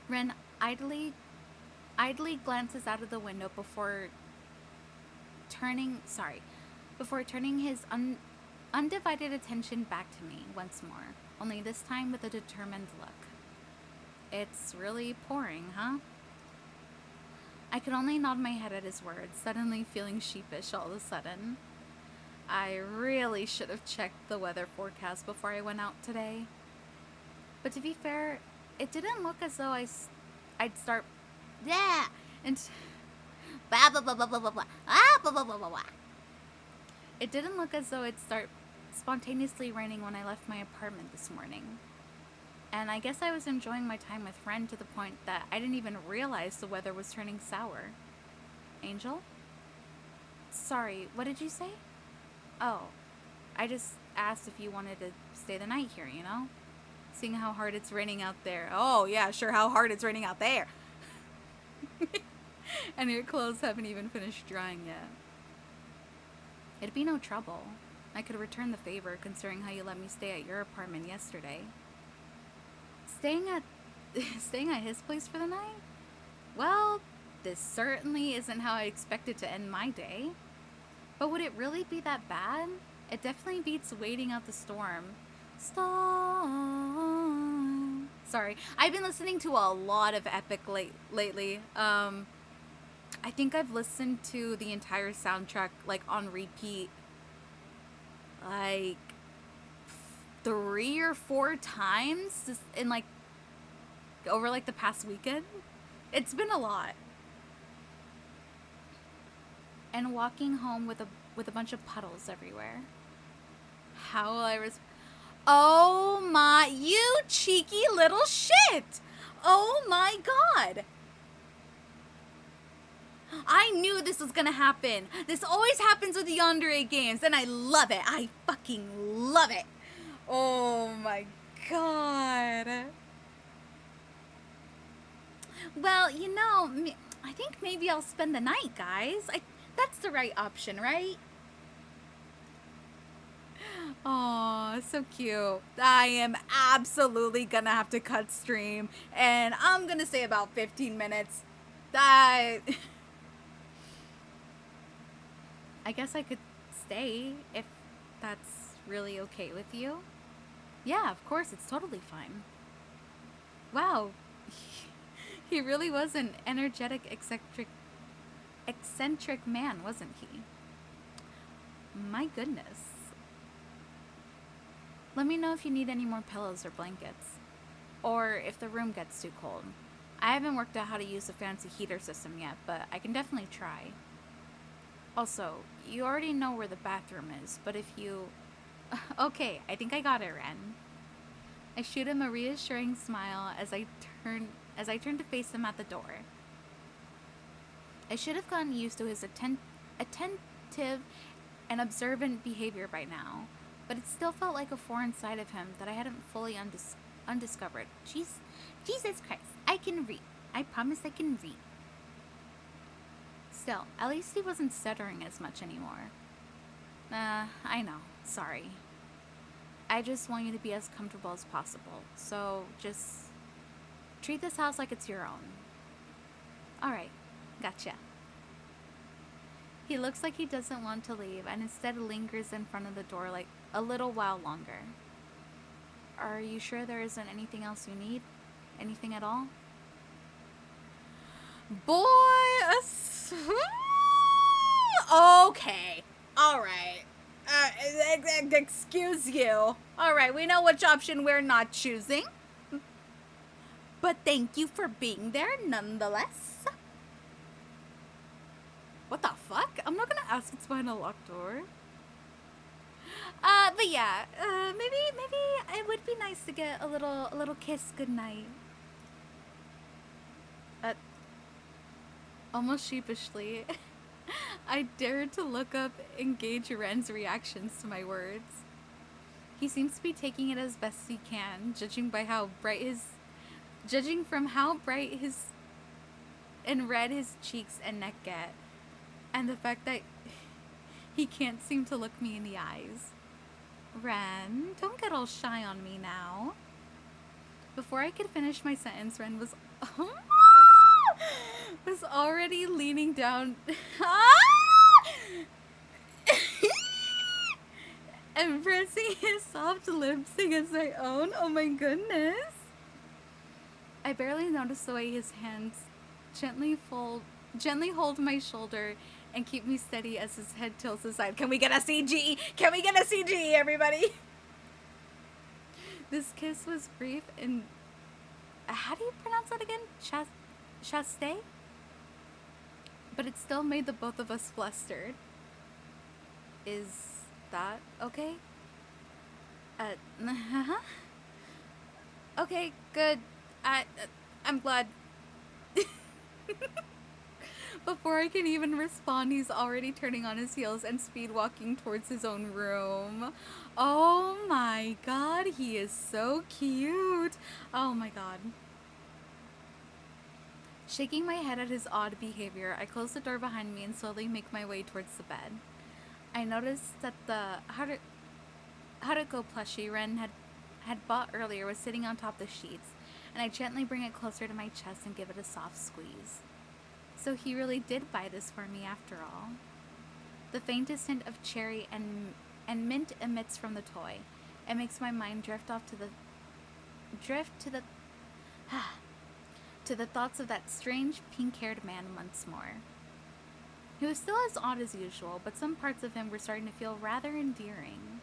Ren idly glances out of the window before turning his undivided attention back to me once more, only this time with a determined look. It's really pouring, huh? I could only nod my head at his words, suddenly feeling sheepish all of a sudden. I really should have checked the weather forecast before I went out today. But to be fair, it didn't look as though I'd start... Yeah! And... Blah, blah, blah, blah, blah, blah, blah. Ah, blah, blah, blah, blah, blah. It didn't look as though it'd start spontaneously raining when I left my apartment this morning. And I guess I was enjoying my time with Ren to the point that I didn't even realize the weather was turning sour. Angel? Sorry, what did you say? Oh, I just asked if you wanted to stay the night here, you know? Seeing how hard it's raining out there. Oh, yeah, sure, how hard it's raining out there. And your clothes haven't even finished drying yet. It'd be no trouble. I could return the favor considering how you let me stay at your apartment yesterday. Staying at his place for the night? Well, this certainly isn't how I expected to end my day. But would it really be that bad? It definitely beats waiting out the storm. Storm. Sorry, I've been listening to a lot of Epic lately. I think I've listened to the entire soundtrack like on repeat like 3 or 4 times just in like over like the past weekend. It's been a lot. And walking home with a bunch of puddles everywhere. How will I Oh my, you cheeky little shit! Oh my god! I knew this was gonna happen. This always happens with the yandere games, and I love it. I fucking love it. Oh my god. Well, you know, I think maybe I'll spend the night, guys. That's the right option, right? Oh, so cute. I am absolutely gonna have to cut stream, and I'm gonna say about 15 minutes. I guess I could stay if that's really okay with you. Yeah, of course, it's totally fine. Wow, he really was an energetic, eccentric man, wasn't he? My goodness. Let me know if you need any more pillows or blankets, or if the room gets too cold. I haven't worked out how to use the fancy heater system yet, but I can definitely try. Also, you already know where the bathroom is, but if you... Okay, I think I got it, Ren. I shoot him a reassuring smile as I turn to face him at the door. I should have gotten used to his attentive and observant behavior by now, but it still felt like a foreign side of him that I hadn't fully undiscovered. Jesus Christ, I can read. I promise I can read. Still, at least he wasn't stuttering as much anymore. I know. Sorry. I just want you to be as comfortable as possible. So, just treat this house like it's your own. Alright. Gotcha. He looks like he doesn't want to leave and instead lingers in front of the door like a little while longer. Are you sure there isn't anything else you need? Anything at all? Boy, okay. All right. Excuse you. All right, we know which option we're not choosing. But thank you for being there nonetheless. What the fuck? I'm not gonna ask what's behind a locked door. But yeah, maybe it would be nice to get a little kiss goodnight. Almost sheepishly, I dared to look up and gauge Ren's reactions to my words. He seems to be taking it as best he can, judging from how bright his and red his cheeks and neck get, and the fact that he can't seem to look me in the eyes. Ren, don't get all shy on me now. Before I could finish my sentence, Ren was already leaning down and pressing his soft lips against my own. Oh my goodness. I barely noticed the way his hands gently hold my shoulder and keep me steady as his head tilts aside. Can we get a CG? Can we get a CG, everybody? This kiss was brief and... how do you pronounce that again? Chaste? But it still made the both of us flustered. Is that okay? Okay, good. I'm glad. Before I can even respond, he's already turning on his heels and speed walking towards his own room. Oh my god, he is so cute. Oh my god. Shaking my head at his odd behavior, I close the door behind me and slowly make my way towards the bed. I noticed that the how to go plushie Ren had bought earlier was sitting on top of the sheets, and I gently bring it closer to my chest and give it a soft squeeze. So he really did buy this for me after all. The faintest hint of cherry and mint emits from the toy. It makes my mind drift to the thoughts of that strange pink-haired man once more. He was still as odd as usual, but some parts of him were starting to feel rather endearing.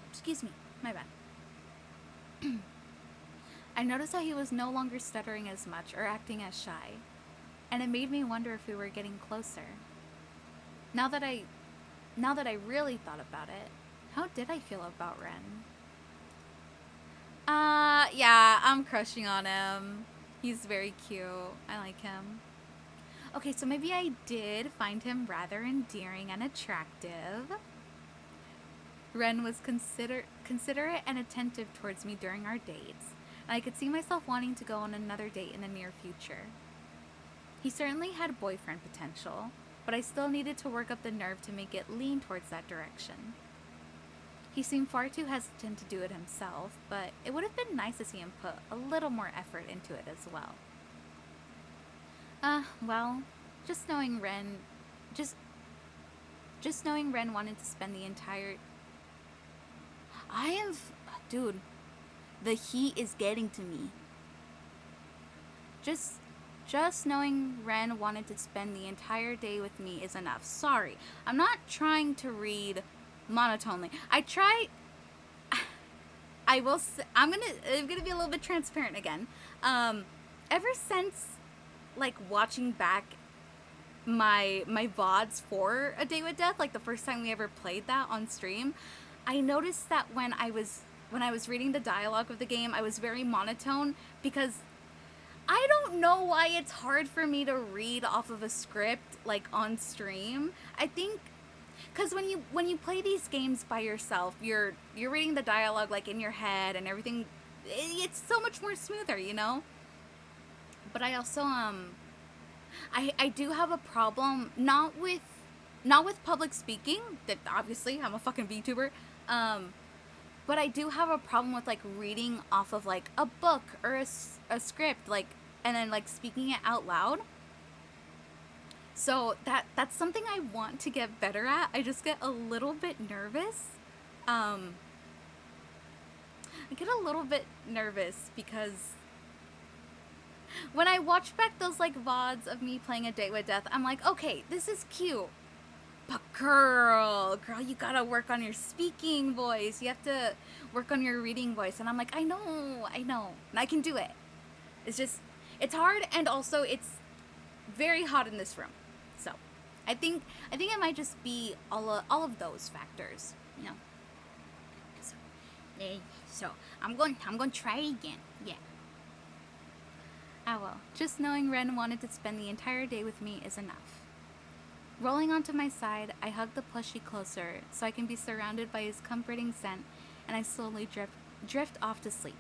Excuse me, my bad. I noticed that he was no longer stuttering as much or acting as shy, and it made me wonder if we were getting closer. Now that I really thought about it, how did I feel about Ren? Yeah, I'm crushing on him. He's very cute. I like him. Okay, so maybe I did find him rather endearing and attractive. Ren was considerate and attentive towards me during our dates, and I could see myself wanting to go on another date in the near future. He certainly had boyfriend potential, but I still needed to work up the nerve to make it lean towards that direction. He seemed far too hesitant to do it himself, but it would have been nice to see him put a little more effort into it as well. Well, just knowing Ren wanted to spend the entire... Dude, the heat is getting to me. Just knowing Ren wanted to spend the entire day with me is enough. Sorry, I'm not trying to read monotonely. I'm gonna be a little bit transparent again. Ever since, like, watching back my VODs for A Day with Death, like the first time we ever played that on stream, I noticed that when I was reading the dialogue of the game, I was very monotone, because I don't know why it's hard for me to read off of a script, like, on stream. I think because when you play these games by yourself, you're reading the dialogue, like, in your head and everything. It's so much more smoother, you know? But I also I do have a problem, not with public speaking, that obviously I'm a fucking VTuber, but I do have a problem with, like, reading off of, like, a book or a script, like, and then, like, speaking it out loud. So that's something I want to get better at. I just get a little bit nervous. Um, I get a little bit nervous because when I watch back those like VODs of me playing A Date with Death, I'm like, okay, this is cute. But girl, you gotta work on your speaking voice. You have to work on your reading voice. And I'm like, I know. And I can do it. It's just, it's hard, and also it's very hot in this room. So I think it might just be all of those factors, you know. So, so I'm going to try again. Yeah. Ah well, just knowing Ren wanted to spend the entire day with me is enough. Rolling onto my side, I hug the plushie closer so I can be surrounded by his comforting scent, and I slowly drift off to sleep.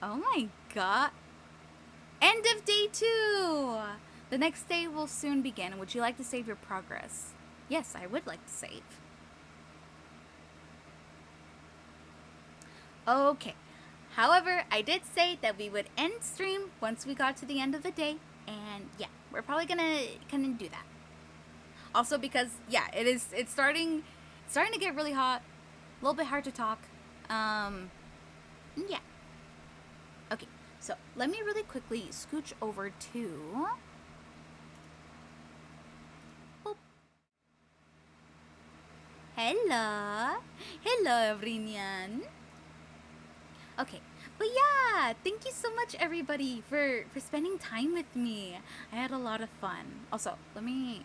Oh my god. End of day 2! The next day will soon begin. Would you like to save your progress? Yes, I would like to save. Okay. However, I did say that we would end stream once we got to the end of the day, and yeah, we're probably gonna do that. Also because yeah, it's starting to get really hot, a little bit hard to talk. Yeah. Okay, so let me really quickly scooch over to. Boop. Hello, everyone. Okay, but yeah, thank you so much, everybody, for spending time with me. I had a lot of fun. Also, let me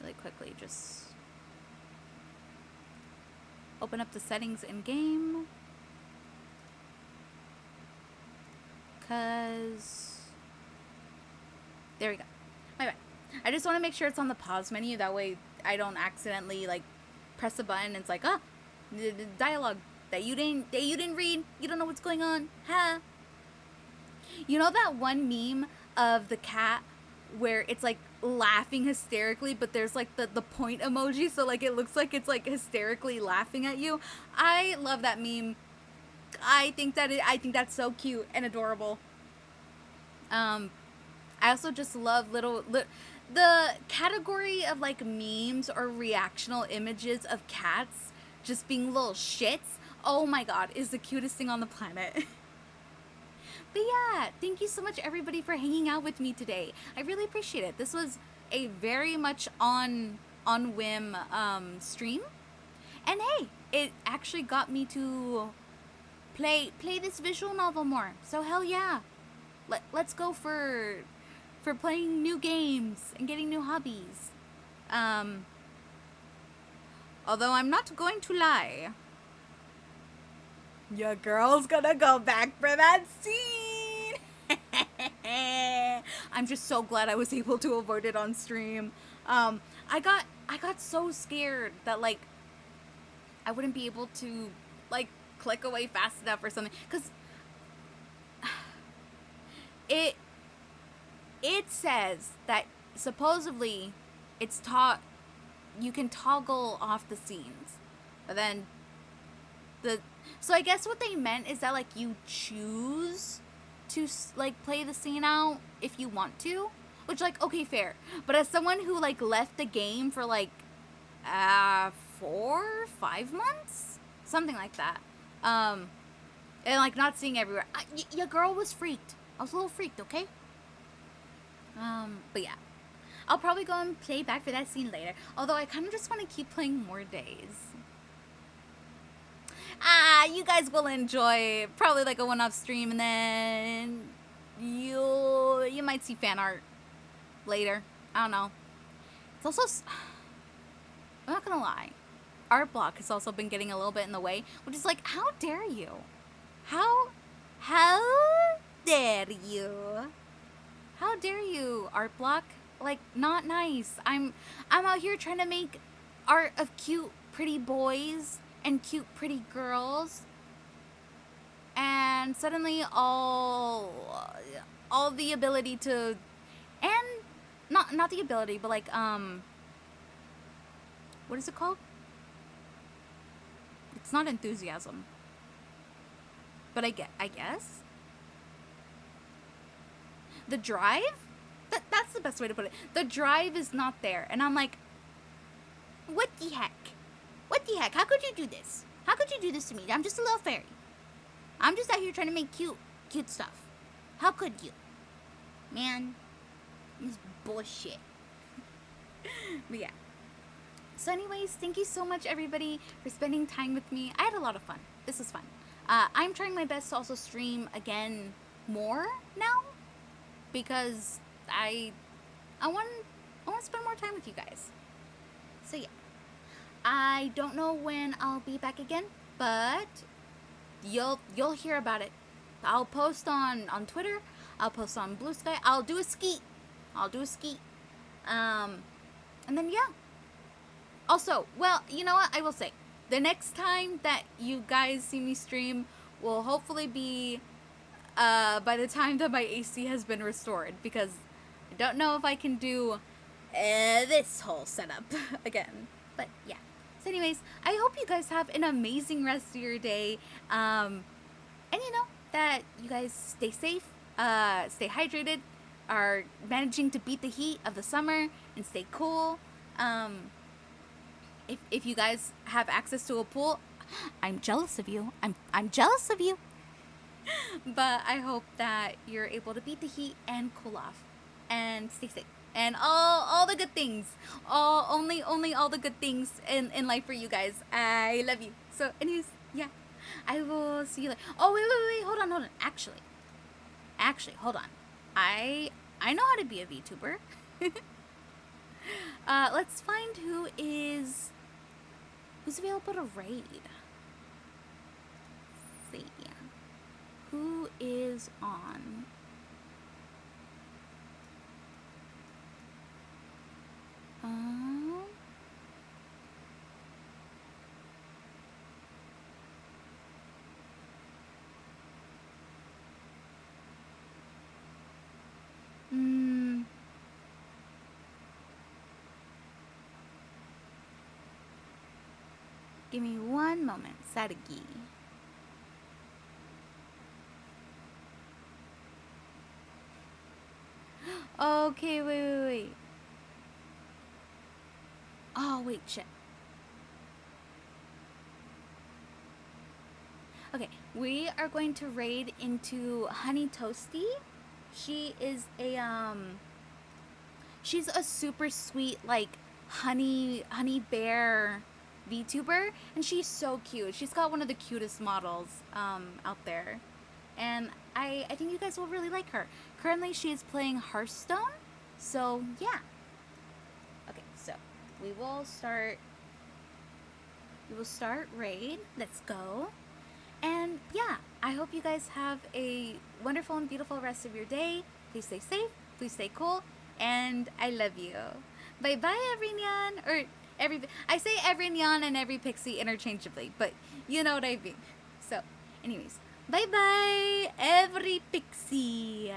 really quickly just open up the settings in game. Because there we go. My bad. I just want to make sure it's on the pause menu. That way I don't accidentally like press a button and it's like, the dialogue that you didn't read. You don't know what's going on. Huh? You know that one meme of the cat where it's like laughing hysterically, but there's like the point emoji, so like it looks like it's like hysterically laughing at you. I love that meme. I think that's so cute and adorable. I also just love the category of like memes or reactional images of cats just being little shits. Oh my god, is the cutest thing on the planet. But yeah, thank you so much, everybody, for hanging out with me today. I really appreciate it. This was a very much on whim stream, and hey, it actually got me to play this visual novel more. So hell yeah, let's go for playing new games and getting new hobbies. Although I'm not going to lie, your girl's gonna go back for that scene. I'm just so glad I was able to avoid it on stream. I got so scared that like I wouldn't be able to like click away fast enough or something, because it says that supposedly it's you can toggle off the scenes, but then so I guess what they meant is that like you choose to like play the scene out if you want to, which like okay, fair, but as someone who like left the game for like 4-5 months, something like that, and like not seeing everywhere, your girl was freaked. I was a little freaked, okay? But yeah, I'll probably go and play back for that scene later, although I kind of just want to keep playing more days. You guys will enjoy probably like a one-off stream, and then you might see fan art later. I don't know. It's also, I'm not gonna lie, art block has also been getting a little bit in the way, which is like, how dare you? How dare you? How dare you, art block? Like, not nice. I'm out here trying to make art of cute, pretty boys and cute, pretty girls, and suddenly all the ability to, and not the ability, but like what is it called? It's not enthusiasm, but I guess the drive That's the best way to put it. The drive is not there, and I'm like, what the heck? What the heck? How could you do this? How could you do this to me? I'm just a little fairy. I'm just out here trying to make cute stuff. How could you? Man, this bullshit. But yeah. So anyways, thank you so much everybody for spending time with me. I had a lot of fun. This was fun. I'm trying my best to also stream again more now because I want to spend more time with you guys. So yeah. I don't know when I'll be back again, but you'll hear about it. I'll post on Twitter. I'll post on Blue Sky. I'll do a skeet. And then yeah. Also, well, you know what? I will say, the next time that you guys see me stream will hopefully be by the time that my AC has been restored, because I don't know if I can do this whole setup again. But yeah. So anyways, I hope you guys have an amazing rest of your day. And you know, that you guys stay safe, stay hydrated, are managing to beat the heat of the summer, and stay cool. If you guys have access to a pool, I'm jealous of you. I'm jealous of you. But I hope that you're able to beat the heat and cool off and stay safe. And all the good things. Only all the good things in life for you guys. I love you. So anyways, yeah. I will see you later. Oh wait, hold on. Actually, hold on. I know how to be a VTuber. Let's find who's available to raid. Let's see. Who is on? Give me one moment, Sadagi. Okay, wait. Oh, wait, shit. Okay, we are going to raid into Honey Toasty. She is she's a super sweet, like, honey bear VTuber, and she's so cute. She's got one of the cutest models out there, and I think you guys will really like her. Currently, she is playing Hearthstone, so yeah. Okay, so we will start raid. Let's go. And yeah, I hope you guys have a wonderful and beautiful rest of your day. Please stay safe, please stay cool, and I love you. Bye bye, everyone. Or I say everyone and every pixie interchangeably, but you know what I mean. So, anyways, bye bye, every pixie.